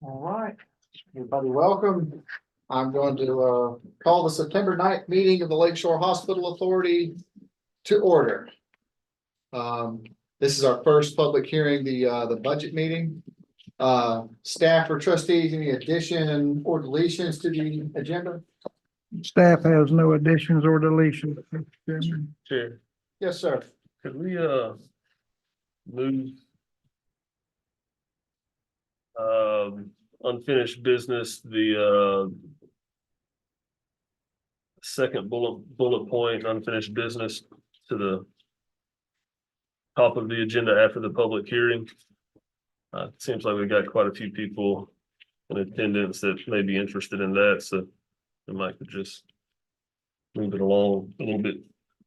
All right, everybody welcome. I'm going to call the September 9th meeting of the Lakeshore Hospital Authority to order. This is our first public hearing, the budget meeting. Staff or trustees, any addition or deletions to the agenda? Staff has no additions or deletions. Mr. Chairman. Chair, Yes, sir. could we move unfinished business, the second bullet point, unfinished business, to the top of the agenda after the public hearing? It seems like we've got quite a few people in attendance that may be interested in that, so we might could just move it along a little bit.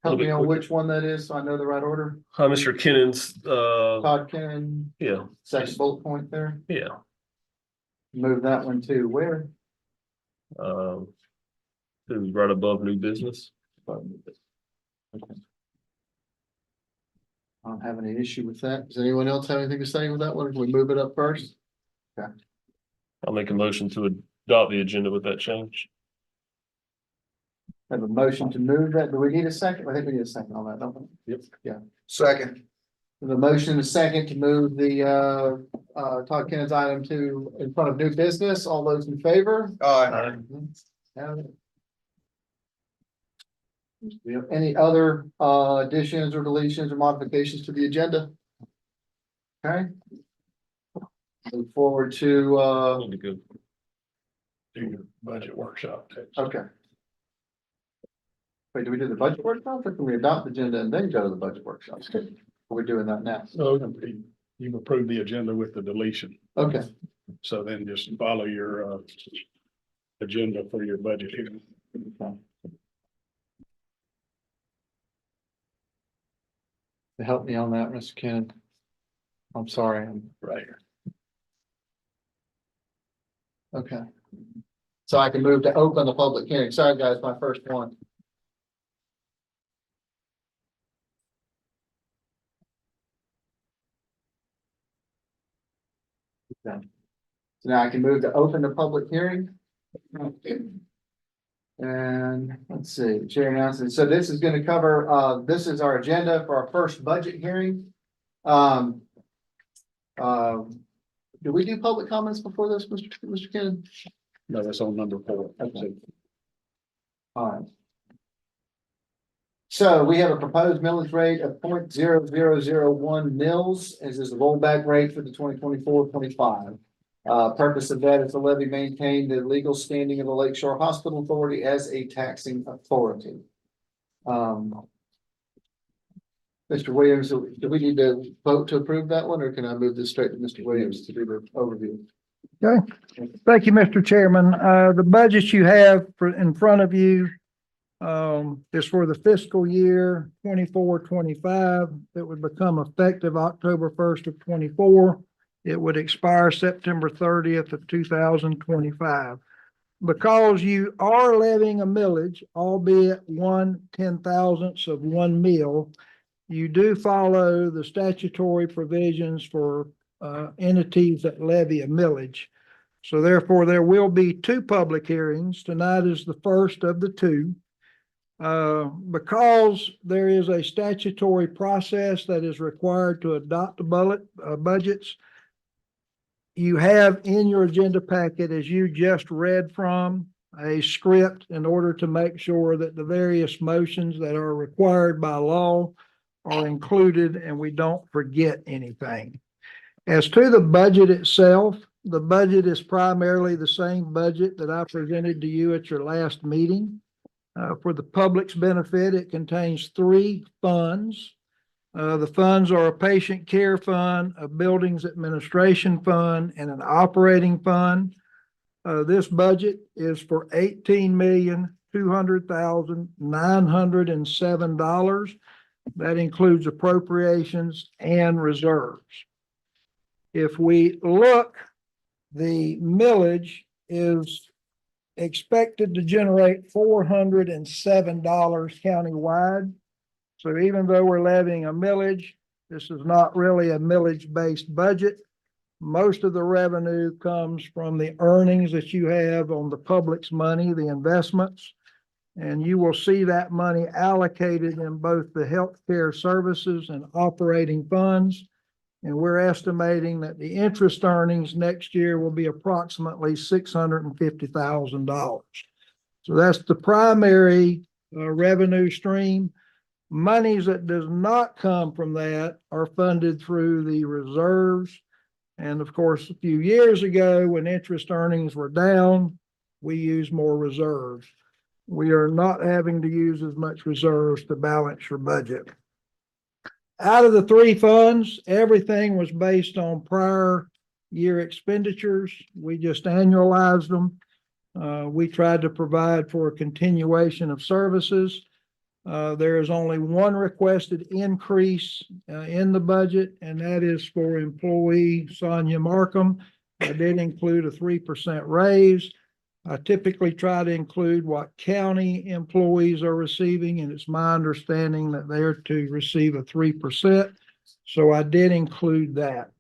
Help me on quicker. which one that is, so I know the right order. Mr. Kennan's, Todd Kennan, yeah, second bullet point there. yeah. Move that one to where? It was right above new business. Okay. I don't have any issue with that. Does anyone else have anything to say with that one? Can we move it up first? I'll make a motion to adopt the agenda with that change. Have a motion to move that. Do we need a second? I think we need a second on that, don't we? Yep. Yeah. Second. The motion and a second to move the Todd Kennan's item to in front of new business. All those in favor? Aye. Have it. Do we have any other additions or deletions or modifications to the agenda? Okay. Move forward to Need to go. Do your budget workshop. okay. Wait, do we do the budget workshop or can we adopt the agenda and then go to the budget workshop? We're doing that now. So you've approved the agenda with the deletion. Okay, So then just follow your agenda for your budget here. to help me on that, Mr. Kennan. I'm sorry. Right here. Okay. So I can move to open the public hearing. Sorry, guys, my first one. Okay. So now I can move to open the public hearing. And let's see, chair announcements. So this is going to cover, this is our agenda for our first budget hearing. Do we do public comments before this, Mr. Kennan? No, that's on number 4. Okay. All right. So we have a proposed millage rate of 0.0001 mils as is the rollback rate for the 2024-25. Purpose of that is to levy maintain the legal standing of the Lakeshore Hospital Authority as a taxing authority. Mr. Williams, do we need to vote to approve that one, or can I move this straight to Mr. Williams to do the overview? Okay, thank you, Mr. Chairman. The budget you have in front of you is for the fiscal year 24-25. That would become effective October 1st of 24. It would expire September 30th of 2025. Because you are levying a millage, albeit 1/10,000th of 1 mil, you do follow the statutory provisions for entities that levy a millage. So therefore, there will be 2 public hearings. Tonight is the first of the 2. Because there is a statutory process that is required to adopt the budgets, you have in your agenda packet, as you just read from, a script in order to make sure that the various motions that are required by law are included and we don't forget anything. As to the budget itself, the budget is primarily the same budget that I presented to you at your last meeting. For the public's benefit, it contains 3 funds. The funds are a patient care fund, a buildings administration fund, and an operating fund. This budget is for $18,200,907. That includes appropriations and reserves. If we look, the millage is expected to generate $407 countywide. So even though we're levying a millage, this is not really a millage-based budget. Most of the revenue comes from the earnings that you have on the public's money, the investments. And you will see that money allocated in both the healthcare services and operating funds. And we're estimating that the interest earnings next year will be approximately $650,000. So that's the primary revenue stream. Monies that does not come from that are funded through the reserves. And of course, a few years ago, when interest earnings were down, we used more reserves. We are not having to use as much reserves to balance your budget. Out of the three funds, everything was based on prior year expenditures. We just annualized them. We tried to provide for a continuation of services. There is only one requested increase in the budget, and that is for employee Sonia Markham. I did include a 3% raise. I typically try to include what county employees are receiving, and it's my understanding that they're to receive a 3%. So I did include that.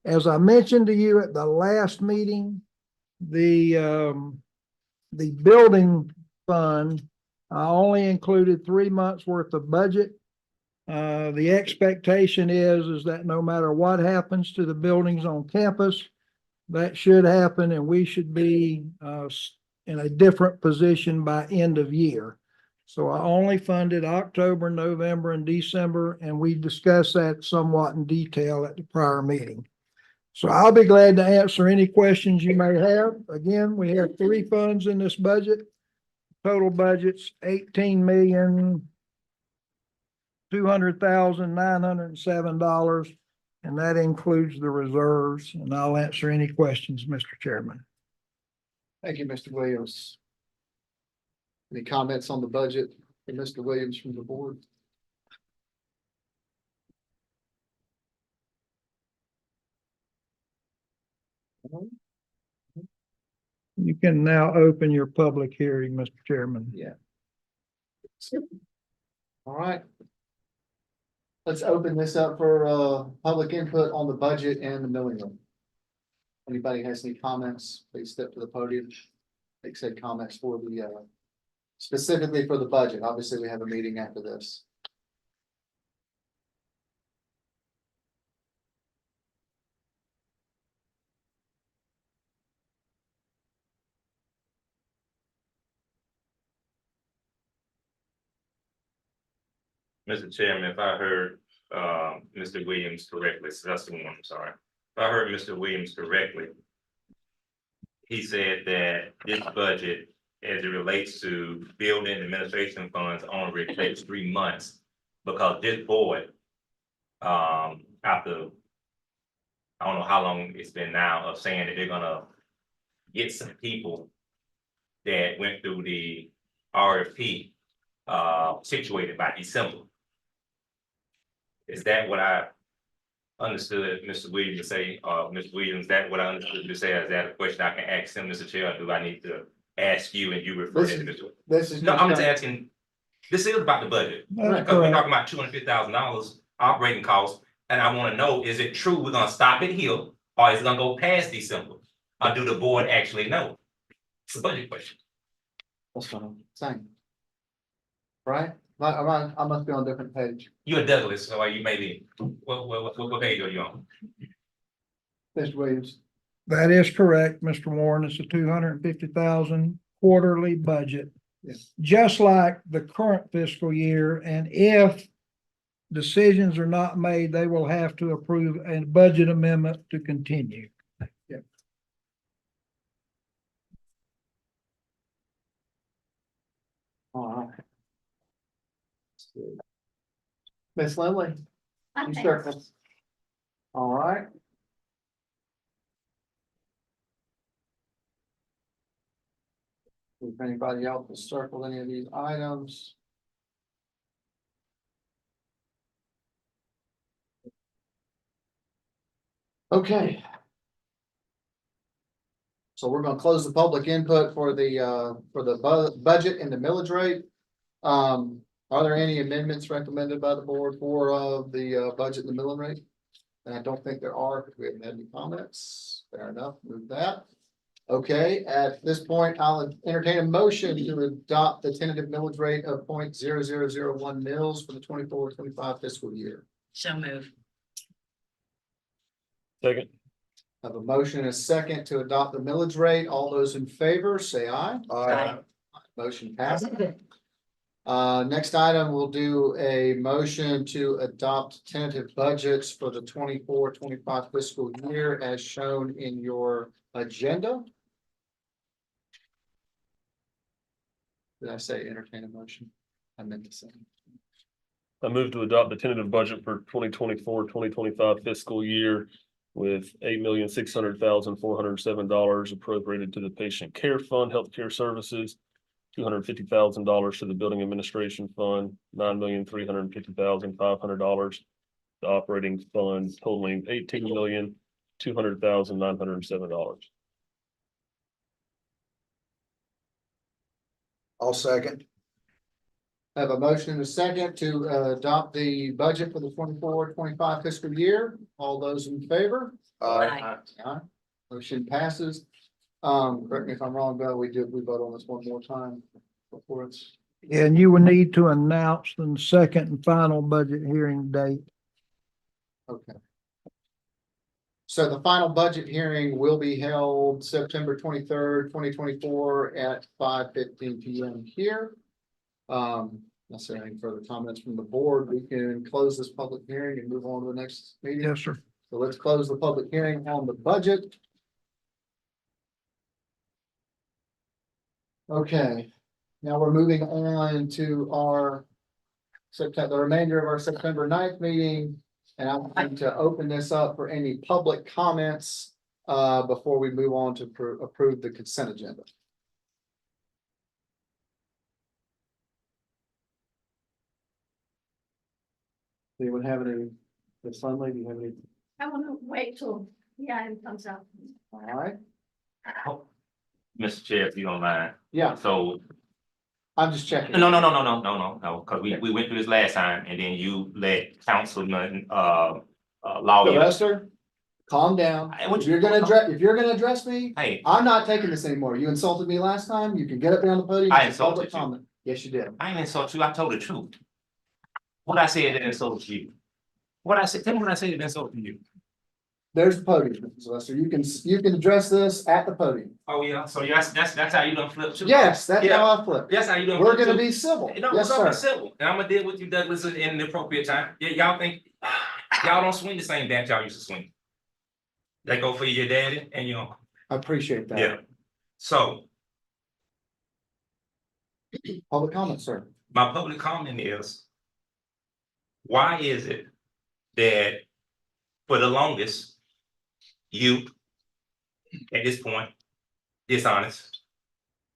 As I mentioned to you at the last meeting, the building fund, I only included 3 months worth of budget. The expectation is that no matter what happens to the buildings on campus, that should happen, and we should be in a different position by end of year. So I only funded October, November, and December, and we discussed that somewhat in detail at the prior meeting. So I'll be glad to answer any questions you may have. Again, we have three funds in this budget. Total budget's $18,200,907. And that includes the reserves, and I'll answer any questions, Mr. Chairman. Thank you, Mr. Williams. Any comments on the budget for Mr. Williams from the board? You can now open your public hearing, Mr. Chairman. Yeah. All right. Let's open this up for public input on the budget and the milling rate. Anybody has any comments, please step to the podium. Make said comments for the specifically for the budget. Obviously, we have a meeting after this. Mr. Chairman, if I heard Mr. Williams correctly, so that's the one, I'm sorry. If I heard Mr. Williams correctly, he said that this budget, as it relates to building administration funds, only takes 3 months because this board, after I don't know how long it's been now of saying that they're gonna get some people that went through the RFP situated by December. Is that what I understood Mr. Williams to say, Mr. Williams, that what I understood to say? Is that a question I can ask him, Mr. Chair, or do I need to ask you and you refer to Mr. This is No, I'm just asking, this is about the budget. That's Because we're correct. talking about $250,000 operating costs, and I wanna know, is it true we're gonna stop it here, or is it gonna go past December? Or do the board actually know? It's a budget question. That's fine. Same. Right? I must be on a different page. You're a Douglas, so you may be, what page are you on? Mr. Williams. That is correct, Mr. Warren. It's a 250,000 quarterly budget. Yes. Just like the current fiscal year, and if decisions are not made, they will have to approve a budget amendment to continue. All right. Miss Lindley, you Okay. start this. All right. If anybody else will circle any of these items. Okay. So we're gonna close the public input for the budget and the millage rate. Are there any amendments recommended by the board for the budget and the milling rate? And I don't think there are, because we haven't had any comments. Fair enough, move that. Okay, at this point, I'll entertain a motion to adopt the tentative millage rate of 0.0001 mils for the 24-25 fiscal year. So move. Second. I have a motion and a second to adopt the millage rate. All those in favor, say aye. Aye. Motion passes. Next item, we'll do a motion to adopt tentative budgets for the 24-25 fiscal year as shown in your agenda. Did I say entertain a motion? I meant to say. I move to adopt the tentative budget for 2024-2025 fiscal year with $8,600,407 appropriated to the Patient Care Fund, Healthcare Services, $250,000 to the Building Administration Fund, $9,350,500 the Operating Fund, totaling $18,200,907. I'll second. I have a motion and a second to adopt the budget for the 24-25 fiscal year. All those in favor? Aye. Aye. Motion passes. Correct me if I'm wrong, Bill, we vote on this one more time before it's. And you will need to announce the second and final budget hearing date. Okay. So the final budget hearing will be held September 23rd, 2024 at 5:15 PM here. Unless there are any further comments from the board, we can close this public hearing and move on to the next meeting. Yes, sir. So let's close the public hearing on the budget. Okay, now we're moving on to our September, the remainder of our September 9th meeting. And I'm going to open this up for any public comments before we move on to approve the consent agenda. Anyone have any, Ms. Sunley, do you have any? I want to wait till the item comes up. All right, Mr. Chair, if you don't mind, yeah, so, I'm just checking. no, because we went through this last time, and then you let Councilman, Lawyer. Sylvester, calm down. Hey, what If you- if you're gonna address me, Hey, I'm not taking this anymore. You insulted me last time. You can get up there on the podium. I and public insulted you. comment. Yes, you did. I ain't insult you, I told the truth. What I said that insulted you. What I said, tell me what I said that insulted you. There's the podium, Mr. Sylvester. You can address this at the podium. Oh, yeah, so that's how you done flip too? Yes, that's Yeah. how I flip. That's how you done. We're flip gonna too? be civil. No, Yes, we're gonna sir. be civil, and I'm gonna deal with you, Douglas, in the appropriate time. Yeah, y'all think, y'all don't swing the same dance y'all used to swing. That go for your daddy and your uncle. I appreciate that. Yeah. So Public comment, sir. my public comment is, why is it that for the longest, you, at this point, dishonest,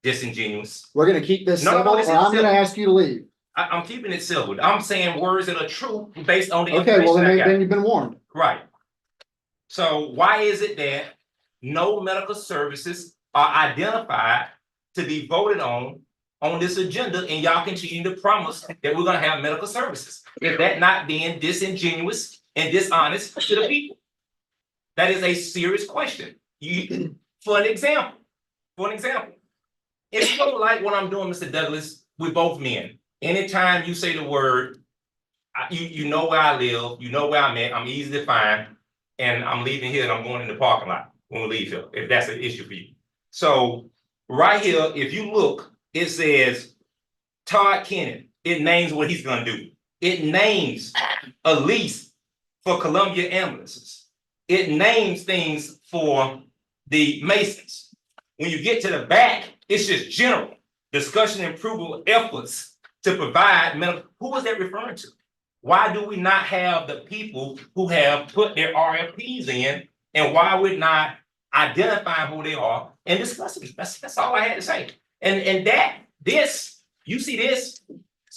disingenuous? We're gonna keep this No, no, civil, this or is I'm gonna civil. ask you to leave. I'm keeping it civil. I'm saying words that are true based on the Okay, well, information I got. then you've been warned. Right. So why is it that no medical services are identified to be voted on this agenda, and y'all continue to promise that we're gonna have medical services? Is that not being disingenuous and dishonest to the people? That is a serious question. For an example, if you don't like what I'm doing, Mr. Douglas, we're both men. Anytime you say the word, you know where I live, you know where I'm at, I'm easy to find. And I'm leaving here and I'm going in the parking lot when we leave here, if that's an issue for you. So right here, if you look, it says Todd Kennan. It names what he's gonna do. It names a lease for Columbia ambulances. It names things for the Masons. When you get to the back, it's just general discussion and approval efforts to provide medical. Who was that referring to? Why do we not have the people who have put their RFPs in, and why we're not identifying who they are and discussing? That's all I had to say. And that this, you see this,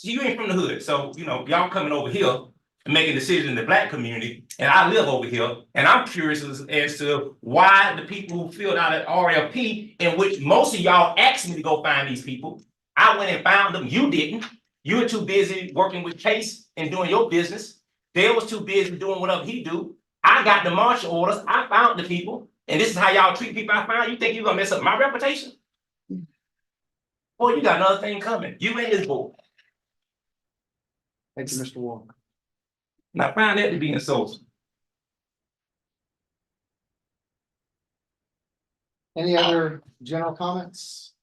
you ain't from the hood, so you know y'all coming over here and making decisions in the black community, and I live over here, and I'm curious as to why the people who filled out an RFP, in which most of y'all asked me to go find these people, I went and found them. You didn't. You were too busy working with Chase and doing your business. Dale was too busy doing whatever he do. I got the martial orders, I found the people, and this is how y'all treat people I found. You think you're gonna mess up my reputation? Boy, you got another thing coming. You and this boy. Thank you, Mr. Walker. And I find that to be insulting. Any other general comments?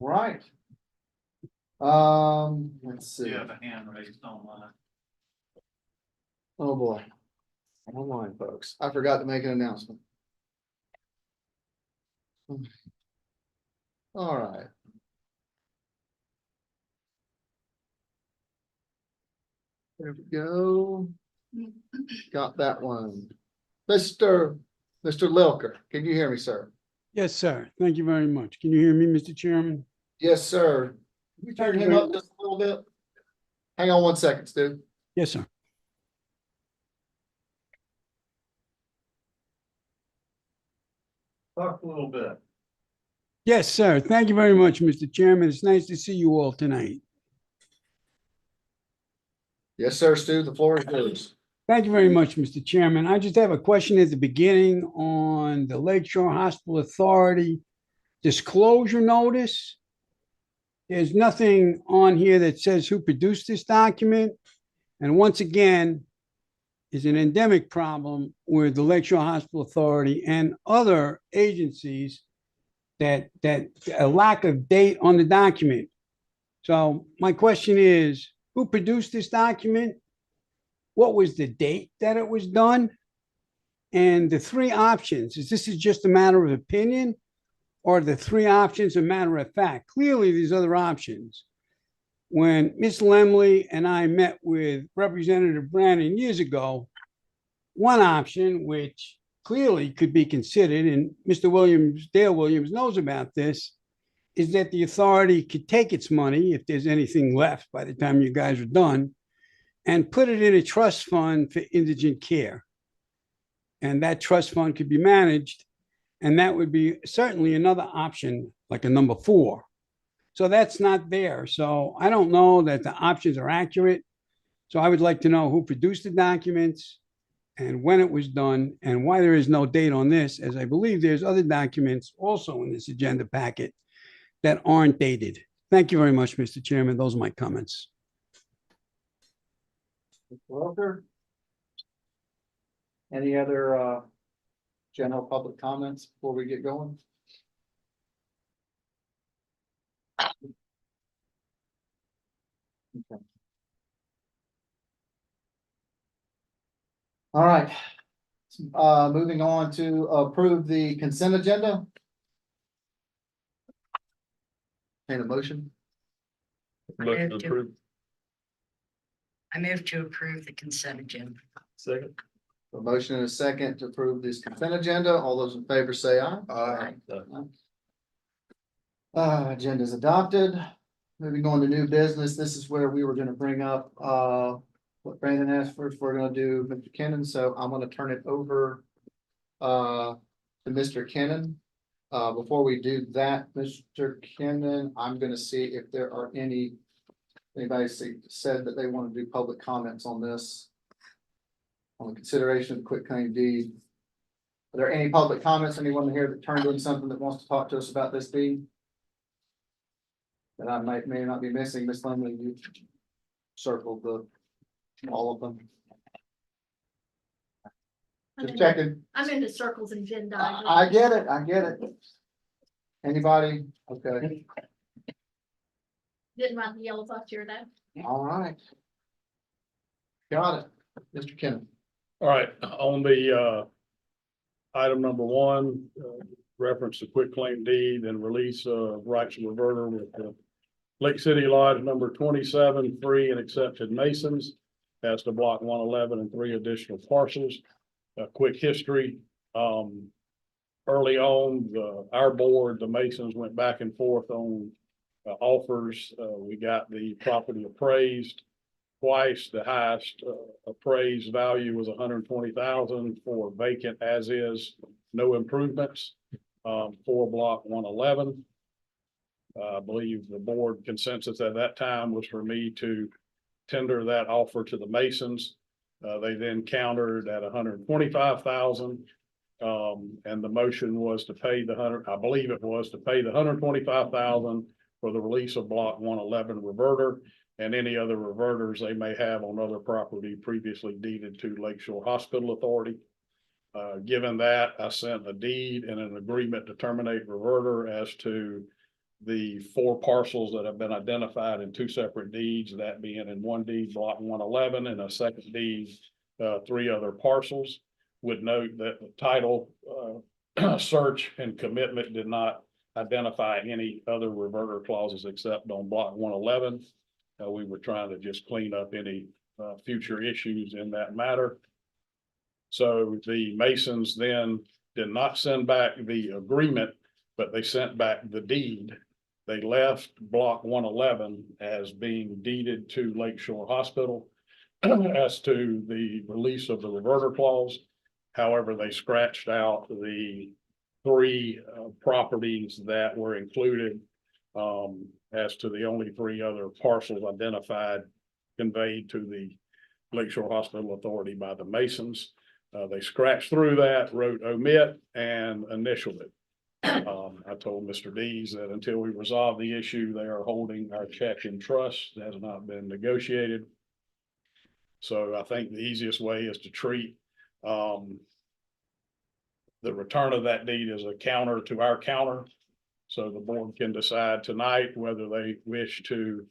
Right. Let's see. a hand raised online. Oh, boy. Online, folks. I forgot to make an announcement. All right. There we go. Got that one. Mr. Lilker, can you hear me, sir? Yes, sir. Thank you very much. Can you hear me, Mr. Chairman? Yes, sir. Can you turn him up just a little bit? Hang on 1 second, Stu. Yes, sir. Talk a little bit. Yes, sir. Thank you very much, Mr. Chairman. It's nice to see you all tonight. Yes, sir, Stu, the floor is yours. Thank you very much, Mr. Chairman. I just have a question at the beginning on the Lakeshore Hospital Authority disclosure notice. There's nothing on here that says who produced this document. And once again, is an endemic problem with the Lakeshore Hospital Authority and other agencies that a lack of date on the document. So my question is, who produced this document? What was the date that it was done? And the three options, is this just a matter of opinion, or are the three options a matter of fact? Clearly, there's other options. When Ms. Lemley and I met with Representative Brannon years ago, one option, which clearly could be considered, and Mr. Williams, Dale Williams knows about this, is that the authority could take its money, if there's anything left by the time you guys are done, and put it in a trust fund for indigent care. And that trust fund could be managed, and that would be certainly another option, like a number 4. So that's not there. So I don't know that the options are accurate. So I would like to know who produced the documents and when it was done and why there is no date on this, as I believe there's other documents also in this agenda packet that aren't dated. Thank you very much, Mr. Chairman. Those are my comments. Mr. Lilker? Any other general public comments before we get going? Okay. All right. Moving on to approve the consent agenda. Need a motion? Motion to approve. I move to approve the consent agenda. Second. A motion and a second to approve this consent agenda. All those in favor say aye. Aye. Agenda is adopted. Moving on to new business. This is where we were gonna bring up, what Brandon asked for. We're gonna do Mr. Kennon, so I'm gonna turn it over, to Mr. Kennon. Before we do that, Mr. Kennon, I'm gonna see if there are anybody said that they want to do public comments on this. On the consideration of quit claim deed. Are there any public comments? Anyone here that turned in something that wants to talk to us about this deed? That I may not be missing. Miss Lemley, you circled all of them. Just checking. I'm into circles and Venn diagrams. I get it. Anybody? Okay, Didn't write the yellow box here though. all right. Got it. Mr. Kennon. All right, on the item number 1, reference to quit claim deed and release of rights of reverter with the Lake City Lodge number 27, free and accepted Masons. As to block 111 and 3 additional parcels. A quick history. Early on, our board, the Masons, went back and forth on offers. We got the property appraised twice. The highest appraised value was $120,000 for vacant as is, no improvements, for block 111. I believe the board consensus at that time was for me to tender that offer to the Masons. They then countered at $125,000. And the motion was to pay I believe it was to pay the $125,000 for the release of block 111 reverter and any other reverters they may have on other property previously deeded to Lakeshore Hospital Authority. Given that, I sent a deed and an agreement to terminate reverter as to the 4 parcels that have been identified in 2 separate deeds, that being in one deed, block 111, and a second deed, 3 other parcels. Would note that the title, search and commitment did not identify any other reverter clauses except on block 111. We were trying to just clean up any future issues in that matter. So the Masons then did not send back the agreement, but they sent back the deed. They left block 111 as being deeded to Lakeshore Hospital as to the release of the reverter clause. However, they scratched out the 3 properties that were included as to the only 3 other parcels identified conveyed to the Lakeshore Hospital Authority by the Masons. They scratched through that, wrote omit, and initialed it. I told Mr. Dees that until we resolve the issue, they are holding our check in trust. It has not been negotiated. So I think the easiest way is to treat the return of that deed as a counter to our counter. So the board can decide tonight whether they wish to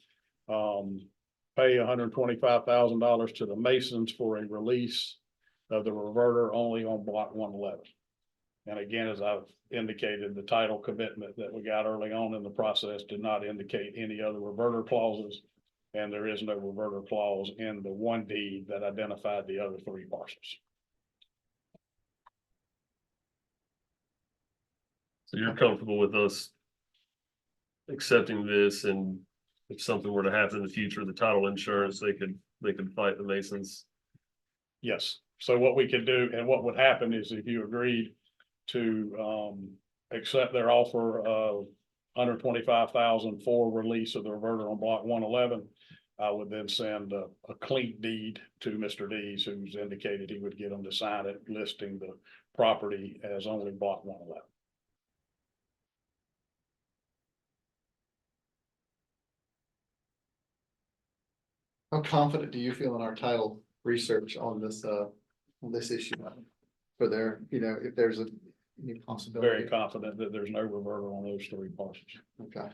pay $125,000 to the Masons for a release of the reverter only on block 111. And again, as I've indicated, the title commitment that we got early on in the process did not indicate any other reverter clauses. And there is no reverter clause in the one deed that identified the other 3 parcels. So you're comfortable with us accepting this, and if something were to happen in the future, the title insurance, they could fight the Masons? Yes. So what we could do and what would happen is if you agreed to accept their offer of $125,000 for release of the reverter on block 111, I would then send a clean deed to Mr. Dees, who's indicated he would get them to sign it, listing the property as only block 111. How confident do you feel in our title research on this issue? For their, if there's any possibility? Very confident that there's no reverter on those 3 parcels. Okay.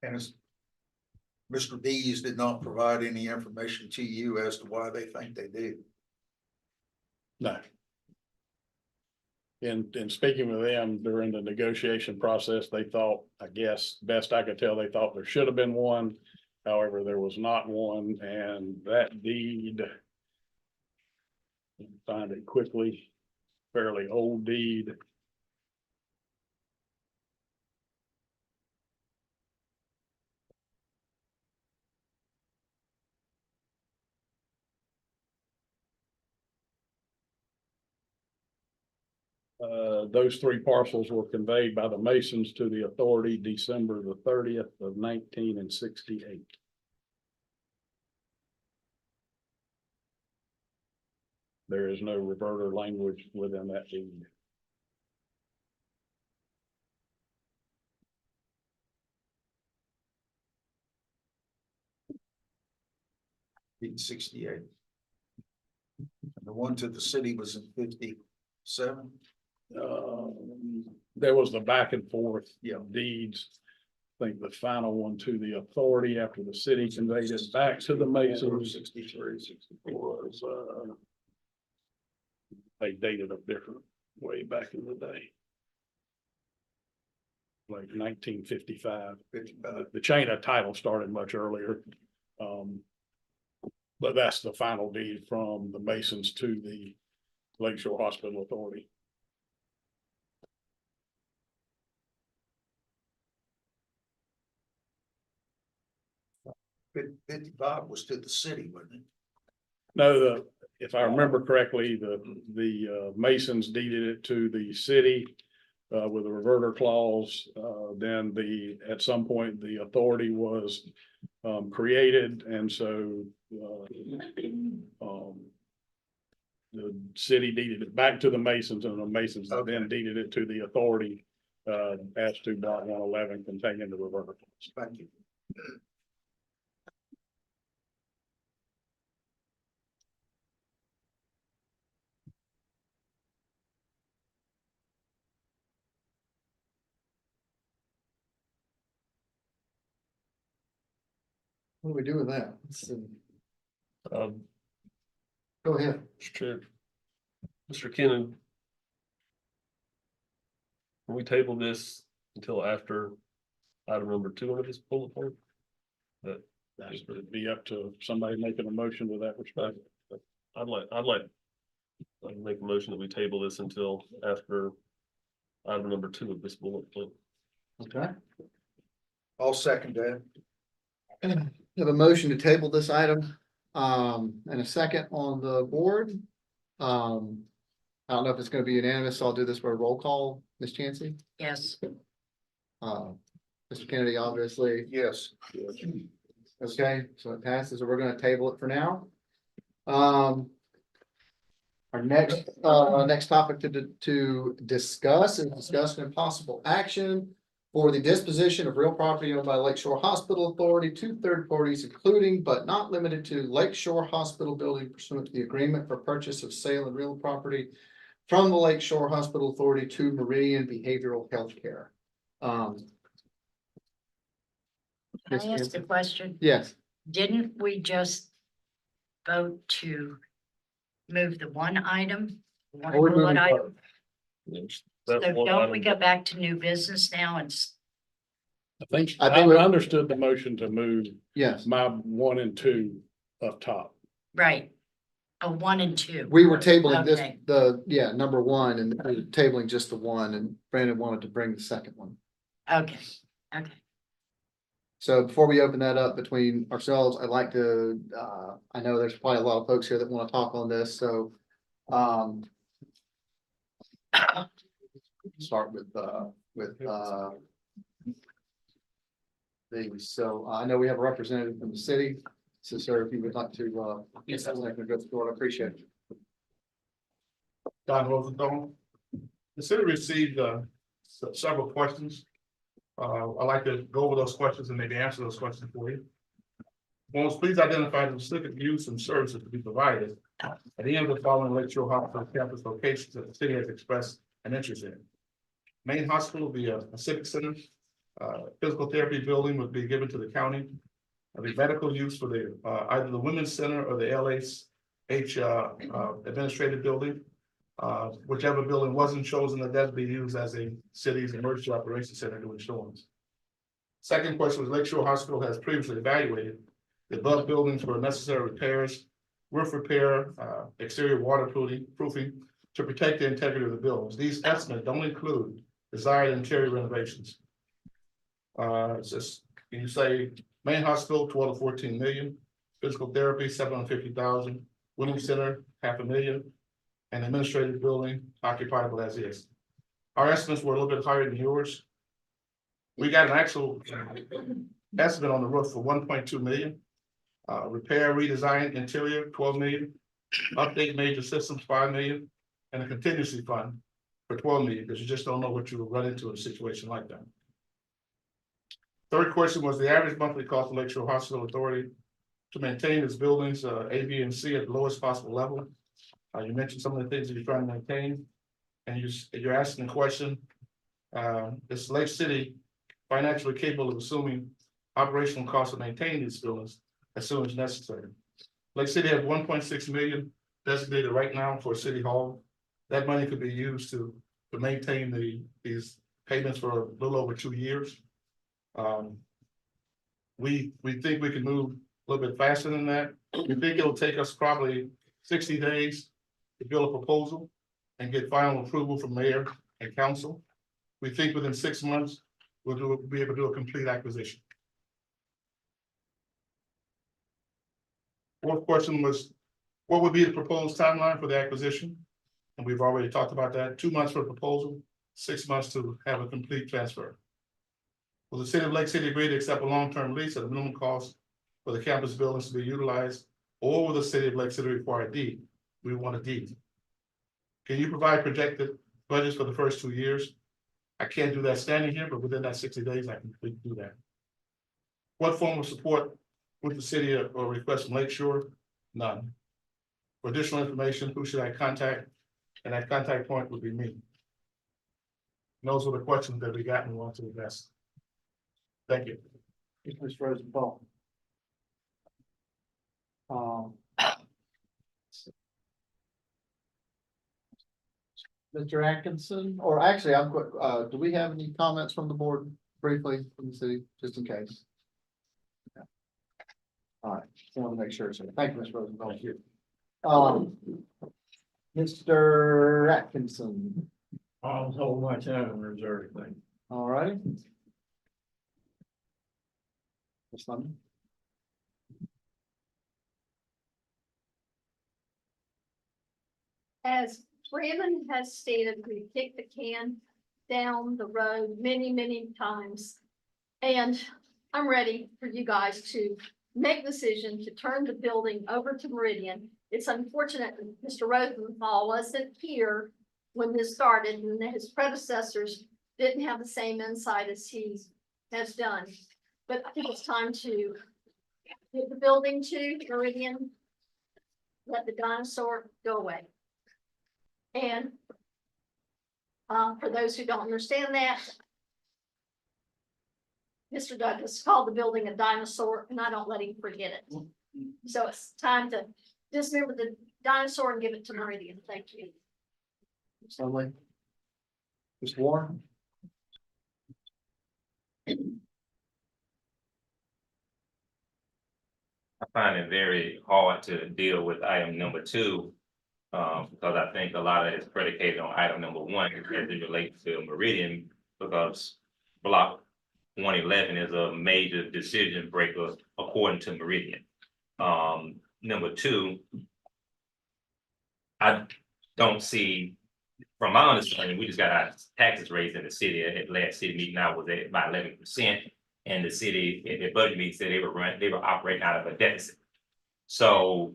And as Mr. Dees did not provide any information to you as to why they think they do. No. In speaking with them during the negotiation process, they thought, I guess, best I could tell, they thought there should have been one. However, there was not one, and that deed, find it quickly, fairly old deed. Those 3 parcels were conveyed by the Masons to the authority December the 30th of 1968. There is no reverter language within that deed. In 68. The one to the city was in 57. There was the back and forth Yeah. deeds. I think the final one to the authority after the city conveyed it back to the Masons 63, 64. was, they dated a different way back in the day. Like 1955. 55. The chain of title started much earlier. But that's the final deed from the Masons to the Lakeshore Hospital Authority. 55 was to the city, wasn't it? No, if I remember correctly, the Masons deeded it to the city. with a reverter clause. Then at some point, the authority was created, and so the city deeded it back to the Masons, and the Masons then deeded it to the authority as to block 111 containing the reverter clause. Thank you. What do we do with that? Um, Go ahead. Mr. Chair. Mr. Kennan. Can we table this until after item number 2 under this bullet point? That would be up to somebody making a motion to that respect. I'd like to make a motion that we table this until after item number 2 of this bullet point. Okay. I'll second that. We have a motion to table this item, and a second on the board. I don't know if it's gonna be unanimous, so I'll do this for a roll call. Ms. Chancey? Yes. Mr. Kennedy, obviously. Yes. Okay, so it passes, so we're gonna table it for now. Our next topic to discuss is discussion and possible action for the disposition of real property owned by Lakeshore Hospital Authority to third parties, including but not limited to Lakeshore Hospital Building pursuant to the agreement for purchase of sale and real property from the Lakeshore Hospital Authority to Meridian Behavioral Health Care. Can I ask a question? Yes, Didn't we just vote to move the one item? One Oh, we're bullet moving item? So That one don't we item. go back to new business now and I think I I think we- understood the motion to move yes. my 1 and 2 up top. right, a 1 and 2. We were tabling this, Okay. number 1, and we were tabling just the one, and Brandon wanted to bring the second one. Okay, okay. So before we open that up between ourselves, I'd like to, I know there's probably a lot of folks here that want to talk on this, so. Start with these, so I know we have a representative from the city, so sir, if you would like to, yes, I'd like to go through it, I appreciate it. Don Rosenthal. The city received several questions. I'd like to go over those questions and maybe answer those questions for you. One was, please identify the specific use and services to be provided at any of the following Lakeshore Hospital campus locations that the city has expressed an interest in. Main hospital will be a civic center. Physical therapy building would be given to the county. The medical use for the either the women's center or the LSHA administrative building. Whichever building wasn't chosen, that be used as a city's emergency operations center during storms. Second question was, Lakeshore Hospital has previously evaluated the above buildings for necessary repairs, roof repair, exterior waterproofing to protect the integrity of the buildings. These estimates don't include desired interior renovations. It's just, can you say main hospital, 12 to 14 million, physical therapy, 750,000, women's center, 500,000, and administrative building occupiable as is. Our estimates were a little bit higher than yours. We got an actual estimate on the roof for 1.2 million. Repair, redesign, interior, 12 million. Update major systems, 5 million. And a contingency fund for 12 million, because you just don't know what you will run into in a situation like that. Third question was the average monthly cost of Lakeshore Hospital Authority to maintain its buildings, A, B, and C at the lowest possible level. You mentioned some of the things that you're trying to maintain, and you're asking the question, is Lake City financially capable of assuming operational costs of maintaining these buildings as soon as necessary? Lake City has 1.6 million designated right now for City Hall. That money could be used to maintain these payments for a little over 2 years. We think we can move a little bit faster than that. We think it'll take us probably 60 days to build a proposal and get final approval from mayor and council. We think within 6 months, we'll be able to do a complete acquisition. Fourth question was, what would be the proposed timeline for the acquisition? And we've already talked about that, 2 months for the proposal, 6 months to have a complete transfer. Will the city of Lake City agree to accept a long-term lease at a minimum cost for the campus buildings to be utilized? Or will the city of Lake City require a deed? We want a deed. Can you provide projected budgets for the first 2 years? I can't do that standing here, but within that 60 days, I can do that. What form of support would the city or request from Lake Shore? None. For additional information, who should I contact? And that contact point would be me. And those were the questions that we got and we want to address. Thank you. Ms. Rosenthal. Mr. Atkinson, or actually, I'm quick, do we have any comments from the board briefly from the city, just in case? Yeah. All right, just wanted to make sure, so thank you, Ms. Rosenthal. Thank you. Mr. Atkinson, I'll hold my time in reserve, thank you. all right. Ms. Lemon? As Brandon has stated, we kicked the can down the road many, many times. And I'm ready for you guys to make a decision to turn the building over to Meridian. It's unfortunate that Mr. Rosenthal wasn't here when this started and that his predecessors didn't have the same insight as he has done. But I think it's time to give the building to Meridian. Let the dinosaur go away. And for those who don't understand that, Mr. Douglas called the building a dinosaur, and I don't let him forget it. So it's time to dismember the dinosaur and give it to Meridian. Thank you. Ms. Lumley? Ms. Warren? I find it very hard to deal with item number 2. Because I think a lot of it is predicated on item number 1 as it relates to Meridian, because block 111 is a major decision breaker according to Meridian. Number 2, I don't see, from my understanding, we just got our taxes raised in the city. At last city meeting, I was at about 11%, and the city at the budget meeting said they were operating out of a deficit. So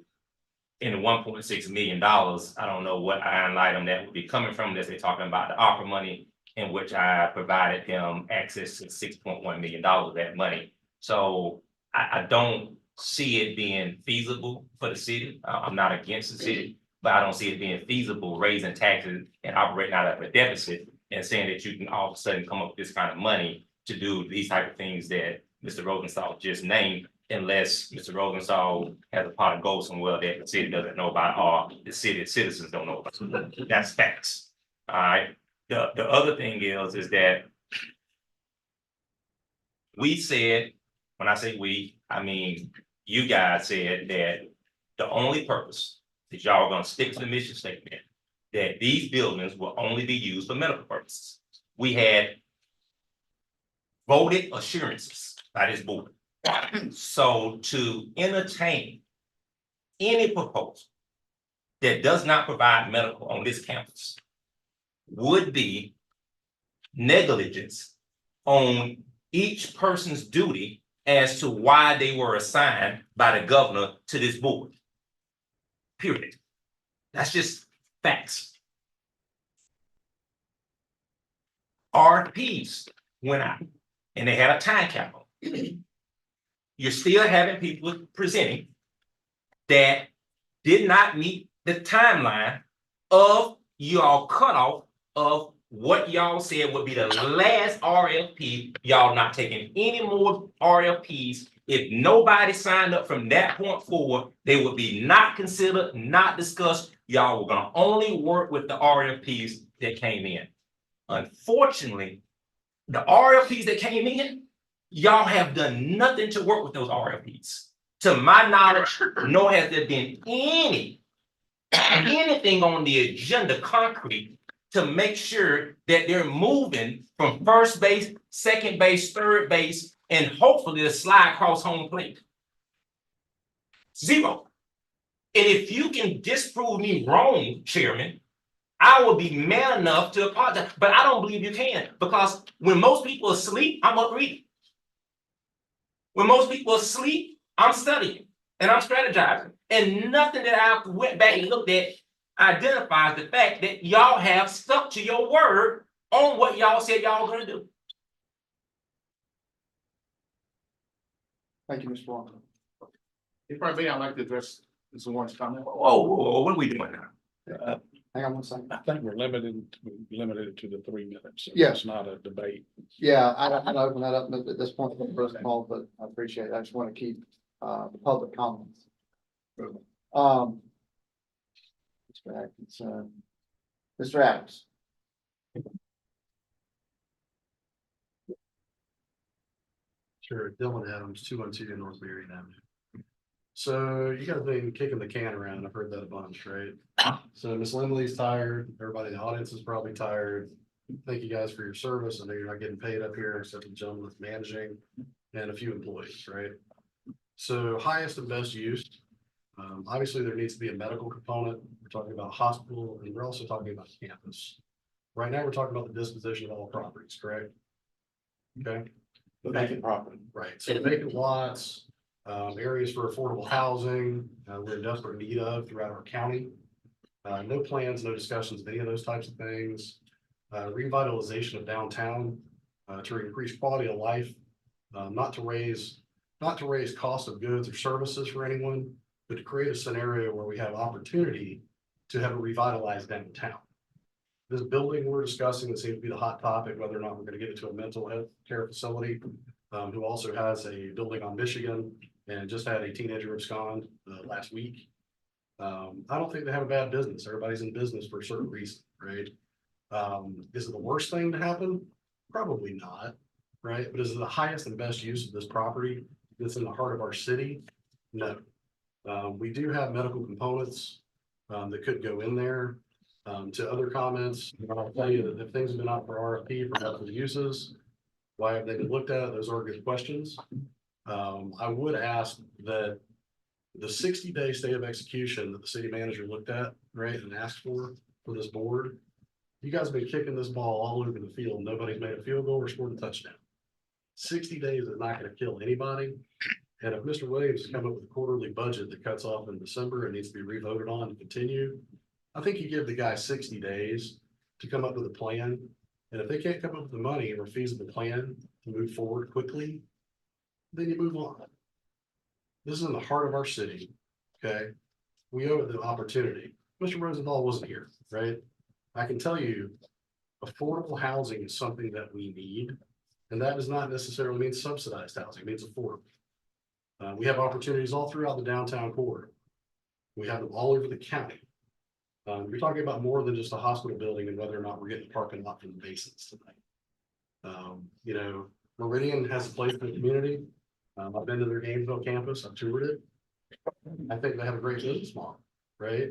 in the $1.6 million, I don't know what item that would be coming from, unless they're talking about the ARPA money, in which I provided them access to $6.1 million of that money. So I don't see it being feasible for the city. I'm not against the city, but I don't see it being feasible raising taxes and operating out of a deficit and saying that you can all of a sudden come up with this kind of money to do these type of things that Mr. Rosenthal just named, unless Mr. Rosenthal has a pot of gold somewhere that the city doesn't know about, or the city citizens don't know about. That's facts. All right. The other thing is that we said, when I say we, I mean, you guys said that the only purpose that y'all are gonna stick to the mission statement, that these buildings will only be used for medical purposes. We had voted assurances by this board. So to entertain any proposal that does not provide medical on this campus would be negligence on each person's duty as to why they were assigned by the governor to this board. Period. That's just facts. RFPs went out and they had a time cap on it. You're still having people presenting that did not meet the timeline of y'all cutoff of what y'all said would be the last RFP. Y'all not taking any more RFPs. If nobody signed up from that point forward, they would be not considered, not discussed. Y'all were gonna only work with the RFPs that came in. Unfortunately, the RFPs that came in, y'all have done nothing to work with those RFPs. To my knowledge, nor has there been anything on the agenda concrete to make sure that they're moving from first base, second base, third base, and hopefully the slide across home plate. Zero. And if you can disprove me wrong, Chairman, I will be man enough to apologize, but I don't believe you can, because when most people are asleep, I'm up reading. When most people are asleep, I'm studying and I'm strategizing. And nothing that I went back and looked at identifies the fact that y'all have stuck to your word on what y'all said y'all were gonna do. Thank you, Mr. Walker. In front of me, I'd like to address Mr. Warren's comment. Whoa, what are we doing now? Hang on one second. I think we're limited to the 3 minutes. So Yeah. It's not a debate. Yeah, I'd open that up at this point for the first call, but I appreciate it. I just want to keep the public comments. Mr. Atkinson. Mr. Adams. Sure, Dylan Adams, 212 North Marion Avenue. So you guys have been kicking the can around. I've heard that a bunch, right? So Miss Lindley's tired. Everybody in the audience is probably tired. Thank you guys for your service. I know you're not getting paid up here except the gentleman that's managing and a few employees, right? So highest and best use. Obviously, there needs to be a medical component. We're talking about a hospital, and we're also talking about campus. Right now, we're talking about the disposition of all properties, correct? Okay. The vacant property. Right, so vacant lots, areas for affordable housing, we're in desperate need of throughout our county. No plans, no discussions of any of those types of things. Revitalization of downtown, to increase quality of life, not to raise cost of goods or services for anyone, but to create a scenario where we have opportunity to have a revitalized downtown. This building we're discussing, that seems to be the hot topic, whether or not we're gonna get it to a mental health care facility, who also has a building on Michigan and just had a teenager abscond last week. I don't think they have a bad business. Everybody's in business for a certain reason, right? Is it the worst thing to happen? Probably not, right? But is it the highest and best use of this property that's in the heart of our city? No. We do have medical components that could go in there. To other comments, I'll tell you that if things have been out for RFP for medical uses, why have they been looked at? Those are good questions. I would ask that the 60-day state of execution that the city manager looked at, right, and asked for this board, you guys have been kicking this ball all over the field. Nobody's made a field goal or scored a touchdown. 60 days is not going to kill anybody. And if Mr. Williams has come up with a quarterly budget that cuts off in December and needs to be revoted on to continue, I think you give the guy 60 days to come up with a plan. And if they can't come up with the money or a feasible plan to move forward quickly, then you move on. This is in the heart of our city, okay? We owe it the opportunity. Mr. Rosenthal wasn't here, right? I can tell you, affordable housing is something that we need. And that does not necessarily mean subsidized housing, it means affordable. We have opportunities all throughout the downtown core. We have them all over the county. You're talking about more than just a hospital building and whether or not we're getting a parking lot from the basins tonight. You know, Meridian has a place in the community. I've been to their Gainesville campus, I've toured it. I think they have a great business model, right?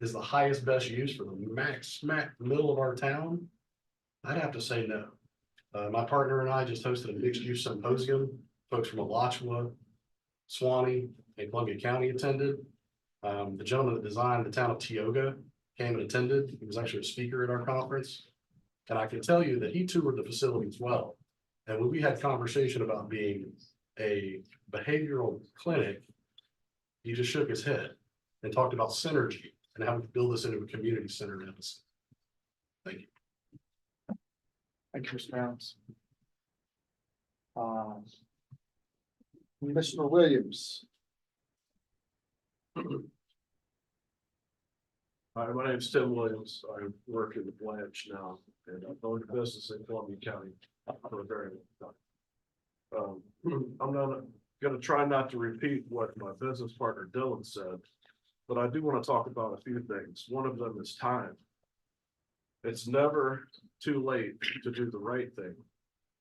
Is the highest best use for the smack middle of our town? I'd have to say no. My partner and I just hosted a mixed use symposium. Folks from Alachua, Suwannee, and Columbia County attended. The gentleman that designed the town of Tioga came and attended. He was actually a speaker at our conference. And I can tell you that he toured the facility as well. And when we had conversation about being a behavioral clinic, he just shook his head and talked about synergy and how we could build this into a community center episode. Thank you. Thank you, Mr. Adams. Mr. Williams. Hi, my name is Tim Williams. I work in the Blanche now, and I've owned a business in Columbia County for a very long time. I'm not gonna try not to repeat what my business partner Dylan said, but I do want to talk about a few things. One of them is time. It's never too late to do the right thing.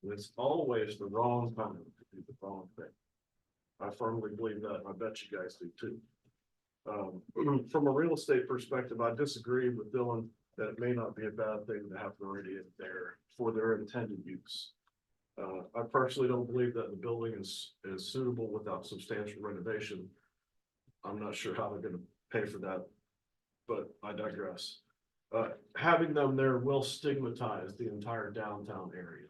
It's always the wrong time to do the wrong thing. I firmly believe that, and I bet you guys do too. From a real estate perspective, I disagree with Dylan that it may not be a bad thing to have Meridian there for their intended use. I personally don't believe that the building is suitable without substantial renovation. I'm not sure how they're gonna pay for that, but I digress. having them there will stigmatize the entire downtown area.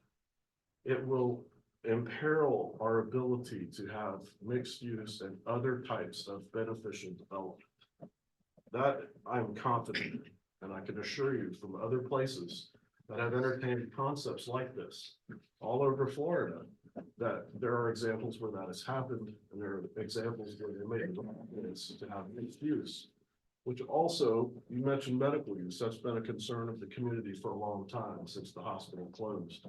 It will imperil our ability to have mixed use and other types of beneficial development. That I'm confident in, and I can assure you from other places that have entertained concepts like this all over Florida, that there are examples where that has happened, and there are examples where they made it to have mixed use. Which also, you mentioned medical use, that's been a concern of the community for a long time, since the hospital closed.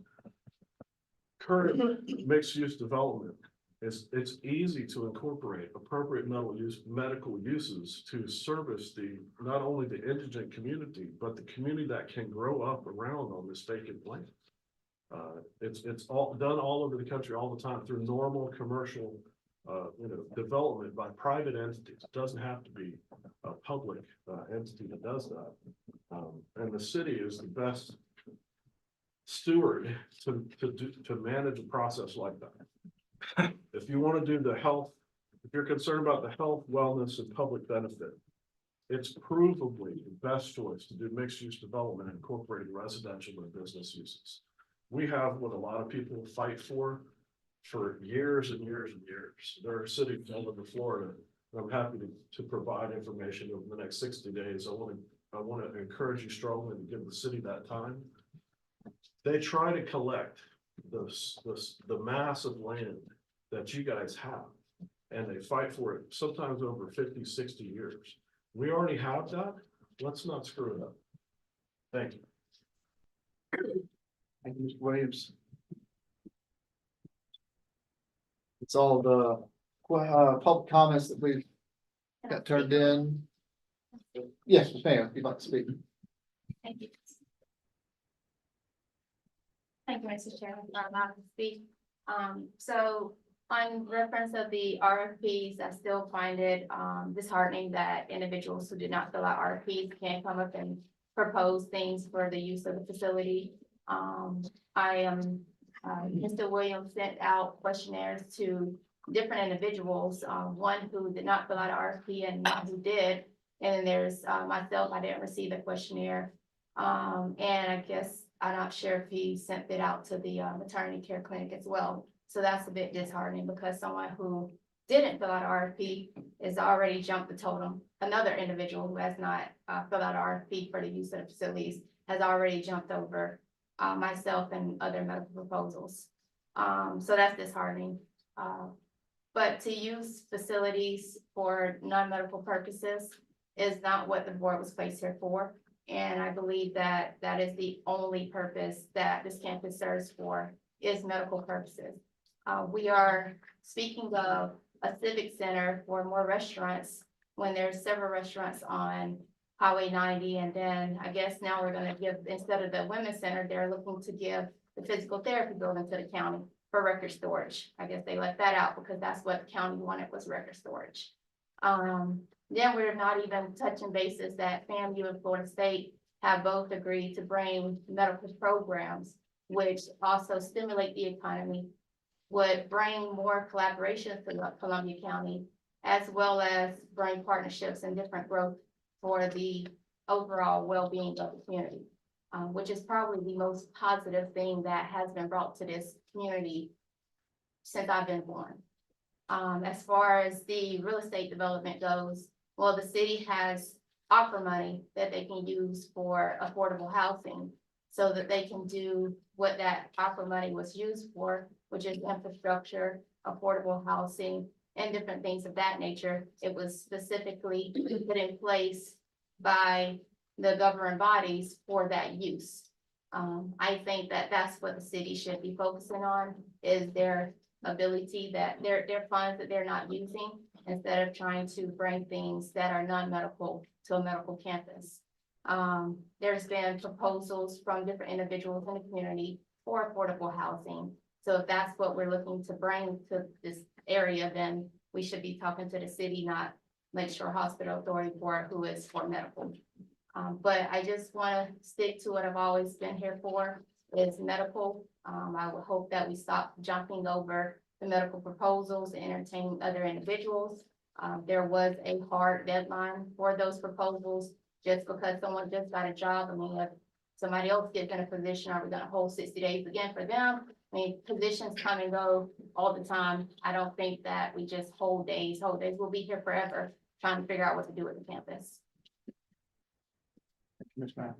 Current mixed use development it's easy to incorporate appropriate medical uses to service not only the indigent community, but the community that can grow up around on this vacant land. It's all done all over the country all the time through normal commercial development by private entities. It doesn't have to be a public entity that does that. And the city is the best steward to manage a process like that. If you want to do the health, if you're concerned about the health, wellness, and public benefit, it's provably the best choice to do mixed use development and incorporating residential and business uses. We have what a lot of people fight for years and years and years. There are cities all over Florida, and I'm happy to provide information over the next 60 days. I want to encourage you strongly to give the city that time. They try to collect the mass of land that you guys have, and they fight for it sometimes over 50, 60 years. We already have that. Let's not screw it up. Thank you. Thank you, Mr. Williams. It's all the public comments that we've got turned in. Yes, ma'am, if you'd like to speak. Thank you. Thank you, Mr. Chairman, for allowing me to speak. So on reference of the RFPs, I still find it disheartening that individuals who did not fill out RFPs can come up and propose things for the use of the facility. Mr. Williams sent out questionnaires to different individuals, one who did not fill out an RFP and one who did. And then there's myself, I didn't receive the questionnaire. And I guess I'm not sure if he sent it out to the maternity care clinic as well. So that's a bit disheartening because someone who didn't fill out an RFP is already jumped the totem. Another individual who has not filled out an RFP for the use of the facilities has already jumped over myself and other medical proposals. So that's disheartening. But to use facilities for non-medical purposes is not what the board was placed here for. And I believe that that is the only purpose that this campus serves for is medical purposes. We are speaking of a civic center for more restaurants when there's several restaurants on Highway 90. And then I guess now we're gonna give, instead of the women's center, they're looking to give the physical therapy building to the county for record storage. I guess they left that out because that's what the county wanted was record storage. Then we're not even touching bases that FAMU and Florida State have both agreed to bring medical programs, which also stimulate the economy, would bring more collaboration to Columbia County, as well as bring partnerships and different growth for the overall well-being of the community, which is probably the most positive thing that has been brought to this community since I've been born. As far as the real estate development goes, well, the city has opera money that they can use for affordable housing so that they can do what that opera money was used for, which is infrastructure, affordable housing, and different things of that nature. It was specifically put in place by the governing bodies for that use. I think that that's what the city should be focusing on is their ability that their funds that they're not using instead of trying to bring things that are non-medical to a medical campus. There's been proposals from different individuals in the community for affordable housing. So if that's what we're looking to bring to this area, then we should be talking to the city, not Lakeshore Hospital Authority Board, who is for medical. But I just want to stick to what I've always been here for is medical. I would hope that we stop jumping over the medical proposals and entertaining other individuals. There was a hard deadline for those proposals just because someone just got a job. I mean, if somebody else gets in a position, are we gonna hold 60 days again for them? I mean, positions come and go all the time. I don't think that we just hold days. We'll be here forever trying to figure out what to do with the campus. Ms. Brown.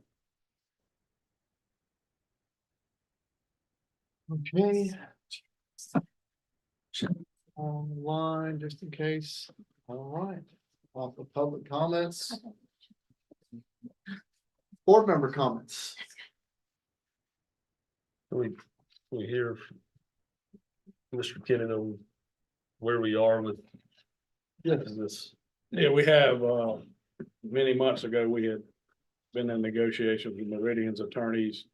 Okay. Check online just in case. All right, off the public comments. Board member comments. We hear from Mr. Kennon on where we are with this. Yeah, we have, many months ago, we had been in negotiations with Meridian's attorneys.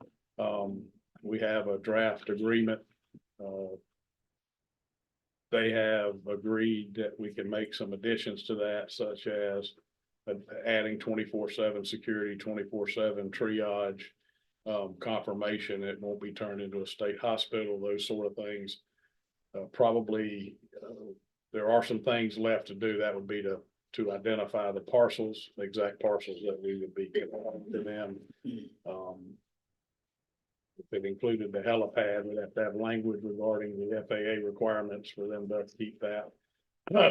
We have a draft agreement. They have agreed that we can make some additions to that, such as adding 24/7 security, 24/7 triage, confirmation it won't be turned into a state hospital, those sort of things. Probably, there are some things left to do. That would be to identify the parcels, the exact parcels that we would be giving to them. If it included the helipad, we'd have to have language regarding the FAA requirements for them to keep that.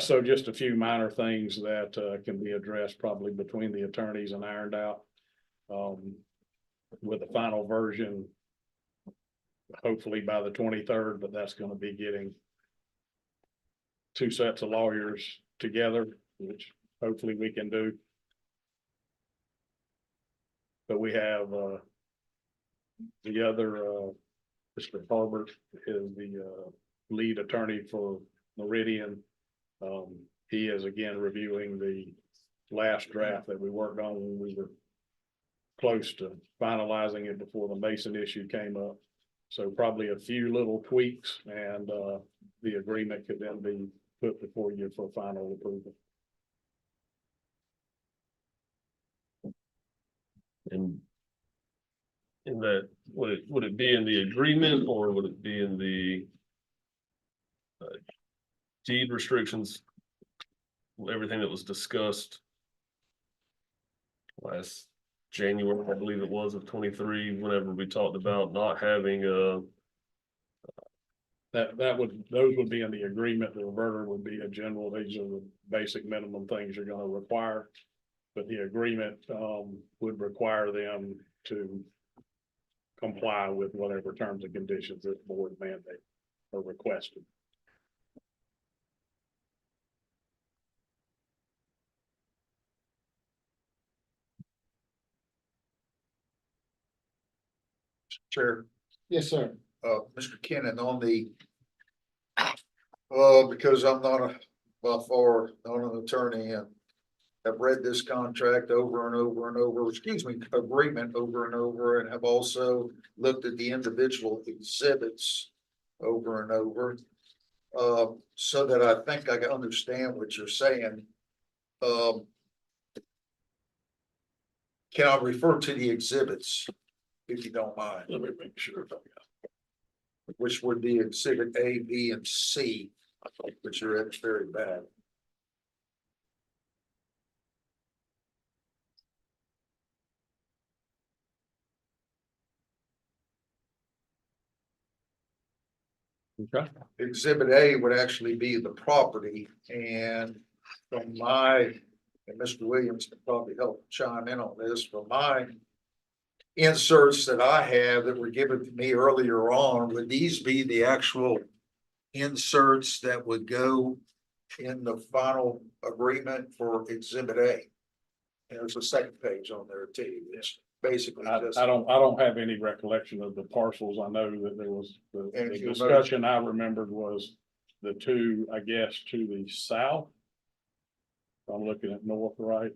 So just a few minor things that can be addressed probably between the attorneys and ironed out. With the final version, hopefully by the 23rd, but that's going to be getting two sets of lawyers together, which hopefully we can do. But we have the other, Mr. Harbert is the lead attorney for Meridian. He is again reviewing the last draft that we worked on when we were close to finalizing it before the Mason issue came up. So probably a few little tweaks and the agreement could then be put before you for final approval. And in that, would it be in the agreement or would it be in the deed restrictions? Everything that was discussed last January, I believe it was, of 23, whenever we talked about not having those would be in the agreement. The reverter would be a general, these are the basic minimum things you're gonna require. But the agreement would require them to comply with whatever terms and conditions that the board mandate or requested. Chair, Yes, sir. Mr. Kennon, on the, because I'm not by far not an attorney and have read this contract over and over and over, agreement over and over, and have also looked at the individual exhibits over and over. So that I think I can understand what you're saying. Can I refer to the exhibits, if you don't mind? Let me make sure. Which would be exhibit A, B, and C, which are at very bad. Okay. Exhibit A would actually be the property, and from my, and Mr. Williams can probably help chime in on this, from my inserts that I have that were given to me earlier on, would these be the actual inserts that would go in the final agreement for exhibit A? And there's a second page on there too. It's basically I just. don't have any recollection of the parcels. I know that there was the discussion I remembered was the two, I guess, to the south. I'm looking at north, right,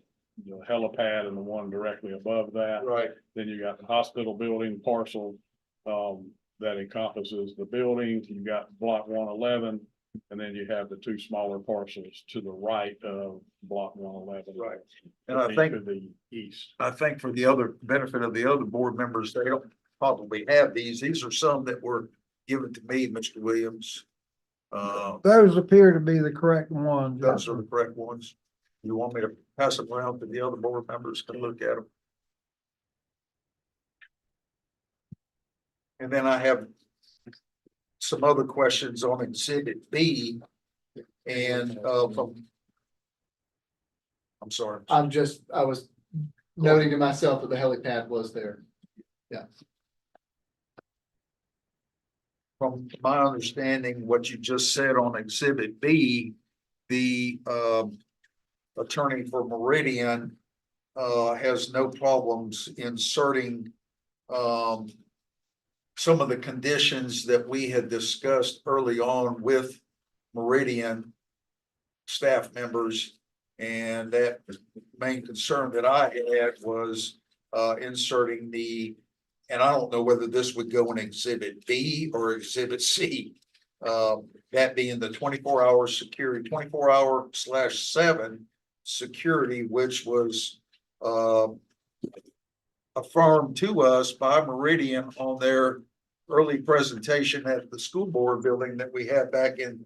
the helipad and the one directly above that. Right. Then you got the hospital building parcel that encompasses the buildings. You got block 111, and then you have the two smaller parcels to the right of block 111. Right. And I think to the east. I think for the other benefit of the other board members, they don't probably have these. These are some that were given to me, Mr. Williams. Those appear to be the correct ones. Those are the correct ones. You want me to pass them around to the other board members to look at them? And then I have some other questions on exhibit B. And, I'm sorry. I was noting to myself that the helipad was there. From my understanding, what you just said on exhibit B, the, attorney for Meridian, has no problems inserting, some of the conditions that we had discussed early on with Meridian staff members. And that main concern that I had was inserting and I don't know whether this would go in exhibit B or exhibit C. That being the 24-hour security, 24-hour/7 security, which was affirmed to us by Meridian on their early presentation at the school board building that we had back in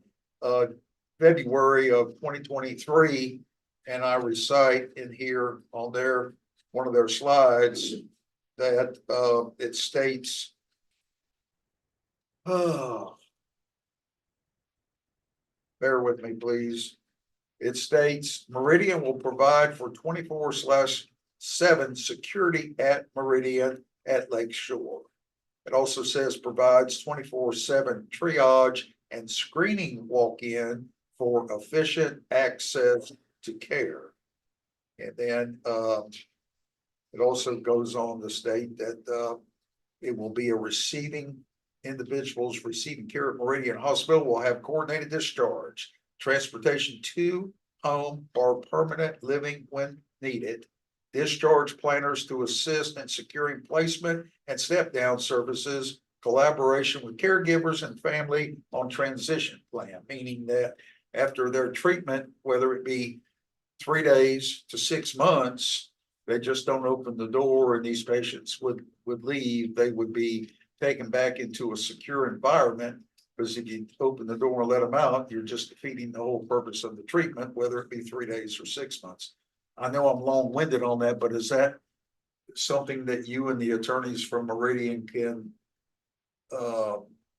February of 2023. And I recite in here on one of their slides that it states, bear with me, please. It states Meridian will provide for 24/7 security at Meridian at Lake Shore. It also says provides 24/7 triage and screening walk-in for efficient access to care. And then it also goes on to state that it will be individuals receiving care at Meridian Hospital will have coordinated discharge, transportation to home or permanent living when needed, discharge planners to assist in securing placement and step-down services, collaboration with caregivers and family on transition plan, meaning that after their treatment, whether it be 3 days to 6 months, they just don't open the door and these patients would leave. They would be taken back into a secure environment, because if you open the door and let them out, you're just defeating the whole purpose of the treatment, whether it be 3 days or 6 months. I know I'm long-winded on that, but is that something that you and the attorneys from Meridian can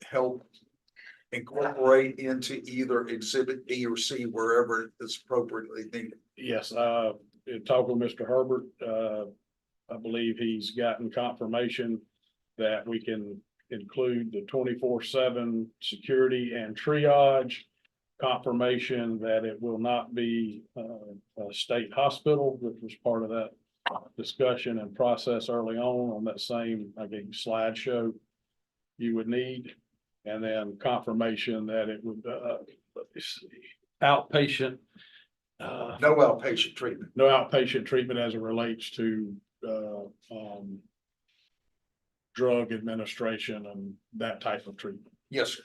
help incorporate into either exhibit B or C, wherever it's appropriately needed? Yes, in talking with Mr. Herbert, I believe he's gotten confirmation that we can include the 24/7 security and triage, confirmation that it will not be a state hospital, which was part of that discussion and process early on that same, I gave you slideshow you would need. And then confirmation that it would, let me see, outpatient. No outpatient treatment. No outpatient treatment as it relates to, drug administration and that type of treatment. Yes, sir.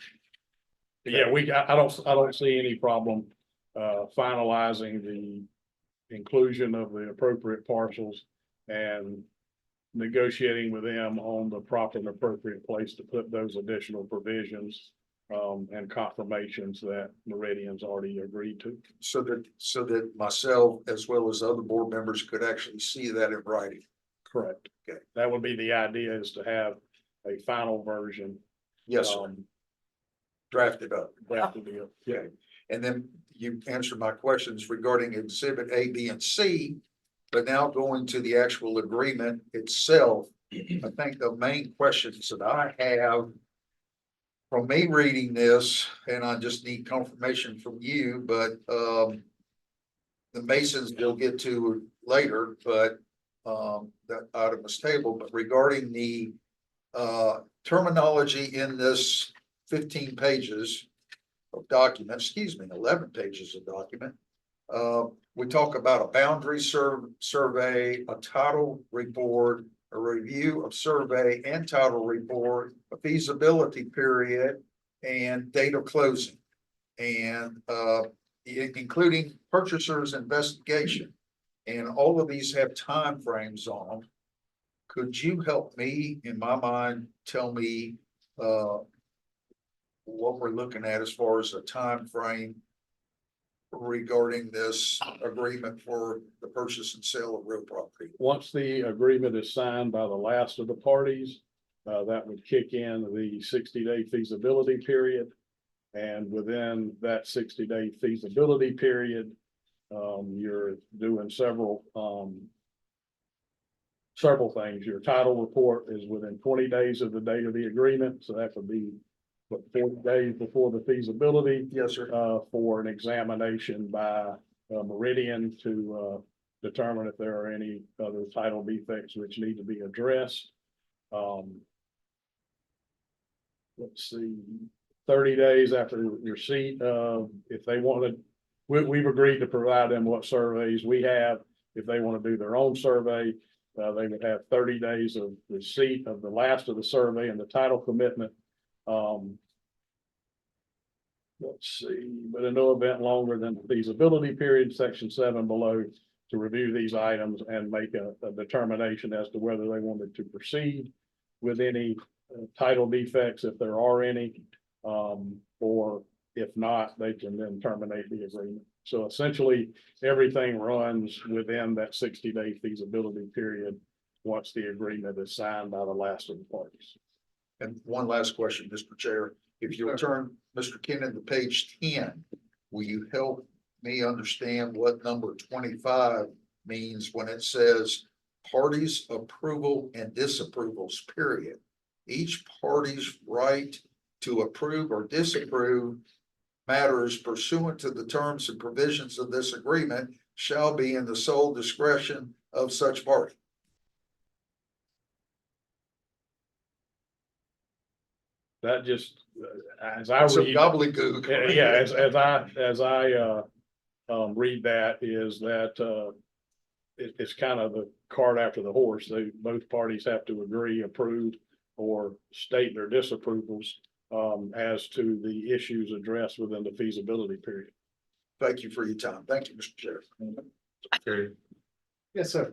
But yeah, I don't see any problem, finalizing the inclusion of the appropriate parcels and negotiating with them on the proper and appropriate place to put those additional provisions, and confirmations that Meridian's already agreed to. So that myself, as well as other board members, could actually see that in writing. Correct. Okay. That would be the idea, is to have a final version. Yes, sir. Drafted up. Drafted up. Okay. And then you answered my questions regarding exhibit A, B, and C. But now going to the actual agreement itself, I think the main questions that I have from me reading this, and I just need confirmation from you, but the Masons we'll get to later, but that item was tabled. But regarding the terminology in this 15 pages of document, 11 pages of document, we talk about a boundary survey, a title report, a review of survey and title report, a feasibility period, and date of closing, and including purchaser's investigation. And all of these have timeframes on them. Could you help me, in my mind, tell me what we're looking at as far as a time frame regarding this agreement for the purchase and sale of real property? Once the agreement is signed by the last of the parties, that would kick in the 60-day feasibility period. And within that 60-day feasibility period, you're doing several things. Your title report is within 20 days of the date of the agreement, so that would be 40 days before the feasibility. Yes, sir. For an examination by Meridian to determine if there are any other title defects which need to be addressed. Let's see, 30 days after receipt, if they wanted, we've agreed to provide them what surveys we have. If they want to do their own survey, they would have 30 days of receipt of the last of the survey and the title commitment. Let's see, but in no event longer than the feasibility period, section 7 below, to review these items and make a determination as to whether they wanted to proceed with any title defects, if there are any, or if not, they can then terminate the agreement. So essentially, everything runs within that 60-day feasibility period once the agreement is signed by the last of the parties. And one last question, Mr. Chair. If you'll turn Mr. Kennon to page 10, will you help me understand what number 25 means when it says parties' approval and disapprovals, period? Each party's right to approve or disapprove matters pursuant to the terms and provisions of this agreement shall be in the sole discretion of such party. That just, as I Some read, gobbledygook. yeah, as I read that is that it's kind of the cart after the horse. Both parties have to agree, approve, or state their disapprovals as to the issues addressed within the feasibility period. Thank you for your time. Thank you, Mr. Chair. Okay. Yes, sir.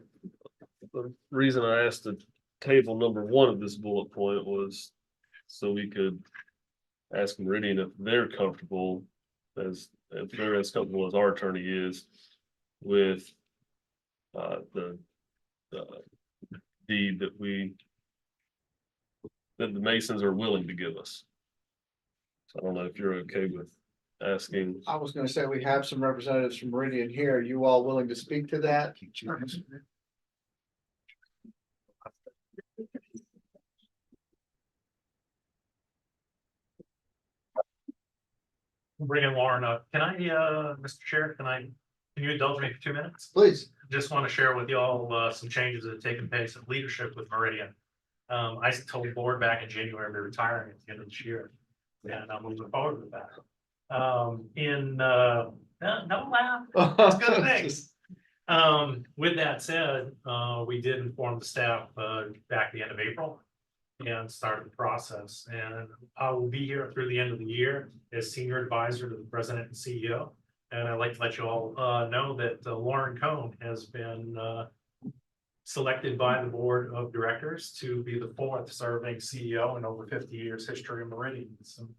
The reason I asked the table number 1 of this bullet point was so we could ask Meridian if they're comfortable, if they're as comfortable as our attorney is with the deed that the Masons are willing to give us. So I don't know if you're okay with asking. I was gonna say, we have some representatives from Meridian here. Are you all willing to speak to that? Bring in Lauren up. Can I, Mr. Chair, can you indulge me for 2 minutes? Please. Just want to share with you all some changes that have taken place in leadership with Meridian. I told the board back in January we're retiring at the end of this year, and I'm moving forward with that. Don't laugh. It's good things. With that said, we did inform the staff back at the end of April and started the process. And I will be here through the end of the year as senior advisor to the president and CEO. And I'd like to let you all know that Lauren Cohn has been selected by the board of directors to be the 4th serving CEO in over 50 years history of Meridian. So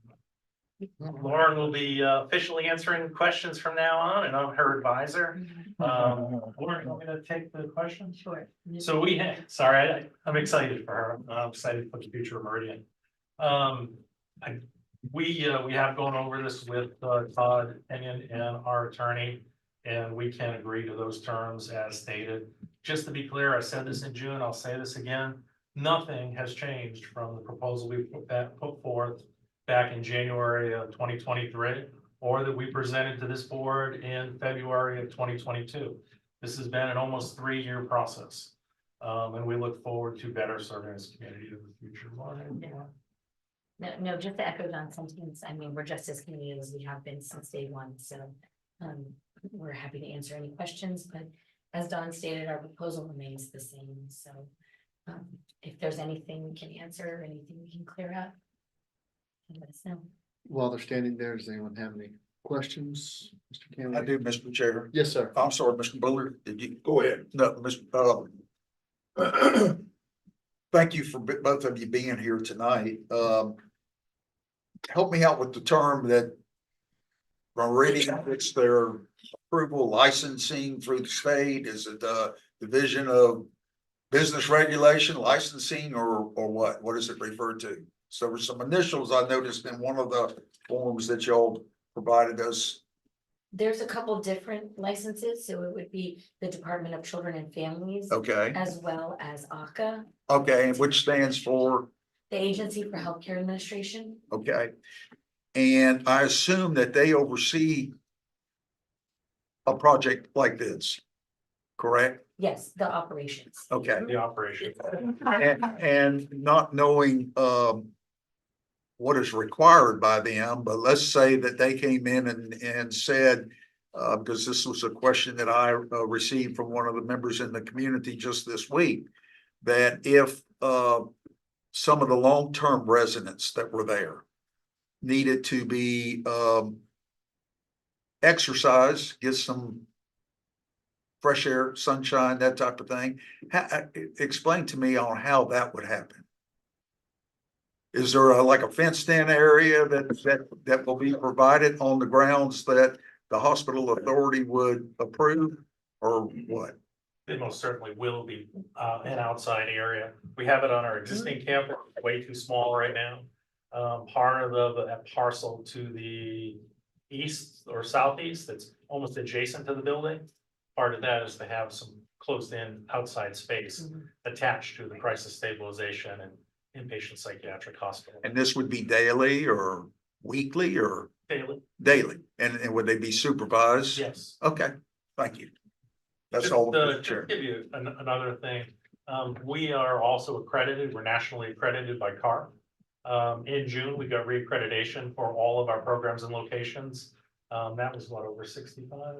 Lauren will be officially answering questions from now on, and I'm her advisor. Lauren, you want me to take the questions? Sure. So I'm excited for her. I'm excited for the future of Meridian. We have gone over this with Todd Kenyon and our attorney, and we can agree to those terms as stated. Just to be clear, I said this in June, I'll say this again. Nothing has changed from the proposal we put forth back in January of 2023, or that we presented to this board in February of 2022. This has been an almost 3-year process. And we look forward to better serving this community in the future. No, just to echo Don's sentiments. I mean, we're just as committed as we have been since day one. So we're happy to answer any questions, but as Don stated, our proposal remains the same. So if there's anything we can answer, anything we can clear up, let us know. While they're standing there, does anyone have any questions? Mr. Cameron? I do, Mr. Chair. Yes, sir. I'm sorry, Mr. Buller. Did you go ahead? No, Mr. Thank you for both of you being here tonight. Help me out with the term that Meridian, it's their approval licensing through the state? Is it the Division of Business Regulation licensing or what? What is it referred to? So there were some initials I noticed in one of the forms that y'all provided us. There's a couple different licenses, so it would be the Department of Children and Families. Okay, As well as ACA, okay, and which stands for, the Agency for Healthcare Administration. okay. And I assume that they oversee a project like this, correct? Yes, the operations. Okay. The operation. And not knowing, what is required by them, but let's say that they came in and said, because this was a question that I received from one of the members in the community just this week, that if, some of the long-term residents that were there needed to be, exercise, get some fresh air, sunshine, that type of thing. Explain to me on how that would happen. Is there like a fenced-in area that will be provided on the grounds that the hospital authority would approve, or what? It most certainly will be an outside area. We have it on our existing campus, way too small right now. Part of that parcel to the east or southeast, that's almost adjacent to the building. Part of that is to have some closed-in outside space attached to the crisis stabilization and inpatient psychiatric hospital. And this would be daily or weekly or Daily, daily? And would they be supervised? yes. Okay, thank you. That's Just, all. to give you another thing, we are also accredited, we're nationally accredited by CAR. In June, we got reaccreditation for all of our programs and locations. That was what, over 65?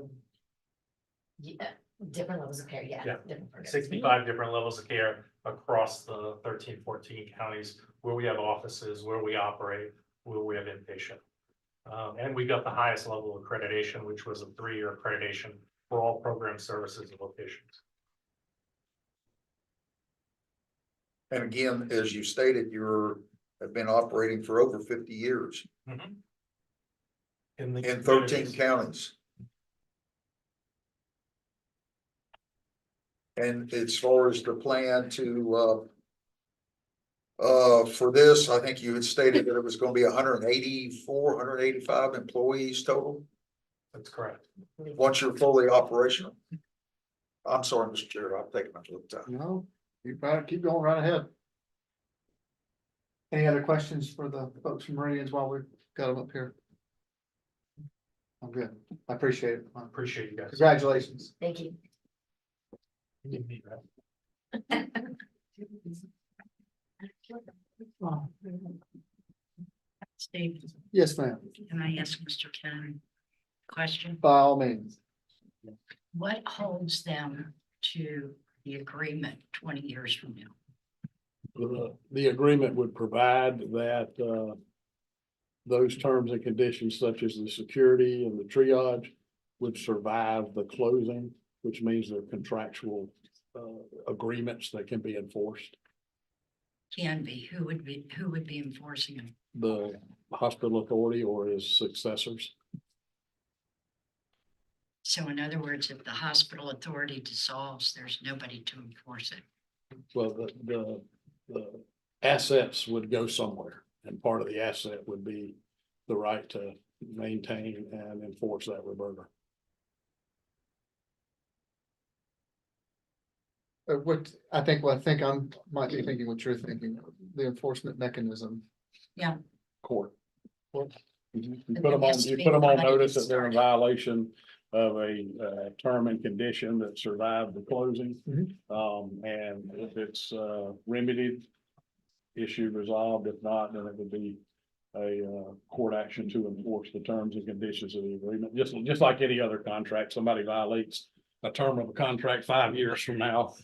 Yeah, different levels of care, yeah. Yeah, different programs. 65 different levels of care across the 13, 14 counties where we have offices, where we operate, where we have inpatient. And we got the highest level of accreditation, which was a 3-year accreditation for all program services and locations. And again, as you stated, have been operating for over 50 years In the in 13 communities. counties. And as far as the plan to, for this, I think you had stated that it was going to be 184, 185 employees total, That's correct. once you're fully operational. I'm sorry, Mr. Chair, I've taken much of the time. No, keep going right ahead. Any other questions for the folks from Meridians while we've got them up here? I'm good. I appreciate it. I appreciate you guys. Congratulations. Thank you. You need that. Steve, Yes, ma'am. can I ask Mr. Kennedy a question? By all means. What holds them to the agreement 20 years from now? The agreement would provide that, those terms and conditions such as the security and the triage would survive the closing, which means they're contractual, agreements that can be enforced. Can be, who would be enforcing them? The hospital authority or his successors. So in other words, if the hospital authority dissolves, there's nobody to enforce it. Well, the assets would go somewhere, and part of the asset would be the right to maintain and enforce that reverter. What I think might be thinking what you're thinking, the enforcement mechanism. Yeah. Court. Court. You put them on notice that they're in violation of a term and condition that survived the closing. And if it's remedied, issue resolved, if not, then it would be a court action to enforce the terms and conditions of the agreement, just like any other contract. Somebody violates a term of a contract 5 years from now,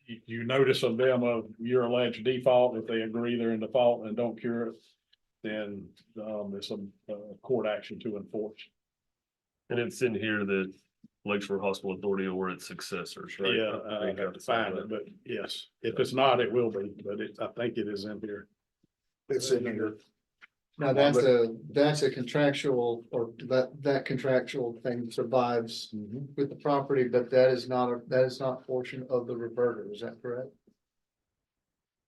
you notice of them of your alleged default. If they agree they're in default and don't cure it, then there's some court action to enforce. And it's in here that Lakeshore Hospital Authority or its successors, right? Yeah, I have to find it, but yes, if it's not, it will be, but I think it is in here. It's in here. Now, that's a contractual, or that contractual thing survives with the property, but that is not portion of the reverter, is that correct?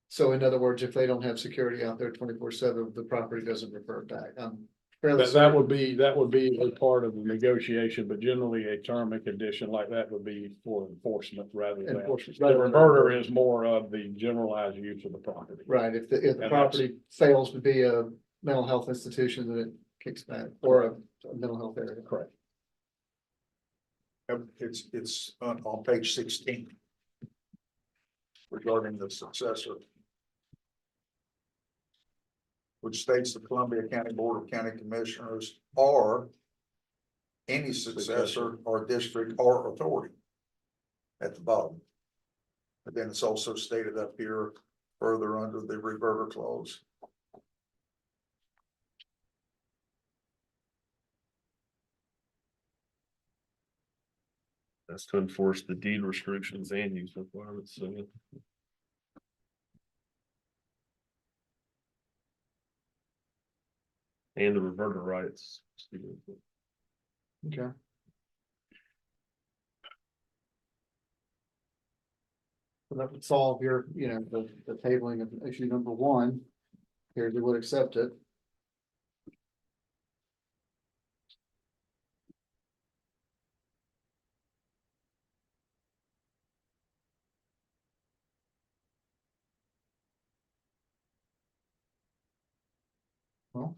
So in other words, if they don't have security out there 24/7, the property doesn't revert back. I'm fairly That certain. would be a part of the negotiation, but generally a term and condition like that would be for enforcement rather than. Enforcement The rather than reverter reverter. is more of the generalized use of the property. Right, if the that's- property fails to be a mental health institution, then it kicks back, or a mental health area. Correct. It's on page 16. Regarding the successor. Which states the Columbia County Board of County Commissioners or any successor or district or authority. At the bottom. But then it's also stated up here further under the reverter clause. That's to enforce the deed restrictions and use requirements, so. And the reverter rights. Okay. So that would solve your, the tabling of issue number one. Here, they would accept it. Well.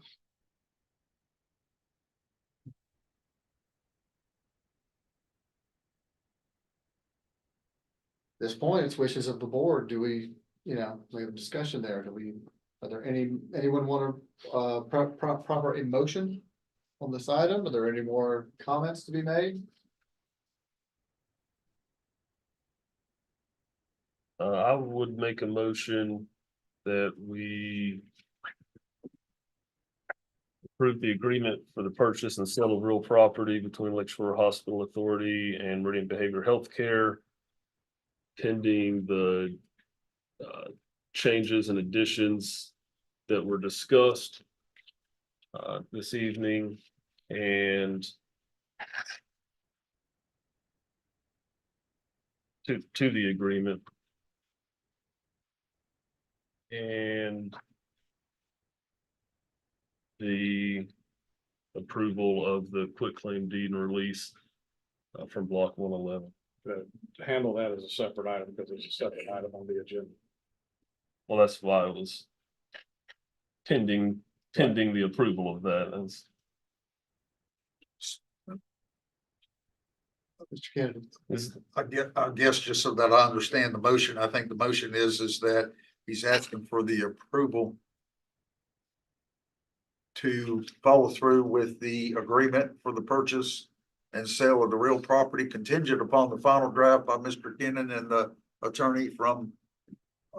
This point, it's wishes of the board. Do we, we have a discussion there. Are there anyone want to, proper emotion on this item? Are there any more comments to be made? I would make a motion that we approve the agreement for the purchase and sale of real property between Lake Shore Hospital Authority and Meridian Behavioral Health Care, pending the changes and additions that were discussed this evening, and to the agreement. And the approval of the quitclaim deed and release from block 111. To handle that as a separate item because it's a separate item on the agenda. Well, that's why it was pending the approval of that. As Mr. Kennedy. I guess just so that I understand the motion, I think the motion is that he's asking for the approval to follow through with the agreement for the purchase and sale of the real property contingent upon the final draft by Mr. Kennan and the attorney from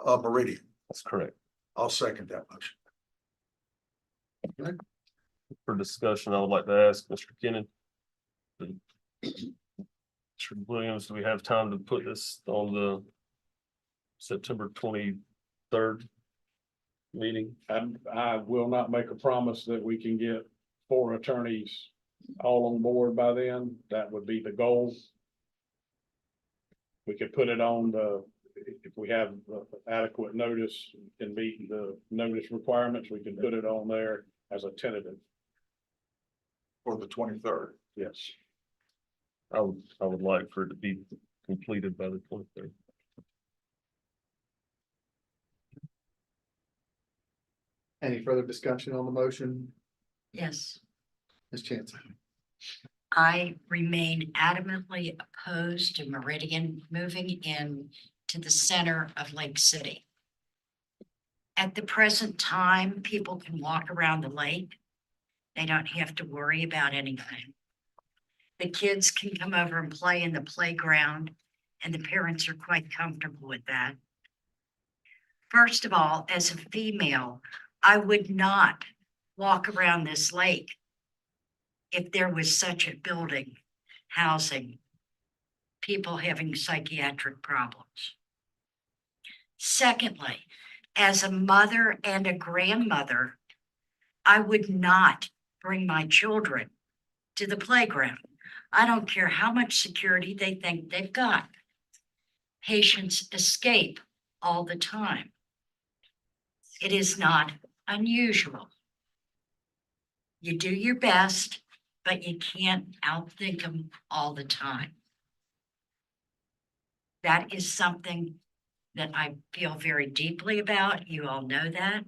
Meridian. That's correct. I'll second that motion. For discussion, I would like to ask Mr. Kennan. Mr. Williams, do we have time to put this on the September 23rd meeting? I will not make a promise that we can get 4 attorneys all on board by then. That would be the goal. We could put it on if we have adequate notice and meet the notice requirements, we can put it on there as a tentative. For the 23rd. Yes. I would like for it to be completed by the 23rd. Any further discussion on the motion? Yes, Ms. Chanson? I remain adamantly opposed to Meridian moving in to the center of Lake City. At the present time, people can walk around the lake. They don't have to worry about anything. The kids can come over and play in the playground, and the parents are quite comfortable with that. First of all, as a female, I would not walk around this lake if there was such a building housing people having psychiatric problems. Secondly, as a mother and a grandmother, I would not bring my children to the playground. I don't care how much security they think they've got. Patients escape all the time. It is not unusual. You do your best, but you can't outthink them all the time. That is something that I feel very deeply about. You all know that.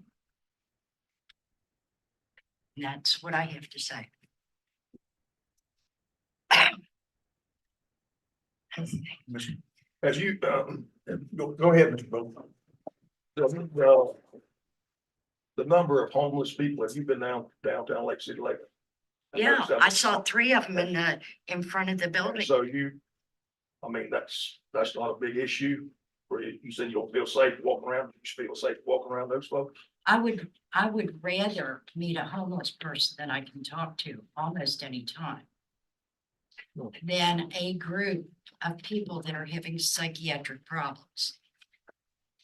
And that's what I have to say. As you, go ahead, Mr. Bo. The number of homeless people, have you been downtown Lake City lately? Yeah, I saw 3 of them in front of the building. So I mean, that's not a big issue. Where you said you don't feel safe walking around, you feel safe walking around those folks? I would rather meet a homeless person that I can talk to almost any time than a group of people that are having psychiatric problems.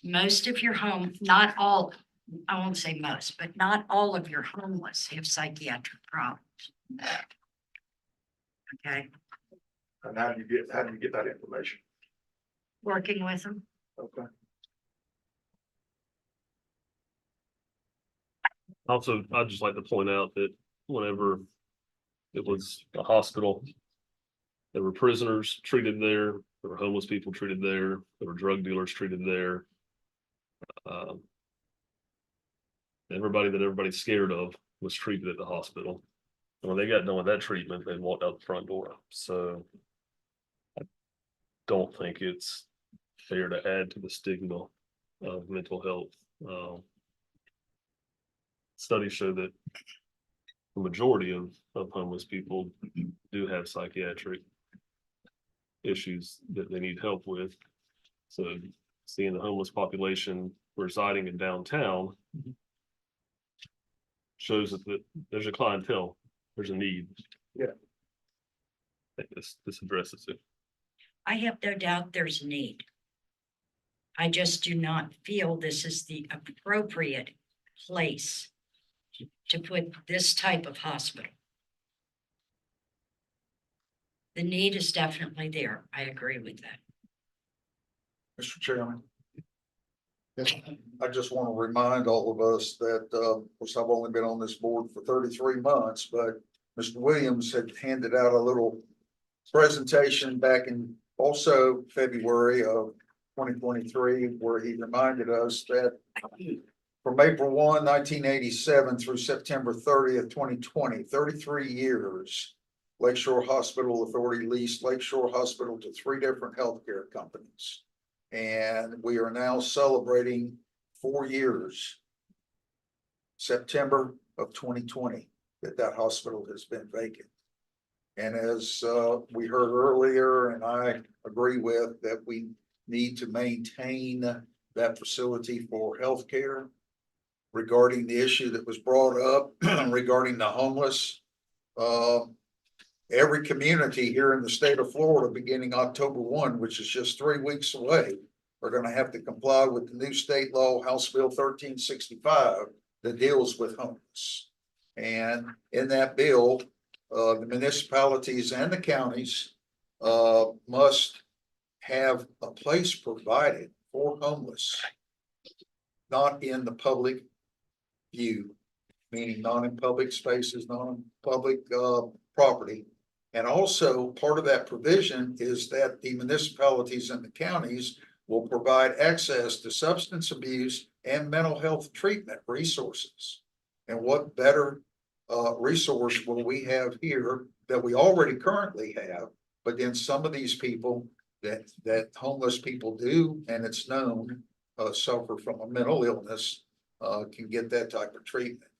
Most of your not all, I won't say most, but not all of your homeless have psychiatric problems. Okay, And how do you get that information? working with them. Okay. Also, I'd just like to point out that whenever it was a hospital, there were prisoners treated there, there were homeless people treated there, there were drug dealers treated there. Everybody that everybody's scared of was treated at the hospital. And when they got done with that treatment, they walked out the front door. So I don't think it's fair to add to the stigma of mental health. Studies show that the majority of homeless people do have psychiatric issues that they need help with. So seeing the homeless population residing in downtown shows that there's a clientele, there's a need. Yeah. I think this addresses it. I have no doubt there's a need. I just do not feel this is the appropriate place to put this type of hospital. The need is definitely there. I agree with that. Mr. Chairman. Yes, I just want to remind all of us that, of course, I've only been on this board for 33 months, but Mr. Williams had handed out a little presentation back in also February of 2023, where he reminded us that from April 1, 1987 through September 30th, 2020, 33 years, Lakeshore Hospital Authority leased Lakeshore Hospital to 3 different healthcare companies. And we are now celebrating 4 years, September of 2020, that hospital has been vacant. And as we heard earlier, and I agree with, that we need to maintain that facility for healthcare. Regarding the issue that was brought up regarding the homeless, every community here in the state of Florida beginning October 1, which is just 3 weeks away, are going to have to comply with the new state law, House Bill 1365, that deals with homeless. And in that bill, the municipalities and the counties must have a place provided for homeless, not in the public view, meaning not in public spaces, not in public property. And also part of that provision is that the municipalities and the counties will provide access to substance abuse and mental health treatment resources. And what better resource will we have here that we already currently have, but then some of these people that homeless people do, and it's known, suffer from a mental illness, can get that type of treatment.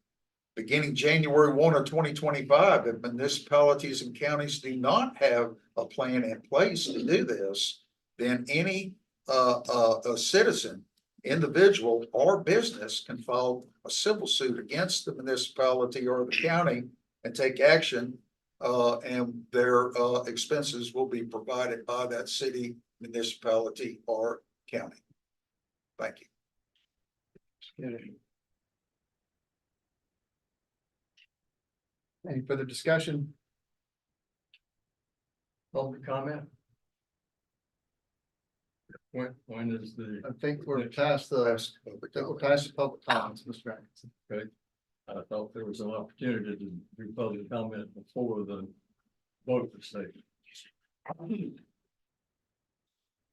Beginning January 1 of 2025, if municipalities and counties do not have a plan in place to do this, then any a citizen, individual, or business can file a civil suit against the municipality or the county and take action, and their expenses will be provided by that city, municipality, or county. Thank you. Any further discussion? Public comment? When is the? I think we're past the, I think we're past the public comments, Mr. Atkinson. I thought there was an opportunity to do public comment before the vote was taken.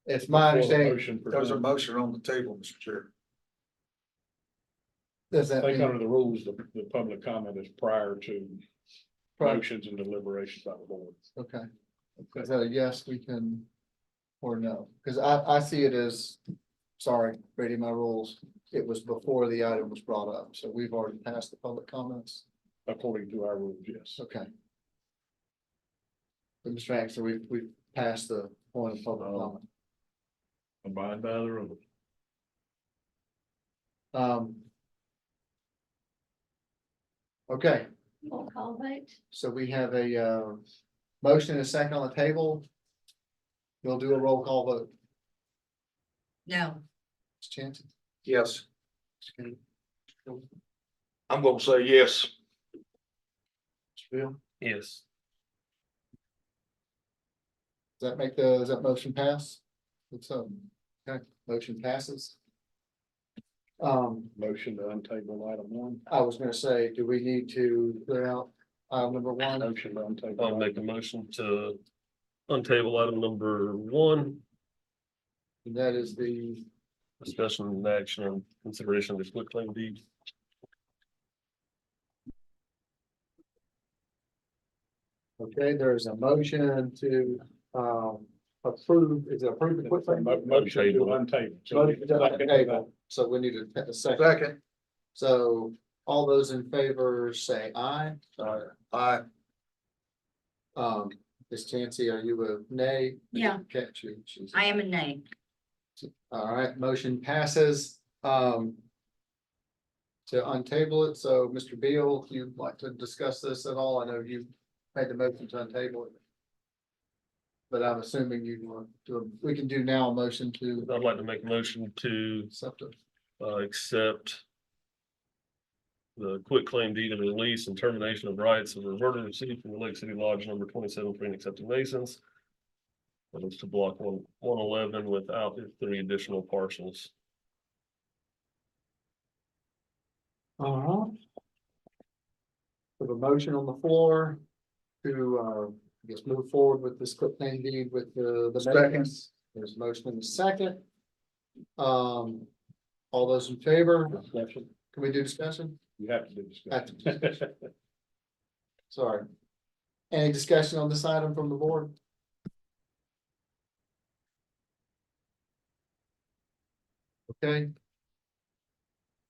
It's my understanding, Motion for- There's a motion on the table, Mr. Chair. does I that think mean, under the rules, the public comment is prior to Prior. motions and deliberations by the board. okay, is that a yes, we can, or no? Because I see it as, sorry, reading my rules, it was before the item was brought up, so we've already passed the public comments, According to our rules, yes. okay. But Mr. Atkinson, we've passed the point of public comment. Abide by the rules. Okay, Roll call vote. so we have a motion and a second on the table. We'll do a roll call vote. No, Ms. Chancy? Yes. Okay. I'm gonna say yes. Mr. Bill? Yes. Does that motion pass? It's okay, motion passes. Motion to untable item one. I was gonna say, do we need to clear out item number one? Motion to untable. I'll make a motion to untable item number 1, And that is the, discussion and action on consideration of the quit claim deed. okay, there's a motion to approve, is it approve the quick claim? Motion to untable. Motion to untable. So we need a second. Second. So all those in favor say aye. Aye. Ms. Chancy, are you a nay? Yeah. Catch you. She's- I am a nay. All right, motion passes. To untable it, so Mr. Beal, if you'd like to discuss this at all, I know you made the motion to untable it. But I'm assuming you want to, we can do now a motion to I'd like to make a motion to accept it. accept the quit claim deed of release and termination of rights of reverter received from the Lake City Lodge number 27 free and accepted Masons. And it's to block 111 without the 3 additional parcels. So the motion on the floor to, I guess, move forward with this quit claim deed with the Second. maintenance. There's a motion in the second. All those in favor? Discussion. Can we do discussion? You have to do Have to discussion. Sorry. Any discussion on this item from the board? Okay.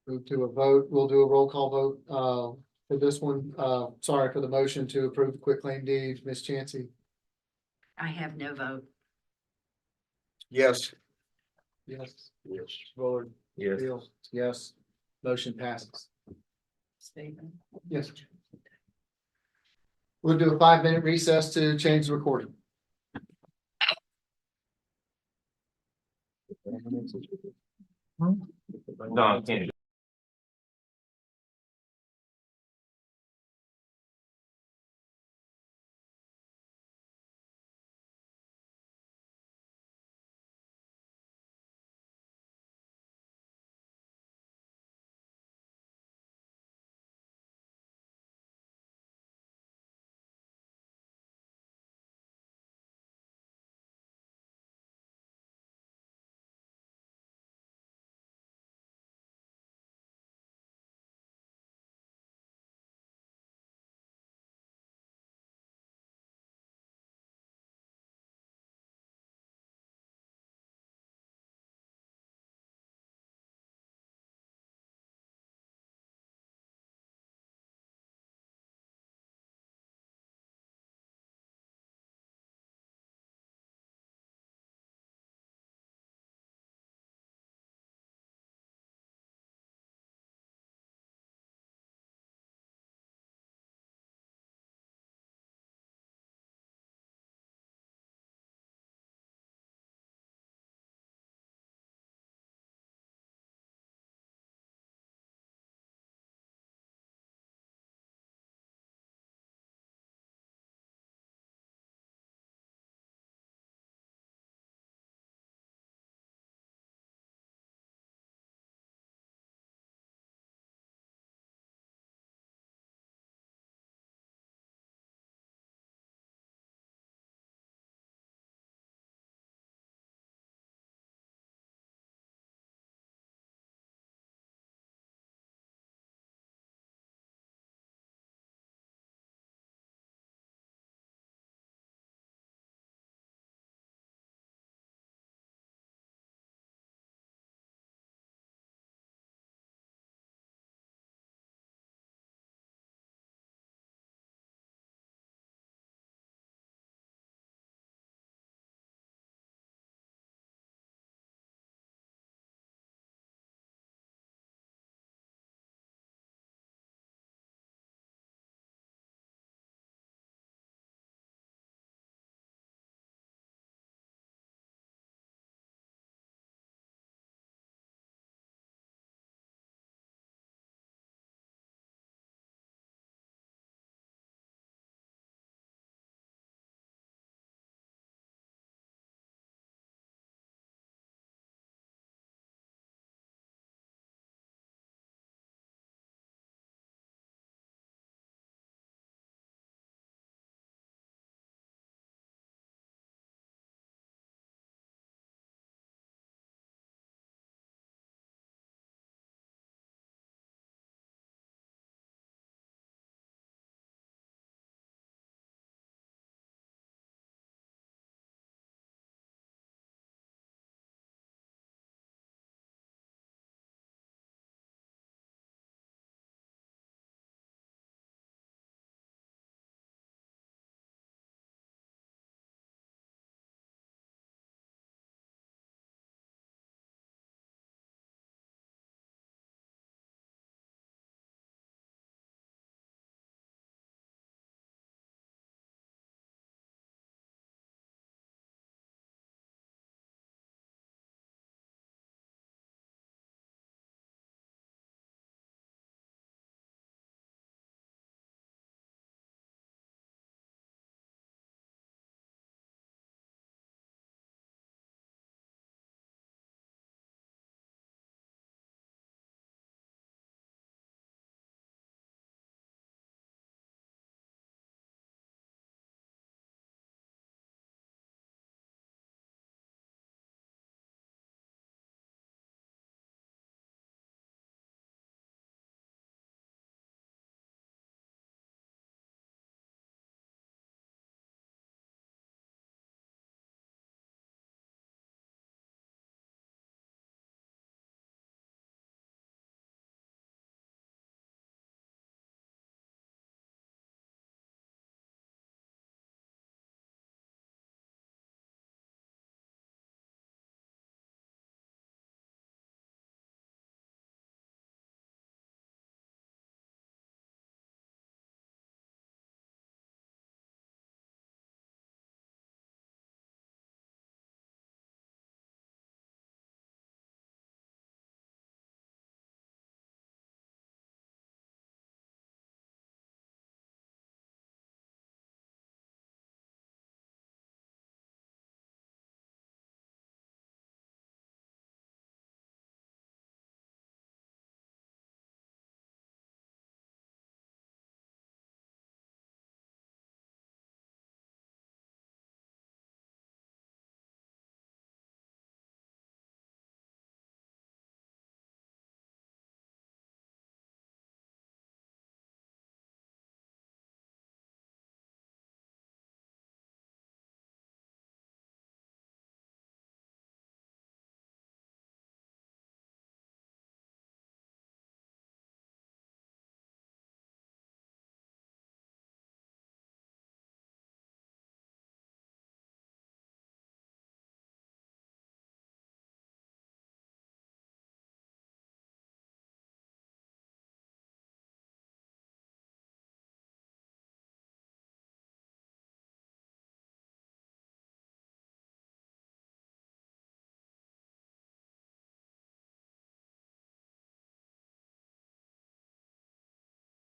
Move to a vote. We'll do a roll call vote, for this one. Sorry for the motion to approve the quit claim deed, Ms. Chancy. I have no vote. Yes. Yes. Yes. Willard. Yes. Beal. Yes. Motion passes. Stephen. Yes. We'll do a 5-minute recess to change the recording. Don, can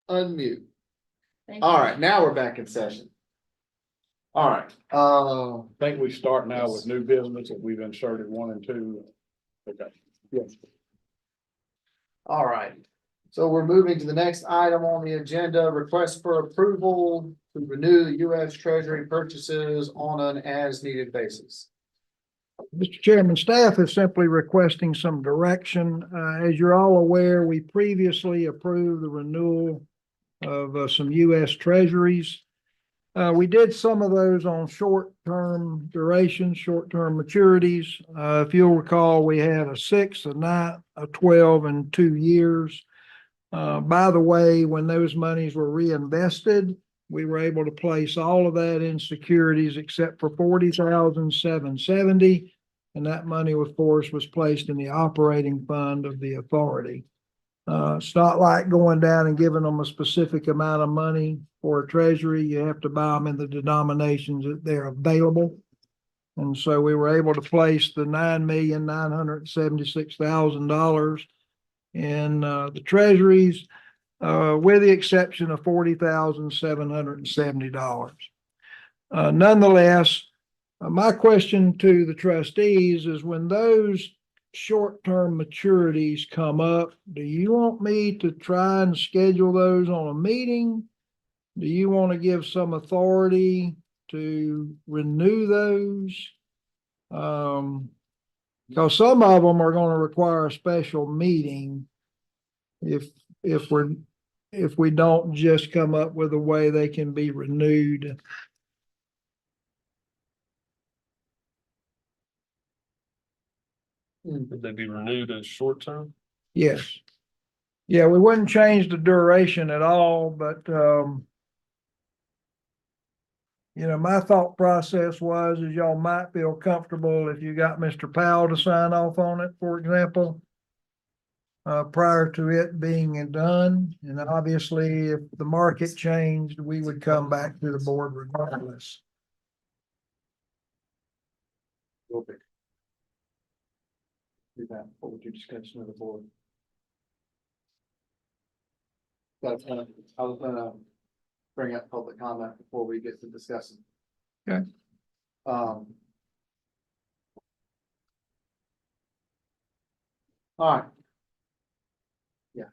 unmute. Thank you. All right, now we're back in session. All right, I think we start now with new business that we've inserted 1 and 2. Okay. Yes. all right. So we're moving to the next item on the agenda, request for approval to renew the U.S. Treasury purchases on an as-needed basis. Mr. Chairman, staff is simply requesting some direction. As you're all aware, we previously approved the renewal of some U.S. Treasuries. We did some of those on short-term durations, short-term maturities. If you'll recall, we had a 6, a 9, a 12, and 2 years. By the way, when those monies were reinvested, we were able to place all of that in securities except for $40,770. And that money, of course, was placed in the operating fund of the authority. It's not like going down and giving them a specific amount of money for a treasury. You have to buy them in the denominations that they're available. And so we were able to place the $9,976,000 in the treasuries, with the exception of $40,770. Nonetheless, my question to the trustees is when those short-term maturities come up, do you want me to try and schedule those on a meeting? Do you want to give some authority to renew those? Because some of them are going to require a special meeting if we don't just come up with a way they can be renewed. Would they be renewed as short term? Yes. Yeah, we wouldn't change the duration at all, but my thought process was is y'all might feel comfortable if you got Mr. Powell to sign off on it, for example, prior to it being done. And obviously, if the market changed, we would come back to the board regardless. Do that. What would your discussion of the board? I was gonna bring up public comment before we get to discussing. Okay. All right. Yeah.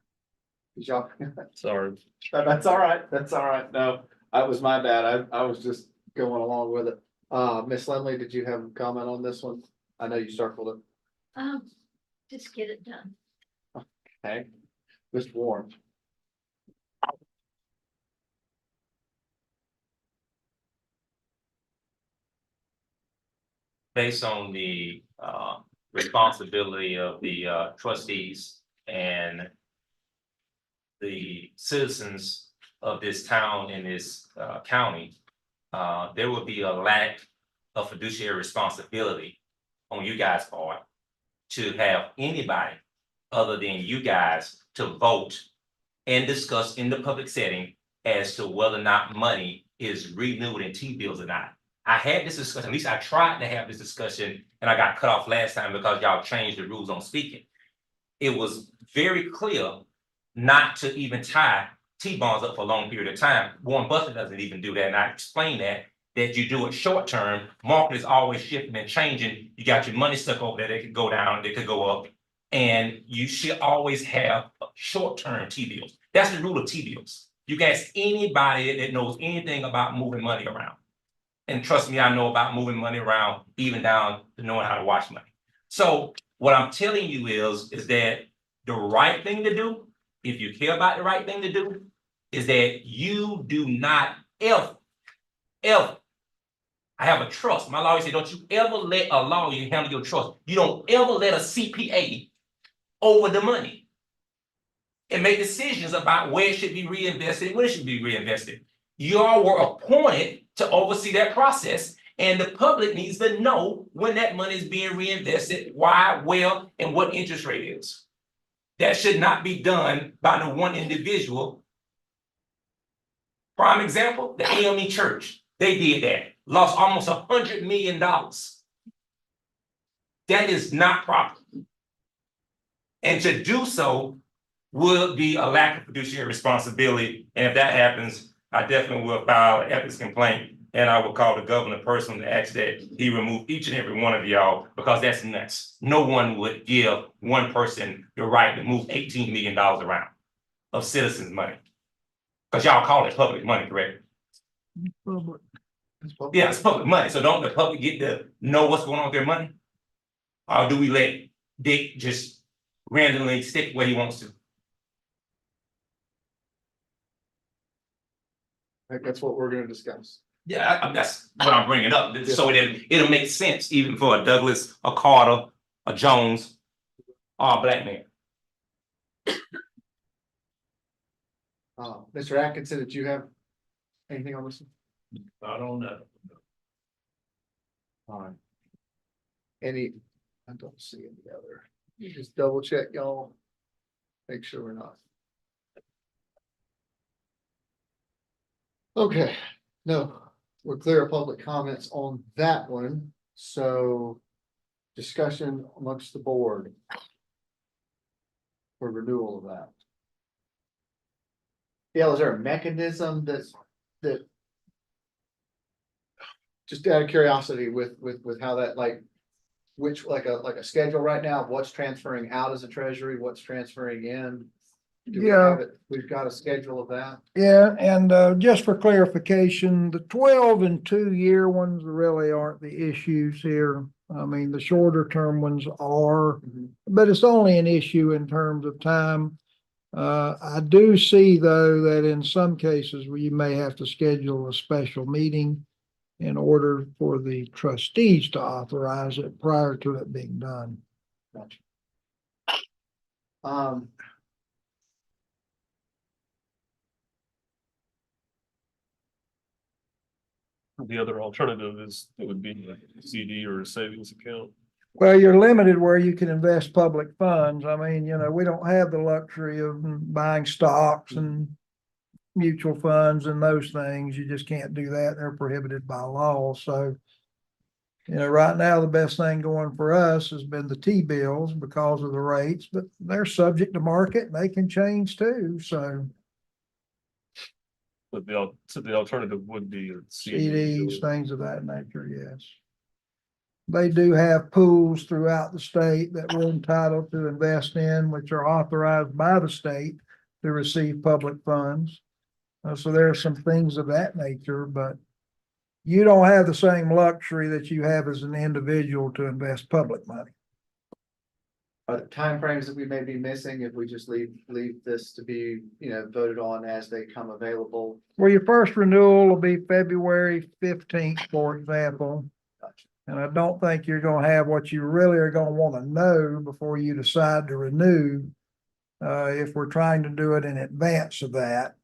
Good job. Sorry. That's all right. That's all right. No, that was my bad. I was just going along with it. Miss Lindley, did you have a comment on this one? I know you circled it. Just get it done. Okay. Mr. Warren. Based on the responsibility of the trustees and the citizens of this town and this county, there will be a lack of fiduciary responsibility on you guys' part to have anybody other than you guys to vote and discuss in the public setting as to whether or not money is renewed in T-bills or not. I had this discussion, at least I tried to have this discussion, and I got cut off last time because y'all changed the rules on speaking. It was very clear not to even tie T-bonds up for a long period of time. Warren Buffett doesn't even do that, and I explained that you do it short term. Market is always shifting and changing. You got your money stuck over there, they could go down, they could go up, and you should always have short-term T-bills. That's the rule of T-bills. You can ask anybody that knows anything about moving money around. And trust me, I know about moving money around, even down to knowing how to watch money. So what I'm telling you is that the right thing to do, if you care about the right thing to do, is that you do not ever, I have a trust. My lawyer said, don't you ever let a lawyer handle your trust. You don't ever let a CPA over the money and make decisions about where it should be reinvested and when it should be reinvested. You all were appointed to oversee that process, and the public needs to know when that money is being reinvested, why, where, and what interest rate is. That should not be done by the one individual. Prime example, the AME Church, they did that, lost almost $100 million. That is not proper. And to do so would be a lack of fiduciary responsibility. And if that happens, I definitely will file an ethics complaint. And I will call the governor personally to ask that he remove each and every one of y'all, because that's nuts. No one would give one person the right to move $18 million around of citizens' money. Because y'all call it public money, correct? Public. Yeah, it's public money. So don't the public get to know what's going on with their money? Or do we let Dick just randomly stick where he wants to? I think that's what we're gonna discuss. Yeah, that's what I'm bringing up, so that it'll make sense even for a Douglas, a Carter, a Jones, or a black man. Mr. Atkinson, did you have anything on this? I don't know. All right. I don't see any other. You just double check, y'all. Make sure we're not. Okay, no, we're clear of public comments on that one, so discussion amongst the board for renewal of that. Yeah, is there a mechanism that just out of curiosity with how that like, which like a schedule right now, what's transferring out as a treasury, what's transferring in? Do we Yeah. have it? We've got a schedule of that. Yeah, and just for clarification, the 12 and 2 year ones really aren't the issues here. I mean, the shorter term ones are, but it's only an issue in terms of time. I do see though that in some cases where you may have to schedule a special meeting in order for the trustees to authorize it prior to it being done. Gotcha. The other alternative is, it would be a CD or a savings account. Well, you're limited where you can invest public funds. I mean, we don't have the luxury of buying stocks and mutual funds and those things. You just can't do that. They're prohibited by law. So, right now, the best thing going for us has been the T-bills because of the rates, but they're subject to market and they can change too. So But the alternative would be a CD. CDs, things of that nature, yes. They do have pools throughout the state that we're entitled to invest in, which are authorized by the state to receive public funds. So there are some things of that nature, but you don't have the same luxury that you have as an individual to invest public money. Are the timeframes that we may be missing if we just leave this to be, voted on as they come available? Well, your first renewal will be February 15th, for example. Gotcha. And I don't think you're gonna have what you really are gonna want to know before you decide to renew. If we're trying to do it in advance of that.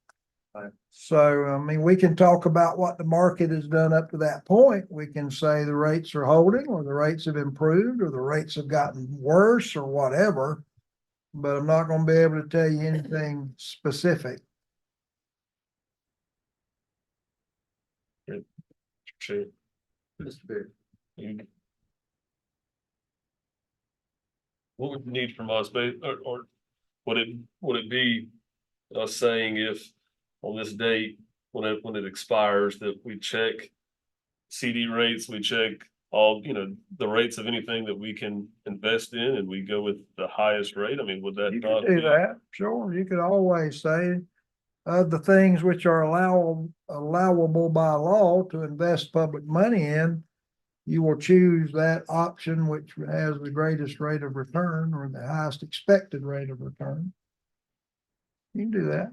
Right. So, I mean, we can talk about what the market has done up to that point. We can say the rates are holding, or the rates have improved, or the rates have gotten worse, or whatever. But I'm not gonna be able to tell you anything specific. Sure. Mr. Beard. What would you need from us, or would it be us saying if on this date, when it expires, that we check CD rates, we check all, the rates of anything that we can invest in, and we go with the highest rate? I mean, would that You not could do be? that, sure. You could always say the things which are allowable by law to invest public money in, you will choose that option which has the greatest rate of return or the highest expected rate of return. You can do that.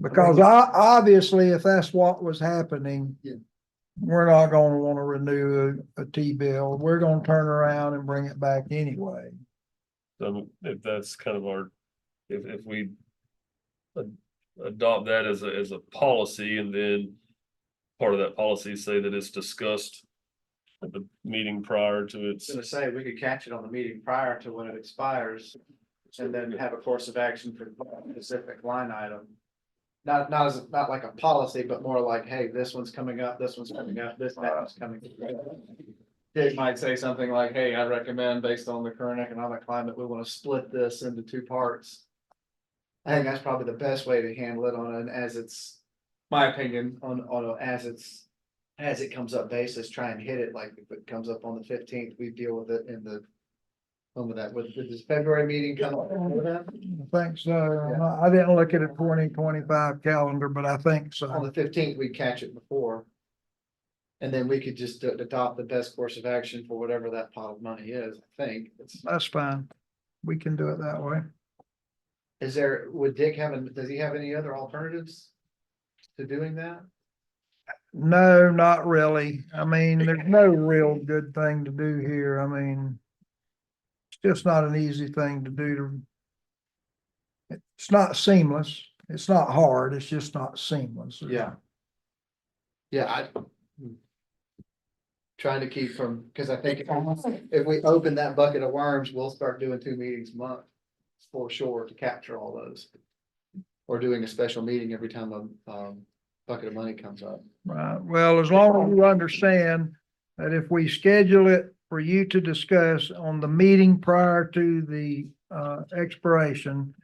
Because obviously, if that's what was happening, Yeah. we're not gonna want to renew a T-bill. We're gonna turn around and bring it back anyway. So if that's kind of if we adopt that as a policy, and then part of that policy say that it's discussed at the meeting prior to its. I was gonna say, we could catch it on the meeting prior to when it expires, and then have a course of action for a specific line item. Not like a policy, but more like, hey, this one's coming up, this one's coming up, this one's coming up. Dick might say something like, hey, I recommend based on the current economic climate, we want to split this into two parts. I think that's probably the best way to handle it on an as it's, my opinion, on a as it comes up basis, try and hit it, like if it comes up on the 15th, we deal with it in the. With that, with this February meeting come up with that? I think so. I didn't look at a 2025 calendar, but I think On so. the 15th, we catch it before. And then we could just adopt the best course of action for whatever that pot of money is, I think. That's fine. We can do it that way. Is there, would Dick does he have any other alternatives to doing that? No, not really. I mean, there's no real good thing to do here. I mean, it's just not an easy thing to do. It's not seamless. It's not hard. It's just not seamless. Yeah. Yeah, trying to keep from, because I think if we open that bucket of worms, we'll start doing 2 meetings a month for sure to capture all those. Or doing a special meeting every time a bucket of money comes up. Right. Well, as long as you understand that if we schedule it for you to discuss on the meeting prior to the expiration,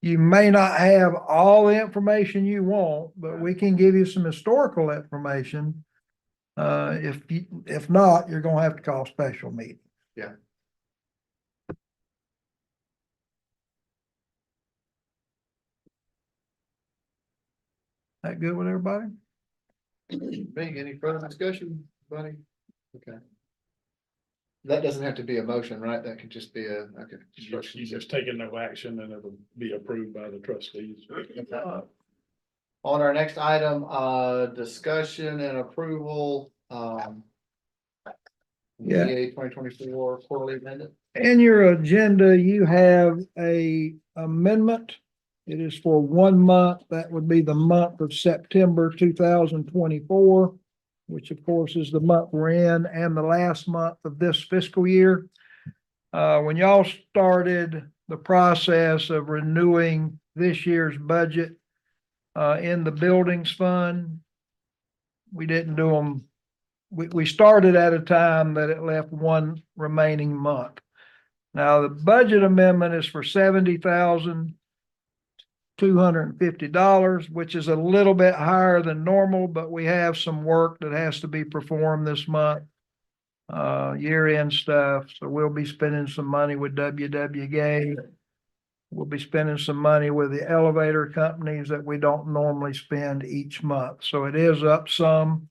you may not have all the information you want, but we can give you some historical information. If not, you're gonna have to call a special meeting. Yeah. That good with everybody? Being any further discussion, buddy? Okay. That doesn't have to be a motion, right? That could just be a, okay. You just taking no action and it'll be approved by the trustees. On our next item, discussion and approval, Yeah. EA 2024 quarterly amendment. In your agenda, you have a amendment. It is for 1 month. That would be the month of September 2024, which of course is the month we're in and the last month of this fiscal year. When y'all started the process of renewing this year's budget in the buildings fund, we didn't do them. We started at a time that it left 1 remaining month. Now, the budget amendment is for $70,250, which is a little bit higher than normal, but we have some work that has to be performed this month. Year-end stuff, so we'll be spending some money with WWA. We'll be spending some money with the elevator companies that we don't normally spend each month, so it is up some.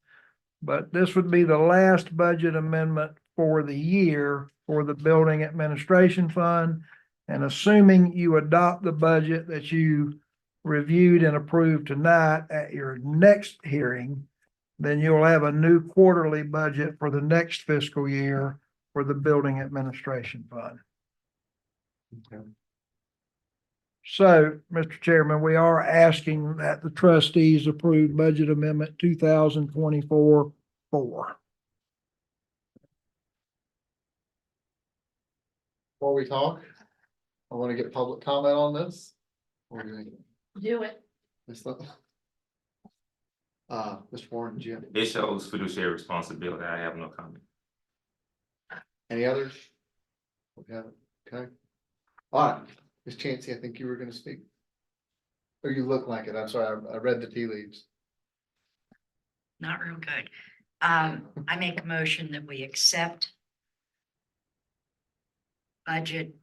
But this would be the last budget amendment for the year for the building administration fund. And assuming you adopt the budget that you reviewed and approved tonight at your next hearing, then you'll have a new quarterly budget for the next fiscal year for the building administration fund. Okay. So, Mr. Chairman, we are asking that the trustees approve budget amendment 2024-4. Before we talk, I want to get public comment on this. What do you think? Do it. Mr. Warren, do you have It shows fiduciary responsibility. I have no comment. any others? Okay, okay. All right, Ms. Chancey, I think you were gonna speak. Or you look like it. I'm sorry, I read the tea leaves. Not real good. I make a motion that we accept budget,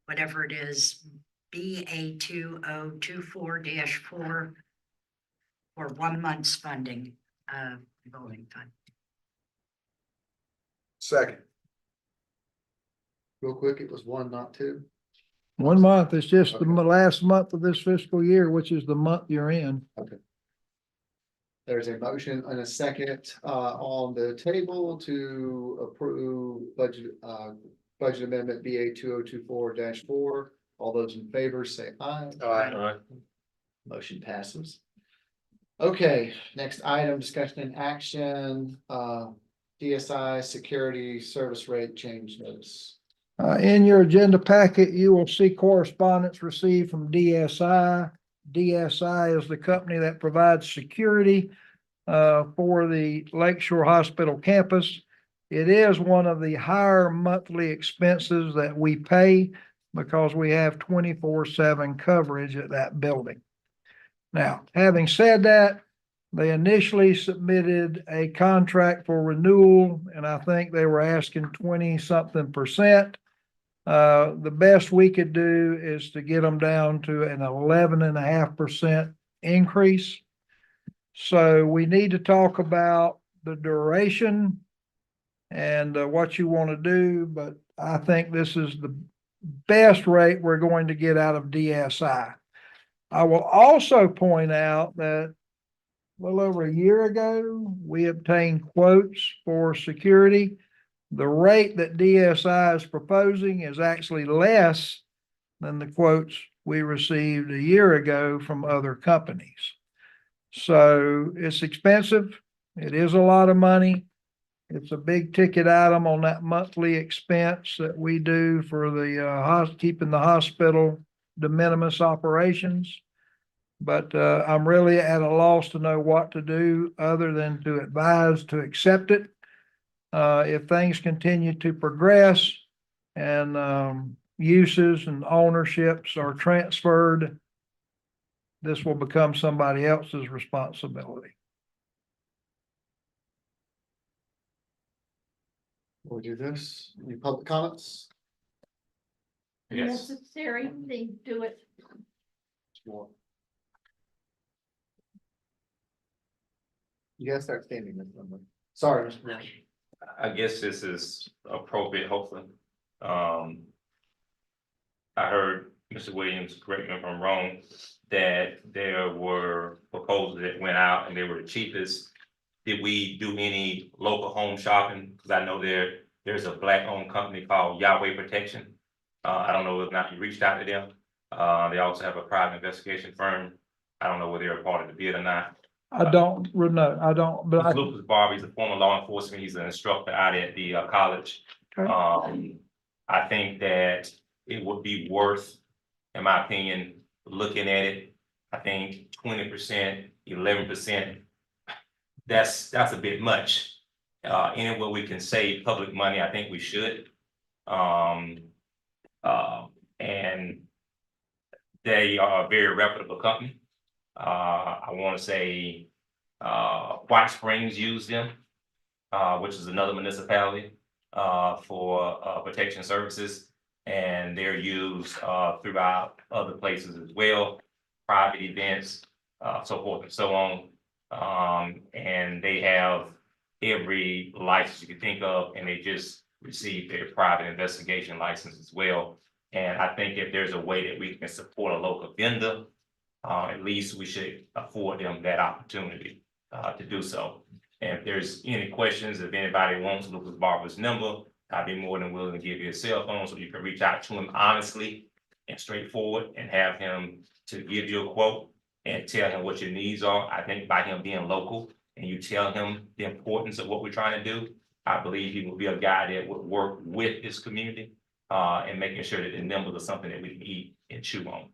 whatever it is, BA 2024-4 for 1 month's funding of the building fund. Second. Real quick, it was 1, not 2. 1 month, it's just the Okay. last month of this fiscal year, which is the month you're in. There's a motion and a second on the table to approve budget amendment BA 2024-4. All those in favor say aye. Aye. Motion passes. Okay, next item, discussion and action, DSI security service rate change notice. In your agenda packet, you will see correspondence received from DSI. DSI is the company that provides security for the Lakeshore Hospital campus. It is one of the higher monthly expenses that we pay because we have 24/7 coverage at that building. Now, having said that, they initially submitted a contract for renewal, and I think they were asking 20-something%. The best we could do is to get them down to an 11.5% increase. So we need to talk about the duration and what you want to do, but I think this is the best rate we're going to get out of DSI. I will also point out that a little over a year ago, we obtained quotes for security. The rate that DSI is proposing is actually less than the quotes we received a year ago from other companies. So it's expensive. It is a lot of money. It's a big ticket item on that monthly expense that we do for the keeping the hospital de minimis operations. But I'm really at a loss to know what to do other than to advise to accept it. If things continue to progress and uses and ownerships are transferred, this will become somebody else's responsibility. We'll do this. Any public comments? Yes. Necessary, they do it. You guys start standing this number. Sorry, Mr. Mayor. I guess this is appropriate, hopefully. I heard Mr. Williams, correct me if I'm wrong, that there were proposals that went out and they were the cheapest. Did we do any local home shopping? Because I know there's a black-owned company called Yahweh Protection. I don't know whether or not you reached out to them. They also have a private investigation firm. I don't know whether they're a part of the bid or not. I don't know. I don't, but Lucas Barber, he's a former law enforcement. He's an instructor out at the college. Okay. I think that it would be worth, in my opinion, looking at it. I think 20%, 11%, that's a bit much. Anywhere we can save public money, I think we should. And they are a very reputable company. I want to say White Springs used them, which is another municipality for protection services, and they're used throughout other places as well, private events, so forth and so on. And they have every license you can think of, and they just received their private investigation license as well. And I think if there's a way that we can support a local vendor, at least we should afford them that opportunity to do so. And if there's any questions, if anybody wants Lucas Barber's number, I'd be more than willing to give you a cell phone so you can reach out to him honestly and straightforward and have him to give you a quote and tell him what your needs are. I think by him being local and you tell him the importance of what we're trying to do, I believe he will be a guy that would work with his community and making sure that the numbers are something that we can eat and chew on.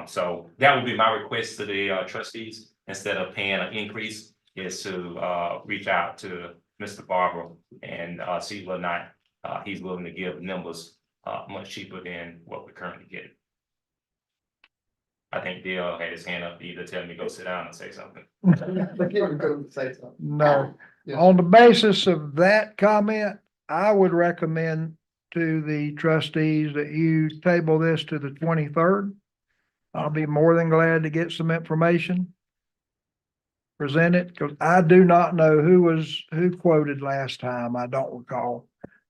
So that would be my request to the trustees, instead of paying an increase, is to reach out to Mr. Barber and see whether or not he's willing to give numbers much cheaper than what we're currently getting. I think Dale had his hand up to either tell me to go sit down and say something. no. Yes. On the basis of that comment, I would recommend to the trustees that you table this to the 23rd. I'll be more than glad to get some information presented, because I do not know who quoted last time. I don't recall.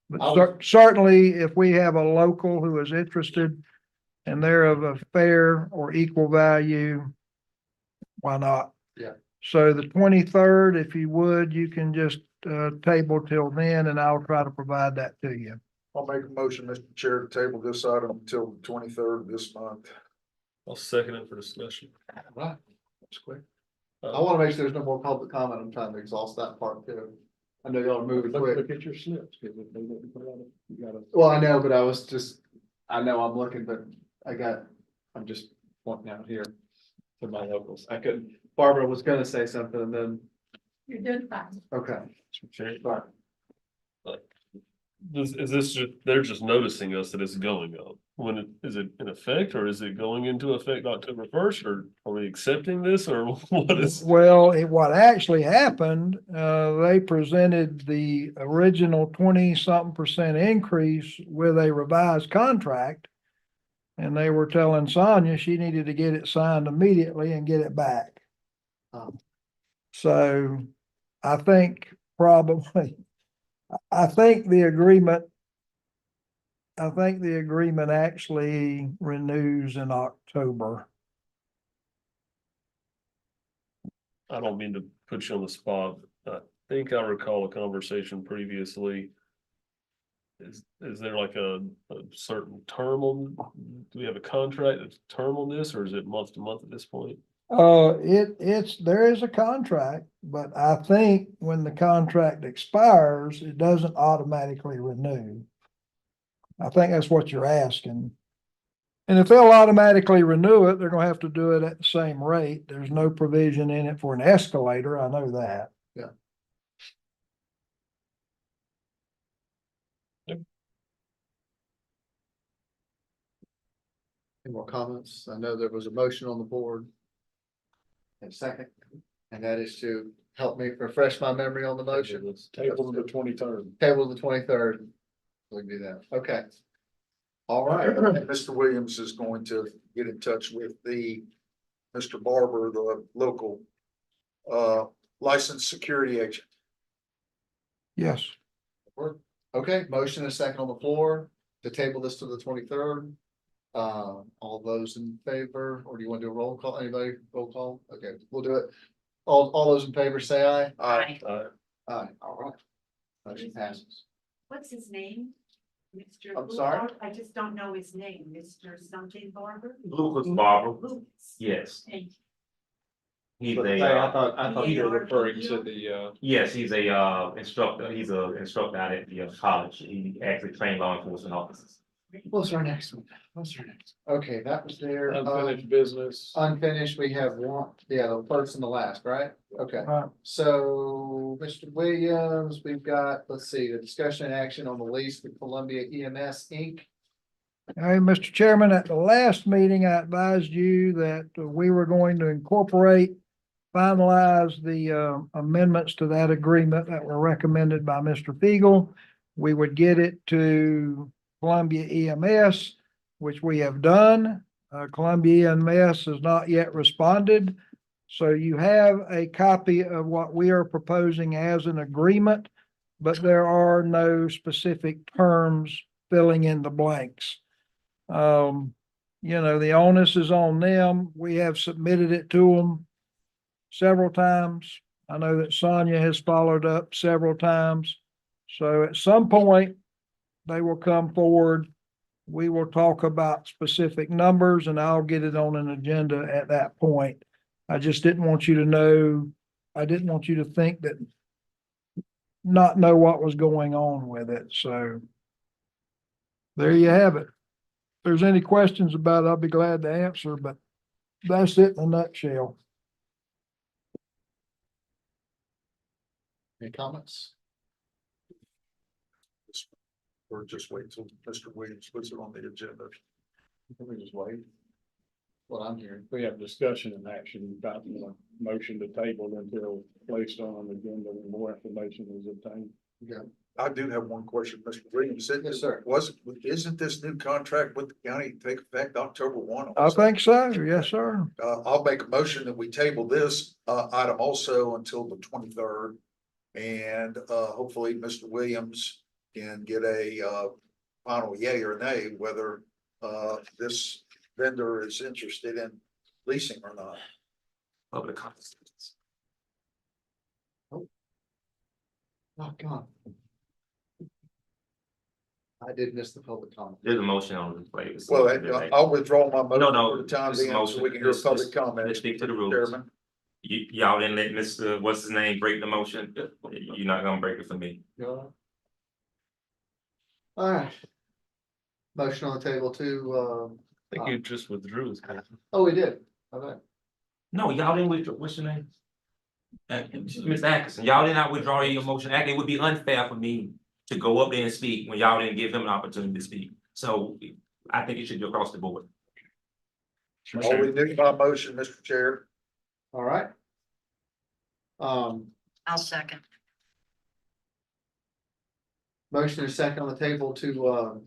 But certainly if we have a local who is interested and they're of a fair or equal value, why not? Yeah. So the 23rd, if you would, you can just table till then, and I'll try to provide that to you. I'll make a motion, Mr. Chair, to table this item until the 23rd of this month. I'll second it for discussion. Right, that's quick. I want to make sure there's no more public comment. I'm trying to exhaust that part too. I know y'all are moving quick. Look at your slips. Well, I know, but I know I'm looking, but I'm just pointing out here to my locals. I couldn't, Barbara was gonna say something and then, You're doing fine. okay. Okay. Sorry. is this just, they're just noticing us that it's going up? Is it in effect, or is it going into effect October 1st, or are we accepting this, or what is? Well, what actually happened, they presented the original 20-something% increase with a revised contract. And they were telling Sonia she needed to get it signed immediately and get it back. So I think probably, I think the agreement actually renews in October. I don't mean to put you on the spot. I think I recall a conversation previously. Is there like a certain term on, do we have a contract that's term on this, or is it month to month at this point? There is a contract, but I think when the contract expires, it doesn't automatically renew. I think that's what you're asking. And if they'll automatically renew it, they're gonna have to do it at the same rate. There's no provision in it for an escalator. I know that. Yeah. Any more comments? I know there was a motion on the board. And second, and that is to help me refresh my memory on the motion. Table to the 23rd. Table the 23rd. We can do that. Okay. All right. And Mr. Williams is going to get in touch with Mr. Barber, the local licensed security agent. Yes. Okay, motion and a second on the floor to table this to the 23rd. All those in favor, or do you want to do a roll call? Anybody roll call? Okay, we'll do it. All those in favor say aye. Aye. Aye, all right. Motion passes. What's his name? Mr. I'm sorry? I just don't know his name, Mr. something Barber? Lucas Barber, Lucas. yes. Thank you. He's But a, I thought you were referring to the, yes, he's a instructor, he's a instructor out at the college. He actually trained law enforcement officers. What's our next one? Okay, that was there. Unfinished business. Unfinished, we have one, yeah, the first and the last, right? Okay. Right. So, Mr. Williams, we've got, let's see, the discussion and action on the lease with Columbia EMS Inc. Hey, Mr. Chairman, at the last meeting, I advised you that we were going to finalize the amendments to that agreement that were recommended by Mr. Fiegel. We would get it to Columbia EMS, which we have done. Columbia EMS has not yet responded. So you have a copy of what we are proposing as an agreement, but there are no specific terms filling in the blanks. The onus is on them. We have submitted it to them several times. I know that Sonia has followed up several times. So at some point, they will come forward. We will talk about specific numbers and I'll get it on an agenda at that point. I just didn't want you to know, I didn't want you to think that not know what was going on with it. So there you have it. If there's any questions about it, I'll be glad to answer, but that's it in a nutshell. Any comments? Or just wait till Mr. Williams puts it on the agenda. Can we just wait? What I'm hearing. We have discussion and action about the motion to table until placed on an agenda and more information is obtained. Yeah. I do have one question, Mr. Williams. Yes, sir. Isn't this new contract with the county take effect October 1? I think so. Yes, sir. I'll make a motion that we table this item also until the 23rd. And hopefully Mr. Williams can get a final yay or nay whether this vendor is interested in leasing or not. Public conversations. Oh, God. I did miss the public comment. There's a motion on the plate. Well, I'll withdraw my motion No, for the time this is being motion. so we can hear public comment. Let's stick to the rules. Chairman. Y'all didn't let Mr. What's his name break the motion. You're not gonna break it for me. All right. Motion on the table to, I think you just withdrew his motion. oh, we did. Okay. No, y'all didn't withdraw. What's your name? Ms. Atkinson, y'all did not withdraw your motion. It would be unfair for me to go up there and speak when y'all didn't give him an opportunity to speak. So I think it should be across the board. All we do by motion, Mr. Chair. All right. I'll second. Motion is second on the table to,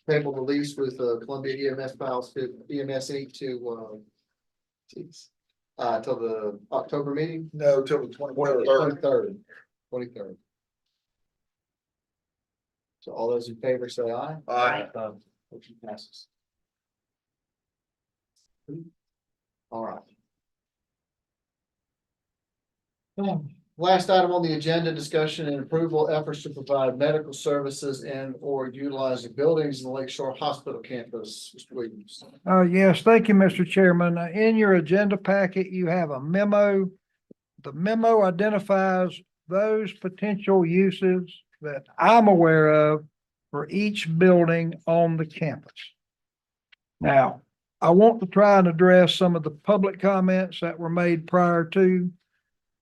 table the lease with, Columbia EMS Files, EMS Inc. to, till the October meeting? No, till the 23rd. 23rd. So all those in favor say aye. Aye. Motion passes. All right. Last item on the agenda, discussion and approval efforts to provide medical services and or utilize the buildings in the Lakeshore Hospital campus. Mr. Williams. Yes, thank you, Mr. Chairman. In your agenda packet, you have a memo. The memo identifies those potential uses that I'm aware of for each building on the campus. Now, I want to try and address some of the public comments that were made prior to.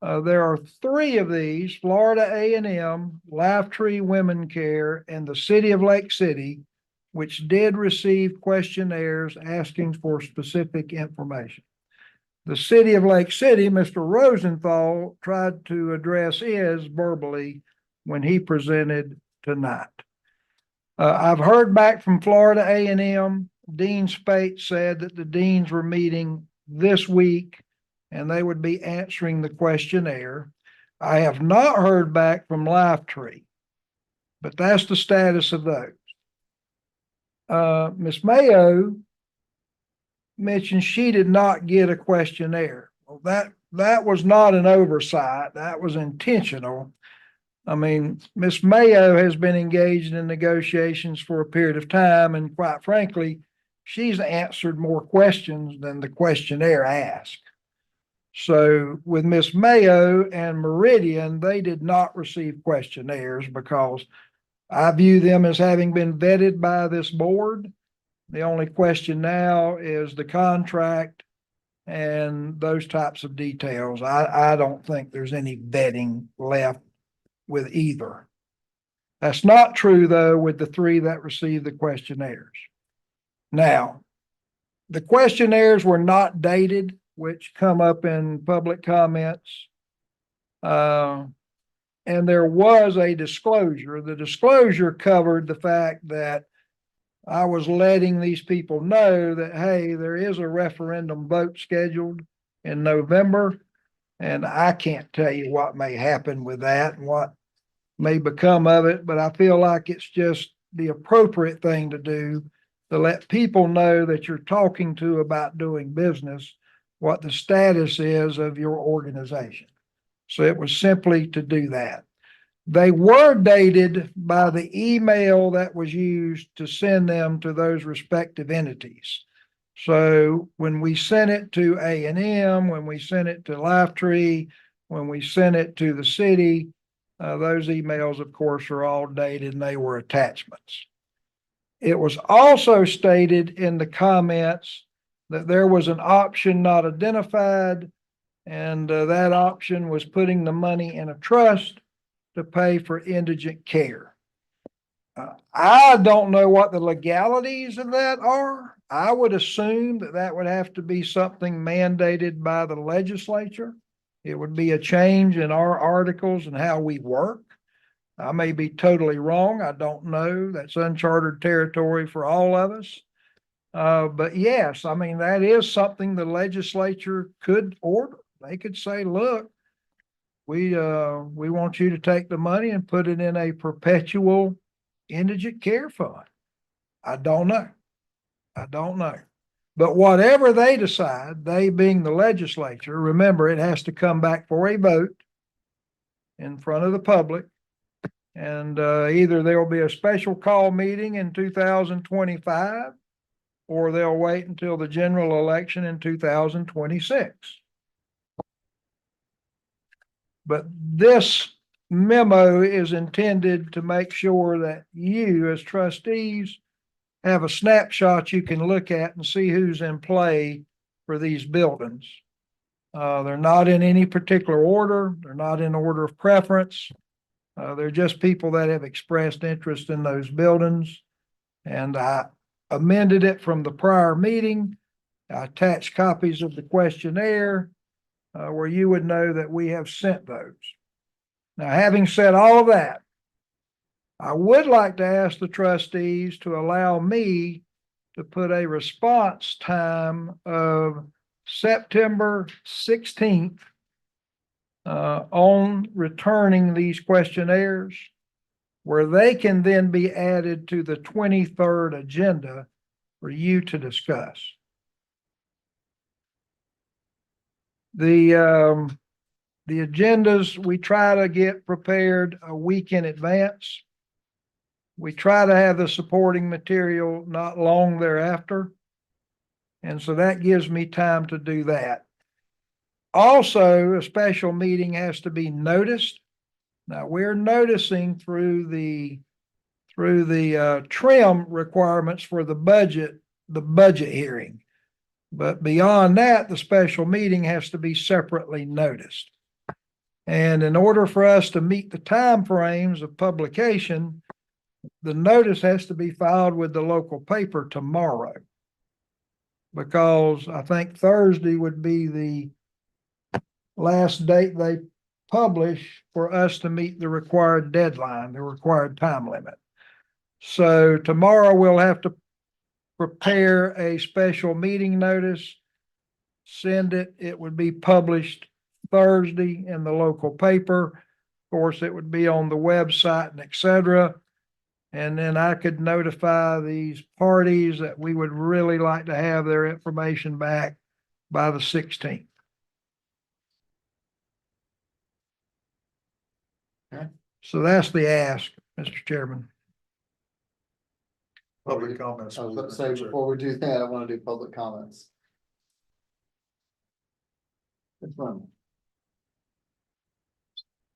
There are three of these: Florida A&M, Lifetree Women Care, and the City of Lake City, which did receive questionnaires asking for specific information. The City of Lake City, Mr. Rosenthal tried to address his verbally when he presented tonight. I've heard back from Florida A&M. Dean Spate said that the deans were meeting this week and they would be answering the questionnaire. I have not heard back from Lifetree, but that's the status of those. Ms. Mayo mentioned she did not get a questionnaire. Well, that was not an oversight. That was intentional. I mean, Ms. Mayo has been engaged in negotiations for a period of time, and quite frankly, she's answered more questions than the questionnaire asked. So with Ms. Mayo and Meridian, they did not receive questionnaires because I view them as having been vetted by this board. The only question now is the contract and those types of details. I don't think there's any vetting left with either. That's not true, though, with the three that received the questionnaires. Now, the questionnaires were not dated, which come up in public comments. And there was a disclosure. The disclosure covered the fact that I was letting these people know that, hey, there is a referendum vote scheduled in November, and I can't tell you what may happen with that and what may become of it, but I feel like it's just the appropriate thing to do to let people know that you're talking to about doing business, what the status is of your organization. So it was simply to do that. They were dated by the email that was used to send them to those respective entities. So when we sent it to A&M, when we sent it to Lifetree, when we sent it to the city, those emails, of course, are all dated and they were attachments. It was also stated in the comments that there was an option not identified, and that option was putting the money in a trust to pay for indigent care. I don't know what the legalities of that are. I would assume that that would have to be something mandated by the legislature. It would be a change in our articles and how we work. I may be totally wrong. I don't know. That's uncharted territory for all of us. But yes, I mean, that is something the legislature could order. They could say, look, we want you to take the money and put it in a perpetual indigent care fund. I don't know. I don't know. But whatever they decide, they being the legislature, remember, it has to come back for a vote in front of the public. And either there will be a special call meeting in 2025, or they'll wait until the general election in 2026. But this memo is intended to make sure that you as trustees have a snapshot you can look at and see who's in play for these buildings. They're not in any particular order. They're not in order of preference. They're just people that have expressed interest in those buildings. And I amended it from the prior meeting. I attached copies of the questionnaire where you would know that we have sent those. Now, having said all of that, I would like to ask the trustees to allow me to put a response time of September 16th on returning these questionnaires, where they can then be added to the 23rd agenda for you to discuss. The agendas, we try to get prepared a week in advance. We try to have the supporting material not long thereafter. And so that gives me time to do that. Also, a special meeting has to be noticed. Now, we're noticing through the trim requirements for the budget hearing. But beyond that, the special meeting has to be separately noticed. And in order for us to meet the timeframes of publication, the notice has to be filed with the local paper tomorrow. Because I think Thursday would be the last date they publish for us to meet the required deadline, the required time limit. So tomorrow we'll have to prepare a special meeting notice, send it. It would be published Thursday in the local paper. Of course, it would be on the website and etc. And then I could notify these parties that we would really like to have their information back by the 16th. Okay. So that's the ask, Mr. Chairman. Public comments. I was about to say, before we do that, I want to do public comments. It's fun.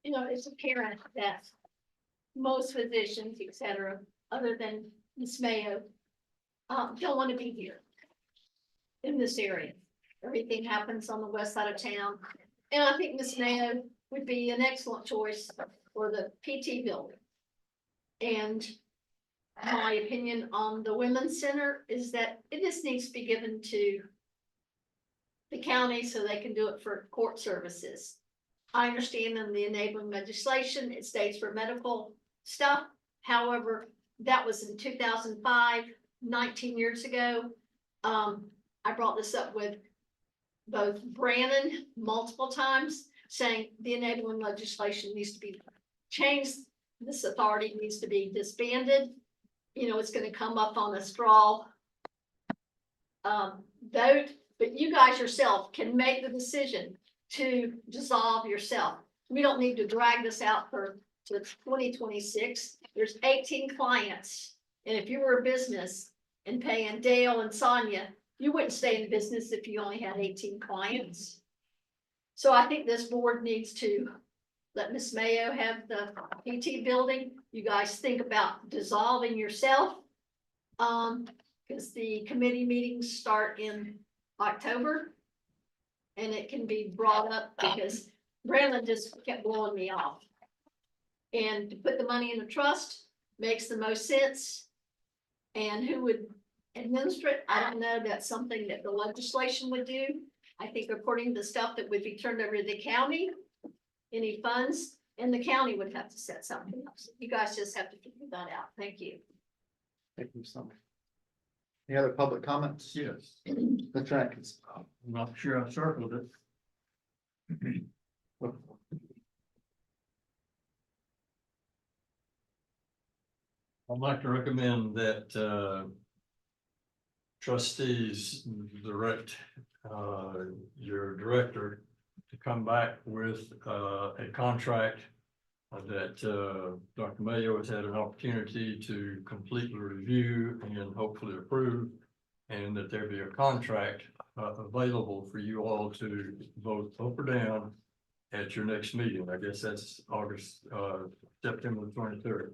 You know, it's apparent that most physicians, et cetera, other than Ms. Mayo, don't want to be here in this area. Everything happens on the west side of town. And I think Ms. Mayo would be an excellent choice for the PT building. And my opinion on the Women's Center is that it just needs to be given to the county so they can do it for court services. I understand in the enabling legislation, it states for medical stuff. However, that was in 2005, 19 years ago. I brought this up with both Brandon multiple times, saying the enabling legislation needs to be changed. This authority needs to be disbanded. You know, it's gonna come up on a straw vote, but you guys yourself can make the decision to dissolve yourself. We don't need to drag this out to 2026. There's 18 clients. And if you were a business and paying Dale and Sonia, you wouldn't stay in business if you only had 18 clients. So I think this board needs to let Ms. Mayo have the PT building. You guys think about dissolving yourself. Because the committee meetings start in October. And it can be brought up because Brandon just kept blowing me off. And to put the money in a trust makes the most sense. And who would administer it? I don't know. That's something that the legislation would do. I think according to the stuff that would be turned over to the county, any funds, and the county would have to set something up. So you guys just have to figure that out. Thank you. Thank you so much. Any other public comments? Yes, Mr. Atkins. I'm not sure I circled it. I'd like to recommend that trustees direct your director to come back with a contract that Dr. Mayo has had an opportunity to completely review and hopefully approve, and that there be a contract available for you all to vote up or down at your next meeting. I guess that's September the 23rd.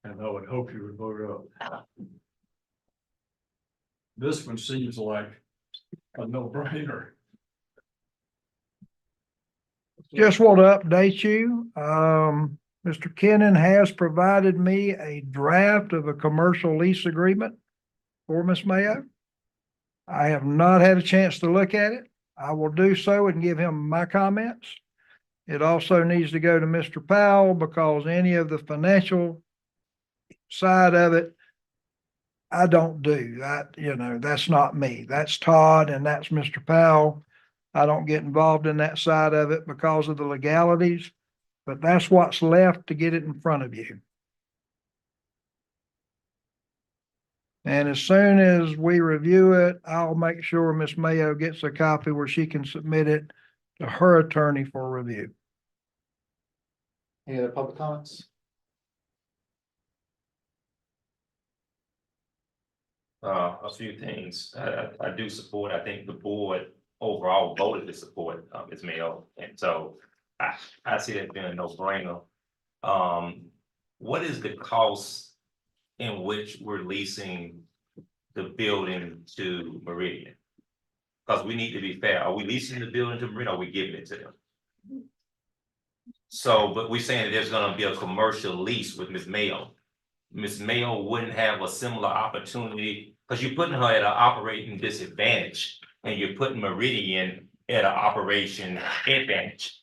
And I would hope you would vote up. This one seems like a no-brainer. Just want to update you. Mr. Kennon has provided me a draft of a commercial lease agreement for Miss Mayo. I have not had a chance to look at it. I will do so and give him my comments. It also needs to go to Mr. Powell because any of the financial side of it, I don't do that. That's not me. That's Todd and that's Mr. Powell. I don't get involved in that side of it because of the legalities, but that's what's left to get it in front of you. And as soon as we review it, I'll make sure Miss Mayo gets a copy where she can submit it to her attorney for review. Any other public comments? A few things. I do support, I think the board overall voted to support, Ms. Mayo, and so I see that being a no-brainer. What is the cost in which we're leasing the building to Meridian? Because we need to be fair. Are we leasing the building to Meridian or are we giving it to them? So, but we're saying that there's gonna be a commercial lease with Ms. Mayo. Ms. Mayo wouldn't have a similar opportunity, because you're putting her at an operating disadvantage and you're putting Meridian at an operation advantage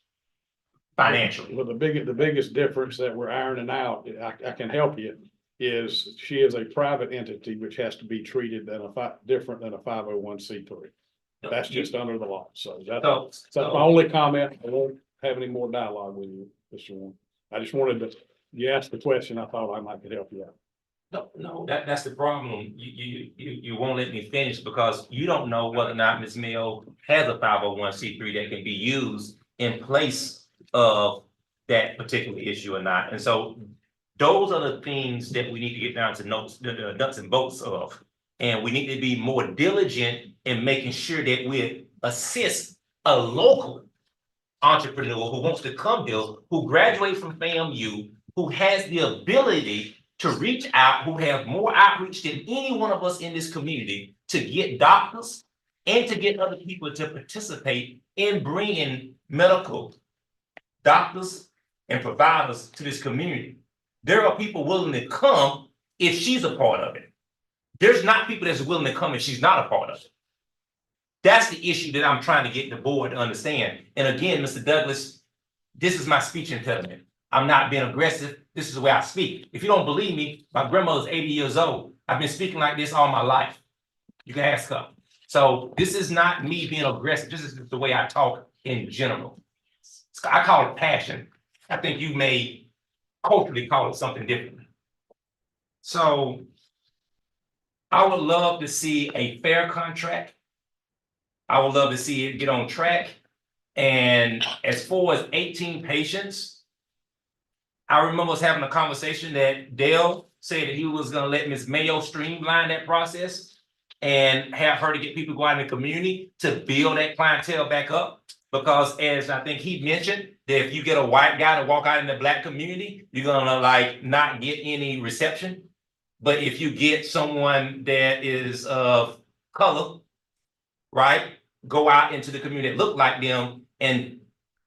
financially. Well, the biggest difference that we're ironing out, I can help you, is she is a private entity which has to be treated different than a 501c3. That's just under the law, so that's my only comment. I won't have any more dialogue with you, Mr. Warren. I just wanted to, you asked the question, I thought I might could help you out. No, that's the problem. You won't let me finish because you don't know whether or not Ms. Mayo has a 501c3 that can be used in place of that particular issue or not. And so those are the things that we need to get down to the nuts and bolts of. And we need to be more diligent in making sure that we assist a local entrepreneur who wants to come here, who graduated from FAMU, who has the ability to reach out, who have more outreach than any one of us in this community to get doctors and to get other people to participate in bringing medical doctors and providers to this community. There are people willing to come if she's a part of it. There's not people that's willing to come if she's not a part of it. That's the issue that I'm trying to get the board to understand. And again, Mr. Douglas, this is my speech impediment. I'm not being aggressive. This is the way I speak. If you don't believe me, my grandmother's 80 years old. I've been speaking like this all my life. You can ask her. So this is not me being aggressive. This is the way I talk in general. I call it passion. I think you may culturally call it something different. So I would love to see a fair contract. I would love to see it get on track. And as far as 18 patients, I remember us having a conversation that Dale said that he was gonna let Ms. Mayo streamline that process and have her to get people to go out in the community to build that clientele back up. Because as I think he mentioned, that if you get a white guy to walk out in the Black community, you're gonna like not get any reception. But if you get someone that is of color, right, go out into the community that look like them and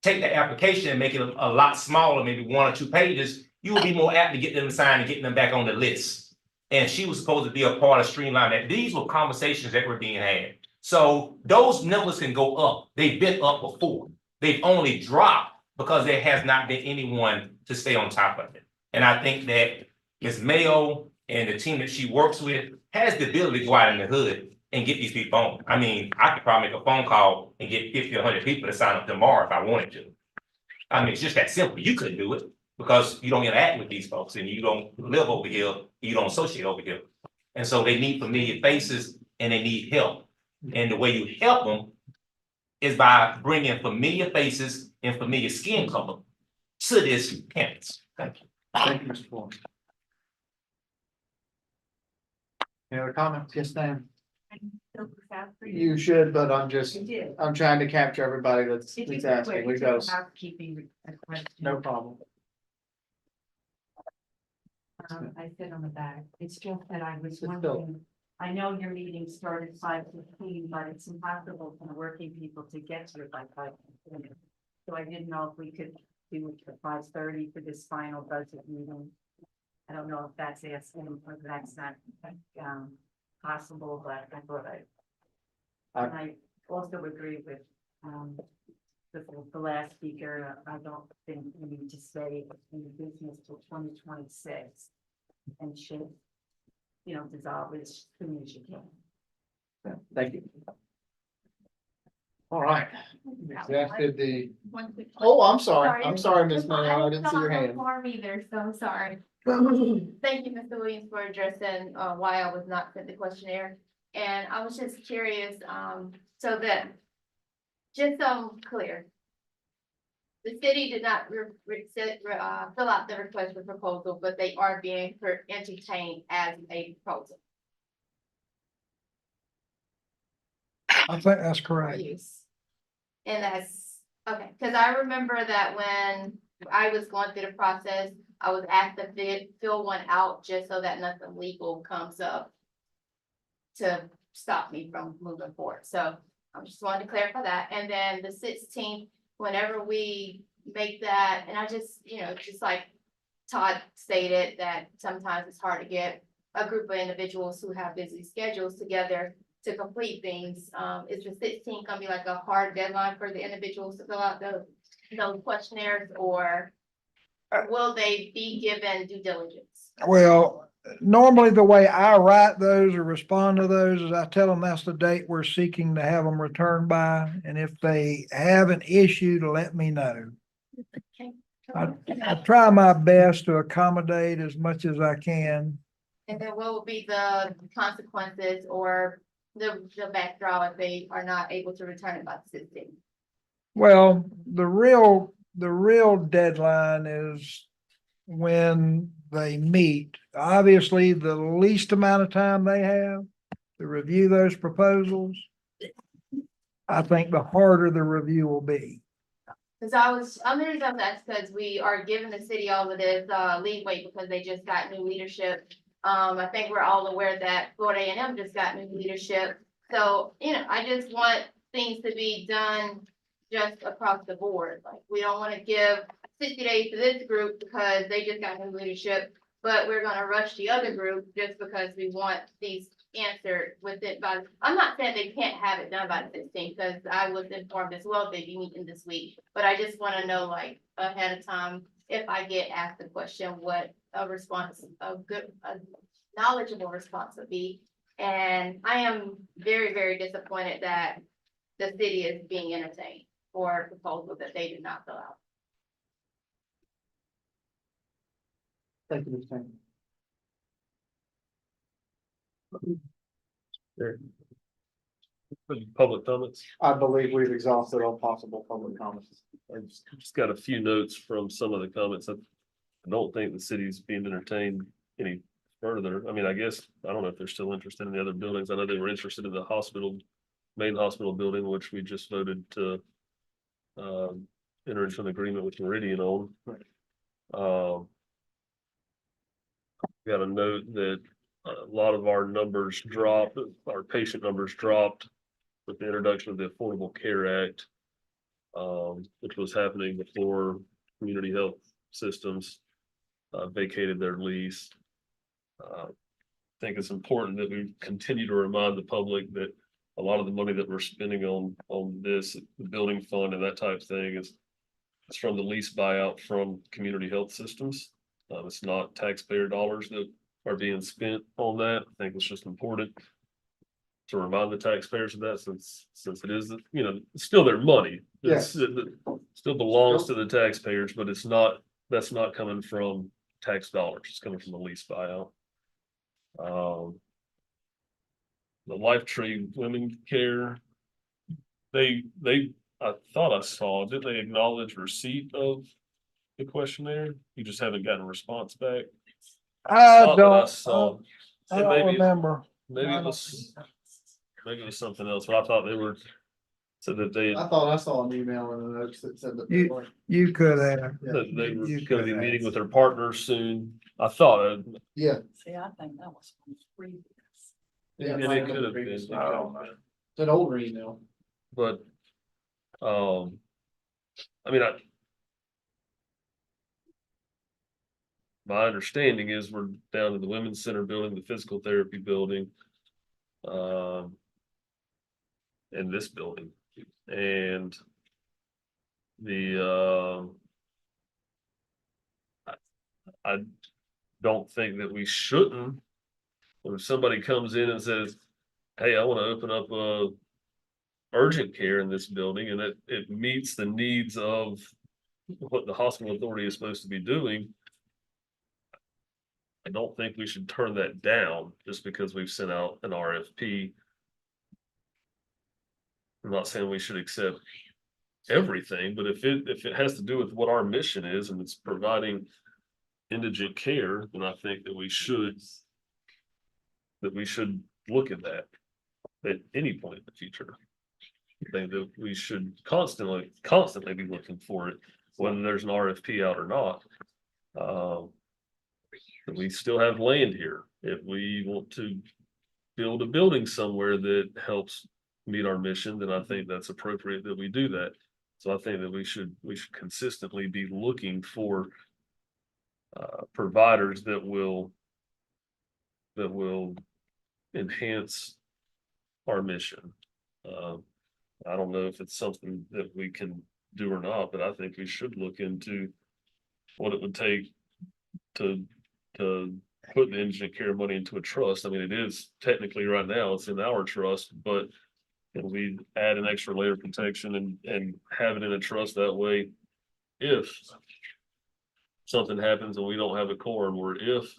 take the application and make it a lot smaller, maybe 1 or 2 pages, you will be more apt to get them signed and getting them back on the list. And she was supposed to be a part of streamline that. These were conversations that were being had. So those numbers can go up. They've been up before. They've only dropped because there has not been anyone to stay on top of it. And I think that Ms. Mayo and the team that she works with has the ability to go out in the hood and get these people on. I mean, I could probably make a phone call and get 50 or 100 people to sign up tomorrow if I wanted to. I mean, it's just that simple. You couldn't do it because you don't interact with these folks and you don't live over here, you don't associate over here. And so they need familiar faces and they need help. And the way you help them is by bringing familiar faces and familiar skin color to this campus. Thank you. Thank you, Mr. Ford. Any other comments? Yes, ma'am. You should, but I'm trying to capture everybody that's asking. We go. Housekeeping question. No problem. I sit on the back. It's just that I was wondering, I know your meeting started 5:15, but it's impossible for the working people to get to it by 5:15. So I didn't know if we could do it for 5:30 for this final budget meeting. I don't know if that's asking, or that's not, possible, but I thought and I also agree with, the last speaker. I don't think we need to stay in the business till 2026 and should, dissolve as soon as you can. Thank you. All right. That did the, One quick- oh, I'm sorry. I'm sorry, Ms. Mayo. I didn't see your I hand. don't harm either, so I'm sorry. Thank you, Mr. Williams, for addressing, why I was not sent the questionnaire. And I was just curious, so that, just so I'm clear. The city did not fill out the request for proposal, but they are being entertained as a proposal. I think that's correct. Use. And that's, okay, because I remember that when I was going through the process, I was asked to fill one out just so that nothing legal comes up to stop me from moving forward. So I just wanted to clarify that. And then the 16th, whenever we make that, and I just, just like Todd stated, that sometimes it's hard to get a group of individuals who have busy schedules together to complete things. Is the 16th gonna be like a hard deadline for the individuals to fill out those questionnaires, or will they be given due diligence? Well, normally the way I write those or respond to those is I tell them that's the date we're seeking to have them returned by. And if they have an issue, to let me know. Okay. I try my best to accommodate as much as I can. And then what will be the consequences or the backdraw if they are not able to return it by the 16th? Well, the real deadline is when they meet. Obviously, the least amount of time they have to review those proposals, I think the harder the review will be. Because I'm the reason that's because we are giving the city all of this leeway because they just got new leadership. I think we're all aware that Florida A&M just got new leadership. So, I just want things to be done just across the board. Like, we don't want to give 60 days to this group because they just got new leadership, but we're gonna rush the other group just because we want these answered with it by, I'm not saying they can't have it done by the 16th, because I was informed as well they'd be meeting this week, but I just want to know, like, ahead of time, if I get asked the question, what a response, a knowledgeable response would be. And I am very, very disappointed that the city is being entertained for a proposal that they did not fill out. Thank you, Ms. Mayo. Public comments. I believe we've exhausted all possible public comments. I just got a few notes from some of the comments. I don't think the city's being entertained any further. I mean, I guess, I don't know if they're still interested in the other buildings. I know they were interested in the hospital, main hospital building, which we just voted to enter into an agreement with Meridian on. Got a note that a lot of our numbers dropped, our patient numbers dropped with the introduction of the Affordable Care Act, which was happening before community health systems vacated their lease. I think it's important that we continue to remind the public that a lot of the money that we're spending on this, the building fund and that type of thing is from the lease buyout from community health systems. It's not taxpayer dollars that are being spent on that. I think it's just important to remind the taxpayers of that, since it is, it's still their money. Yes. It still belongs to the taxpayers, but that's not coming from tax dollars. It's coming from the lease buyout. The Life Tree Women Care, I thought I saw, did they acknowledge receipt of the questionnaire? You just haven't gotten a response back. I Thought that I don't saw. And remember. Maybe it was something else, but I thought they were, said that they, I thought I saw an email in the notes that said that they were. You could have. that they were You gonna could be have. meeting with their partners soon. I thought, Yeah. See, I think that was previous. Yeah, and it could have been. It's an older email. But, I mean, my understanding is we're down to the Women's Center building, the physical therapy building. In this building, and I don't think that we shouldn't. If somebody comes in and says, hey, I want to open up a urgent care in this building, and it meets the needs of what the hospital authority is supposed to be doing, I don't think we should turn that down just because we've sent out an RFP. I'm not saying we should accept everything, but if it has to do with what our mission is and it's providing indigent care, then I think that we should look at that at any point in the future. I think that we should constantly be looking for it, whether there's an RFP out or not. We still have land here. If we want to build a building somewhere that helps meet our mission, then I think that's appropriate that we do that. So I think that we should consistently be looking for providers that will enhance our mission. I don't know if it's something that we can do or not, but I think we should look into what it would take to put the indigent care money into a trust. I mean, it is technically right now, it's in our trust, but can we add an extra layer of protection and have it in a trust that way? If something happens and we don't have a quorum, or if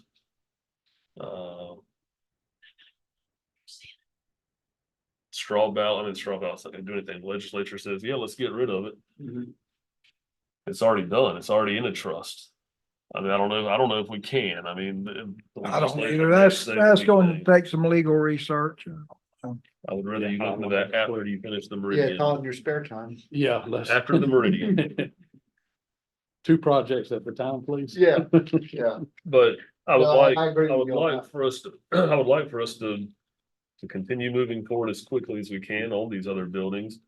straw ballot's not gonna do anything. The legislature says, yeah, let's get rid of it. It's already done. It's already in a trust. I mean, I don't know if we can. I mean, I don't either. That's going to take some legal research. I would rather you look into that after you finish the Yeah, meridian. call in your spare time. Yeah. After the meridian. 2 projects at the time, please. Yeah, yeah. But I would No, like, I agree I with would you on like that. for us to, I would like for us to continue moving forward as quickly as we can on these other buildings.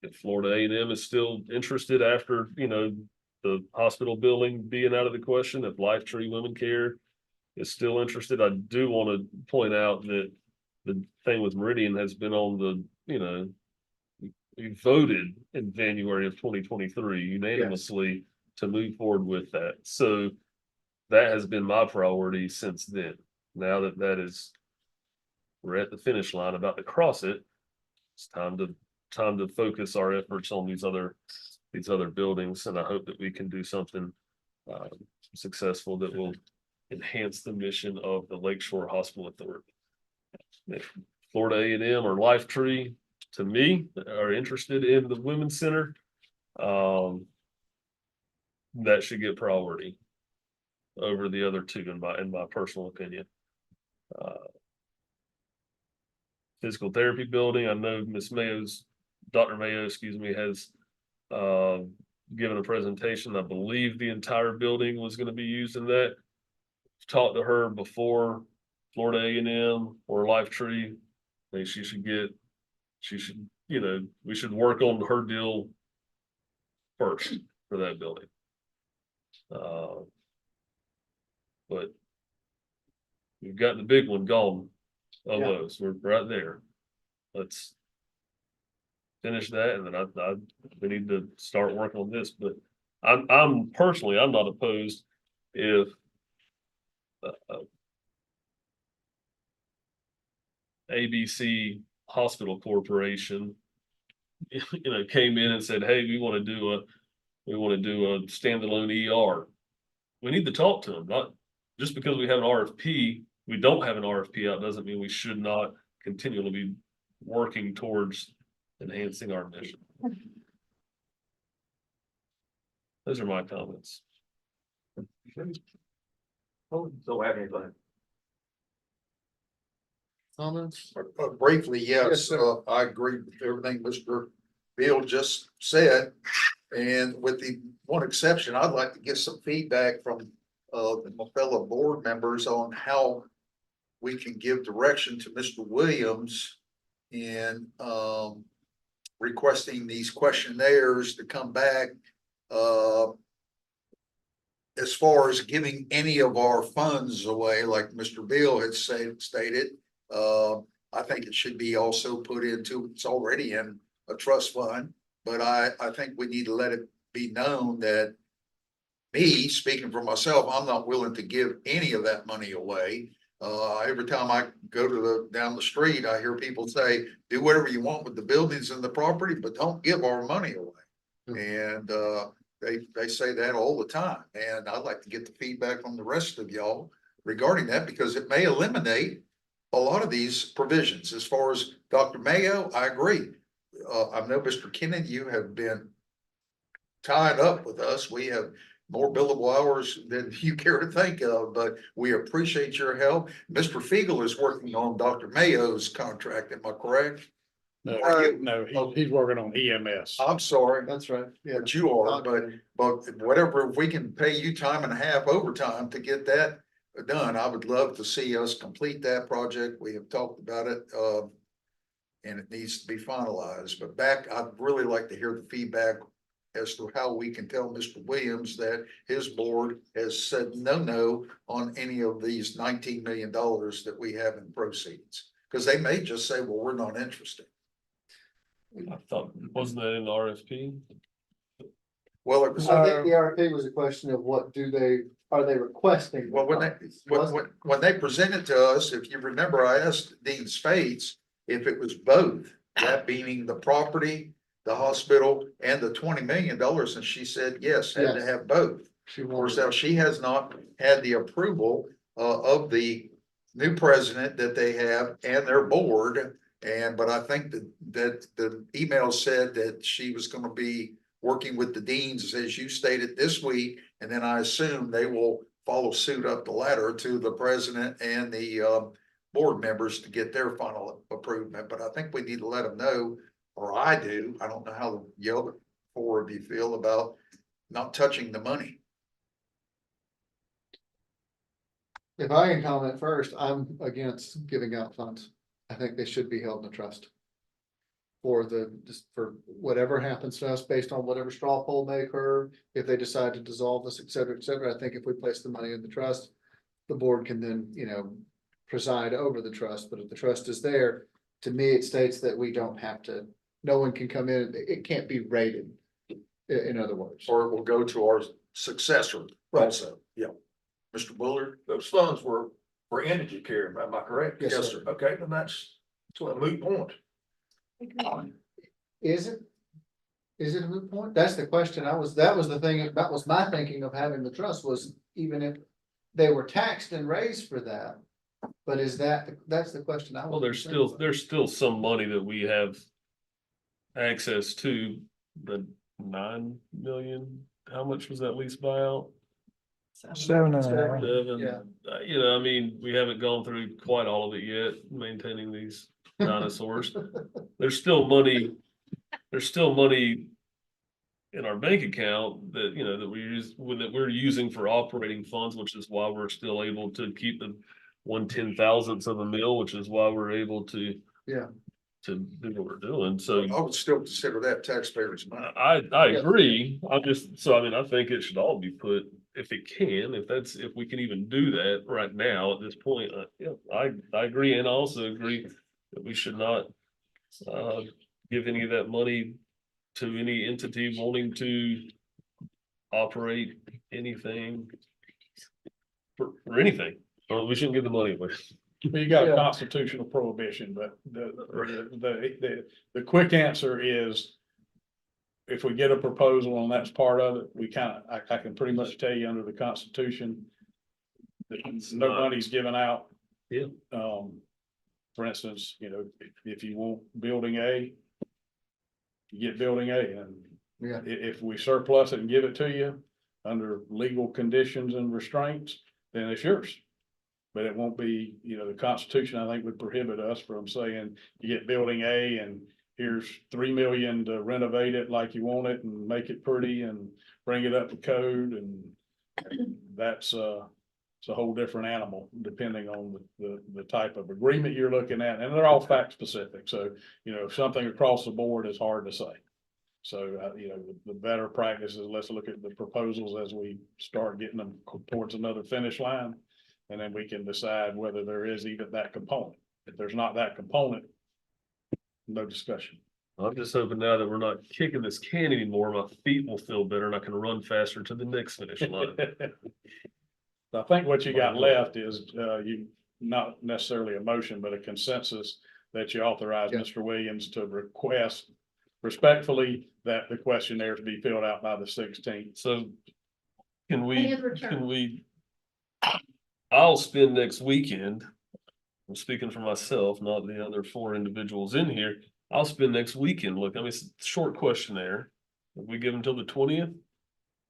If Florida A&M is still interested after, the hospital building being out of the question, if Life Tree Women Care is still interested, I do want to point out that the thing with Meridian has been on the, we voted in January of 2023 unanimously to move forward with that. So that has been my priority since then. Now that we're at the finish line, about to cross it, it's time to focus our efforts on these other buildings, and I hope that we can do something successful that will enhance the mission of the Lakeshore Hospital Authority. If Florida A&M or Life Tree, to me, are interested in the Women's Center, that should get priority over the other two, in my personal opinion. Physical therapy building, I know Dr. Mayo, has given a presentation. I believe the entire building was going to be used in that. Talked to her before Florida A&M or Life Tree. I think we should work on her deal first for that building. But we've got the big one gone of those. We're right there. Let's finish that, and then we need to start working on this. But I'm personally not opposed if ABC Hospital Corporation came in and said, hey, we want to do a standalone ER. We need to talk to them. Not just because we have an RFP, we don't have an RFP out doesn't mean we should not continually be working towards enhancing our mission. Those are my comments. So everybody. Comments? Briefly, Yes, yes, sir. I agree with everything Mr. Bill just said. And with the one exception, I'd like to get some feedback from my fellow board members on how we can give direction to Mr. Williams in requesting these questionnaires to come back. As far as giving any of our funds away, like Mr. Beal had stated, I think it should be also put into, it's already in a trust fund. But I think we need to let it be known that me, speaking for myself, I'm not willing to give any of that money away. Every time I go to down the street, I hear people say, do whatever you want with the buildings and the property, but don't give our money away. And, they say that all the time, and I'd like to get the feedback from the rest of y'all regarding that, because it may eliminate a lot of these provisions. As far as Dr. Mayo, I agree. I know Mr. Kennedy, you have been tied up with us. We have more billable hours than you care to think of, but we appreciate your help. Mr. Fiegel is working on Dr. Mayo's contract, am I correct? No, he's working on EMS. I'm sorry. That's right. Yeah. But you are, but whatever, if we can pay you time and a half overtime to get that done, I would love to see us complete that project. We have talked about it, and it needs to be finalized. But I'd really like to hear the feedback as to how we can tell Mr. Williams that his board has said no on any of these $19 million that we have in proceeds. Because they may just say, well, we're not interested. I thought, wasn't that in the RFP? Well, it was. I think the RFP was a question of are they requesting? Well, when they presented to us, if you remember, I asked Dean Spates if it was both, that meaning the property, the hospital, and the $20 million, and she said, yes, had to have both. Of course, now she has not had the approval of the new president that they have and their board. But I think that the email said that she was going to be working with the deans, as you stated, this week. And then I assume they will follow suit up the ladder to the president and the board members to get their final approval. But I think we need to let them know, or I do. I don't know how the other four of you feel about not touching the money. If I can comment first, I'm against giving out funds. I think they should be held in a trust. Just for whatever happens to us based on whatever straw poll may occur, if they decide to dissolve us, et cetera, I think if we place the money in the trust, the board can then, preside over the trust. But if the trust is there, to me, it states that we don't have to, no one can come in, it can't be rated, in other words. Or it will go to our successor also. Yeah. Mr. Bullard? Those funds were for indigent care, am I correct? Yes, sir. Okay, then that's a moot point. Is it? Is it a moot point? That's the question. That was the thing, that was my thinking of having the trust, was even if they were taxed and raised for that. But that's the question I was. Well, there's still some money that we have access to, the 9 million. How much was that lease buyout? 7.5. Seven. Yeah. I mean, we haven't gone through quite all of it yet, maintaining these dinosaurs. There's still money in our bank account that, that we're using for operating funds, which is why we're still able to keep the 1/10,000th of a mil, which is why we're able to to do what we're doing. So I would still consider that taxpayers' money. I agree. I think it should all be put, if it can, if we can even do that right now at this point. I agree, and I also agree that we should not give any of that money to any entity wanting to operate anything for anything. Or we shouldn't give the money away. You got a constitutional prohibition, but the quick answer is, if we get a proposal and that's part of it, I can pretty much tell you under the Constitution that no money's given out. Yeah. For instance, if you want building A, you get building A, and if we surplus it and give it to you under legal conditions and restraints, then it's yours. But it won't be, the Constitution, I think, would prohibit us from saying you get building A and here's 3 million to renovate it like you want it and make it pretty and bring it up to code. And that's It's a whole different animal depending on the type of agreement you're looking at, and they're all fact specific. So, if something across the board is hard to say. So, the better practice is let's look at the proposals as we start getting them towards another finish line. And then we can decide whether there is even that component. If there's not that component, no discussion. I'm just hoping now that we're not kicking this can anymore, my feet will feel better and I can run faster to the next finish line. I think what you got left is, you, not necessarily a motion, but a consensus that you authorize Mr. Williams to request respectfully that the questionnaires be filled out by the 16th. So can And we, his return. I'll spend next weekend. I'm speaking for myself, not the other 4 individuals in here. I'll spend next weekend. Look, I mean, it's a short questionnaire. If we give them till the 20th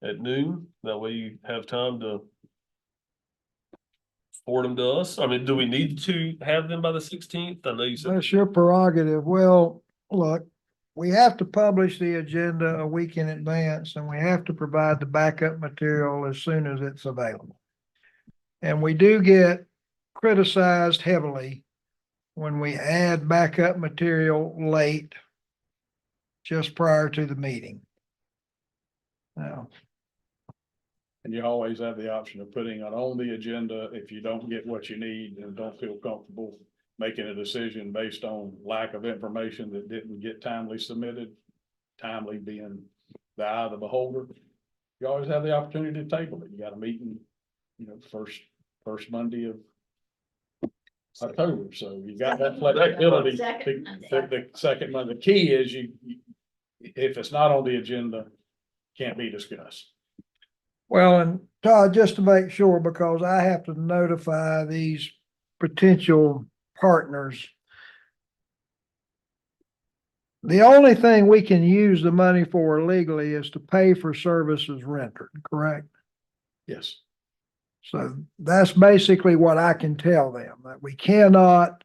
at noon, that way you have time to forward them to us. I mean, do we need to have them by the 16th? I know you said. That's your prerogative. Well, look, we have to publish the agenda a week in advance and we have to provide the backup material as soon as it's available. And we do get criticized heavily when we add backup material late, just prior to the meeting. Now, And you always have the option of putting it on the agenda if you don't get what you need and don't feel comfortable making a decision based on lack of information that didn't get timely submitted, timely being the eye of the beholder. You always have the opportunity to table it. You got a meeting, first Monday of October, so you got that flexibility. The second Monday, the key is if it's not on the agenda, can't be discussed. well, and Todd, just to make sure, because I have to notify these potential partners. The only thing we can use the money for legally is to pay for services rendered, correct? Yes. So that's basically what I can tell them, that we cannot,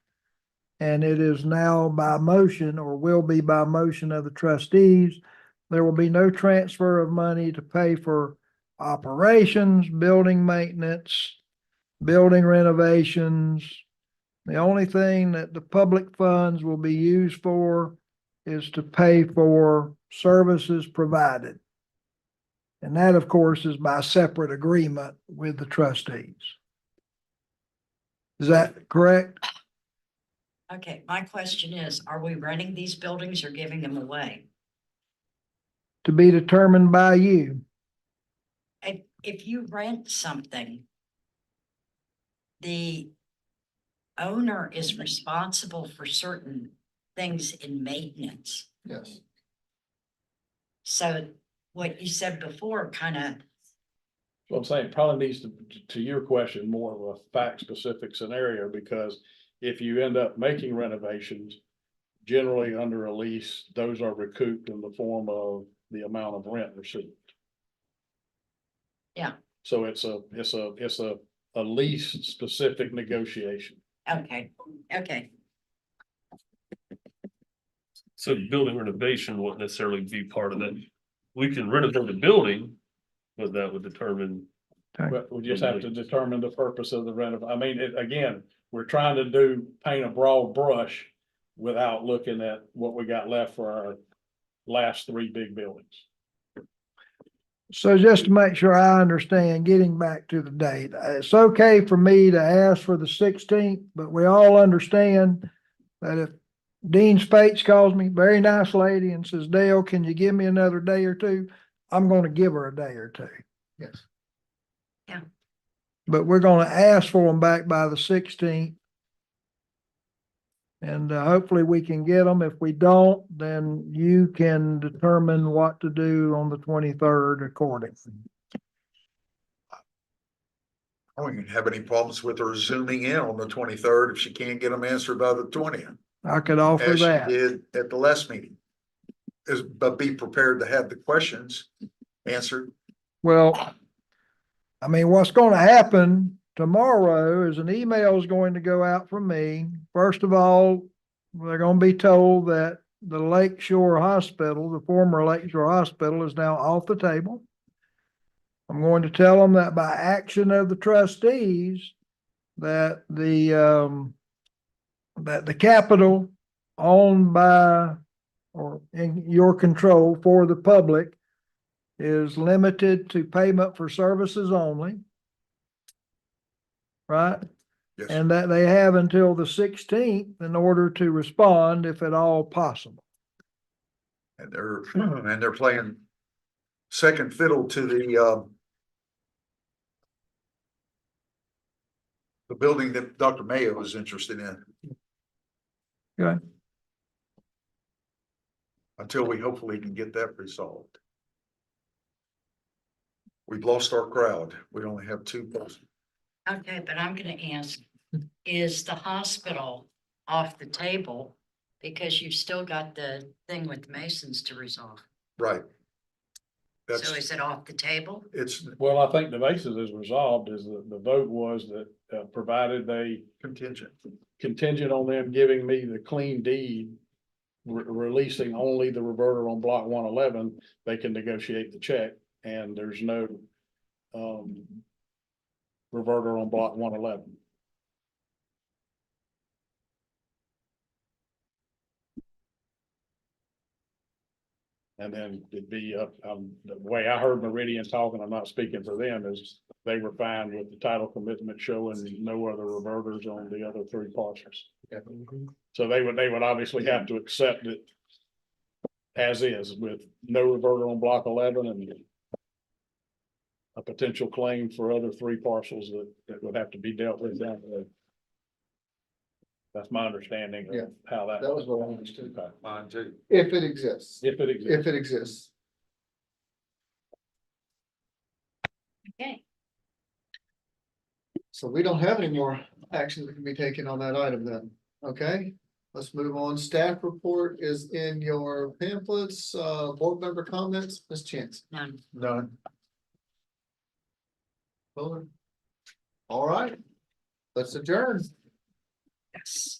and it is now by motion or will be by motion of the trustees, there will be no transfer of money to pay for operations, building maintenance, building renovations. The only thing that the public funds will be used for is to pay for services provided. And that, of course, is by separate agreement with the trustees. Is that correct? Okay, my question is, are we renting these buildings or giving them away? To be determined by you. If you rent something, the owner is responsible for certain things in maintenance. Yes. So what you said before kind of, Well, I'm saying it probably needs to your question, more of a fact specific scenario, because if you end up making renovations, generally under a lease, those are recouped in the form of the amount of rent received. Yeah. So it's a lease specific negotiation. okay. So building renovation won't necessarily be part of that. We can renovate the building, but that would determine. But we just have to determine the purpose of the I mean, again, we're trying to paint a broad brush without looking at what we got left for our last 3 big buildings. So just to make sure I understand, getting back to the date, it's okay for me to ask for the 16th, but we all understand that if Dean Spates calls me, very nice lady, and says, Dale, can you give me another day or two? I'm going to give her a day or 2. Yes. Yeah. But we're going to ask for them back by the 16th. And hopefully we can get them. If we don't, then you can determine what to do on the 23rd accordingly. I don't even have any problems with her zooming in on the 23rd if she can't get them answered by the 20th. I could offer As she that. did at the last meeting. But be prepared to have the questions answered. Well, I mean, what's going to happen tomorrow is an email is going to go out from me. First of all, they're going to be told that the Lakeshore Hospital, the former Lakeshore Hospital, is now off the table. I'm going to tell them that by action of the trustees, that the capital owned by or in your control for the public is limited to payment for services only. Right? Yes, And that they have until the 16th in order to respond if at all possible. and they're playing second fiddle to the building that Dr. Mayo is interested in. Okay. Until we hopefully can get that resolved. We've lost our crowd. We only have 2 persons. Okay, but I'm gonna ask, is the hospital off the table? Because you've still got the thing with Masons to resolve. Right. So That's, is it off the table? it's Well, I think the basis is resolved, is the vote was that, provided they contingent. contingent on them giving me the clean deed, releasing only the reverter on block 111, they can negotiate the check, and there's no reverter on block 111. And then it'd be up, the way I heard Meridian talking, I'm not speaking for them, is they were fine with the title commitment showing no other reverters on the other 3 parcels. So they would obviously have to accept it as is, with no reverter on block 11 and a potential claim for other 3 parcels that would have to be dealt with down the road. That's my understanding Yeah. of how that. That was what I understood. Mine too. If it exists, If it exists. if it exists. Okay. So we don't have any more action that can be taken on that item then, okay? Let's move on. Staff report is in your pamphlets, board member comments, Ms. Chance. None. None. All right, let's adjourn. Yes.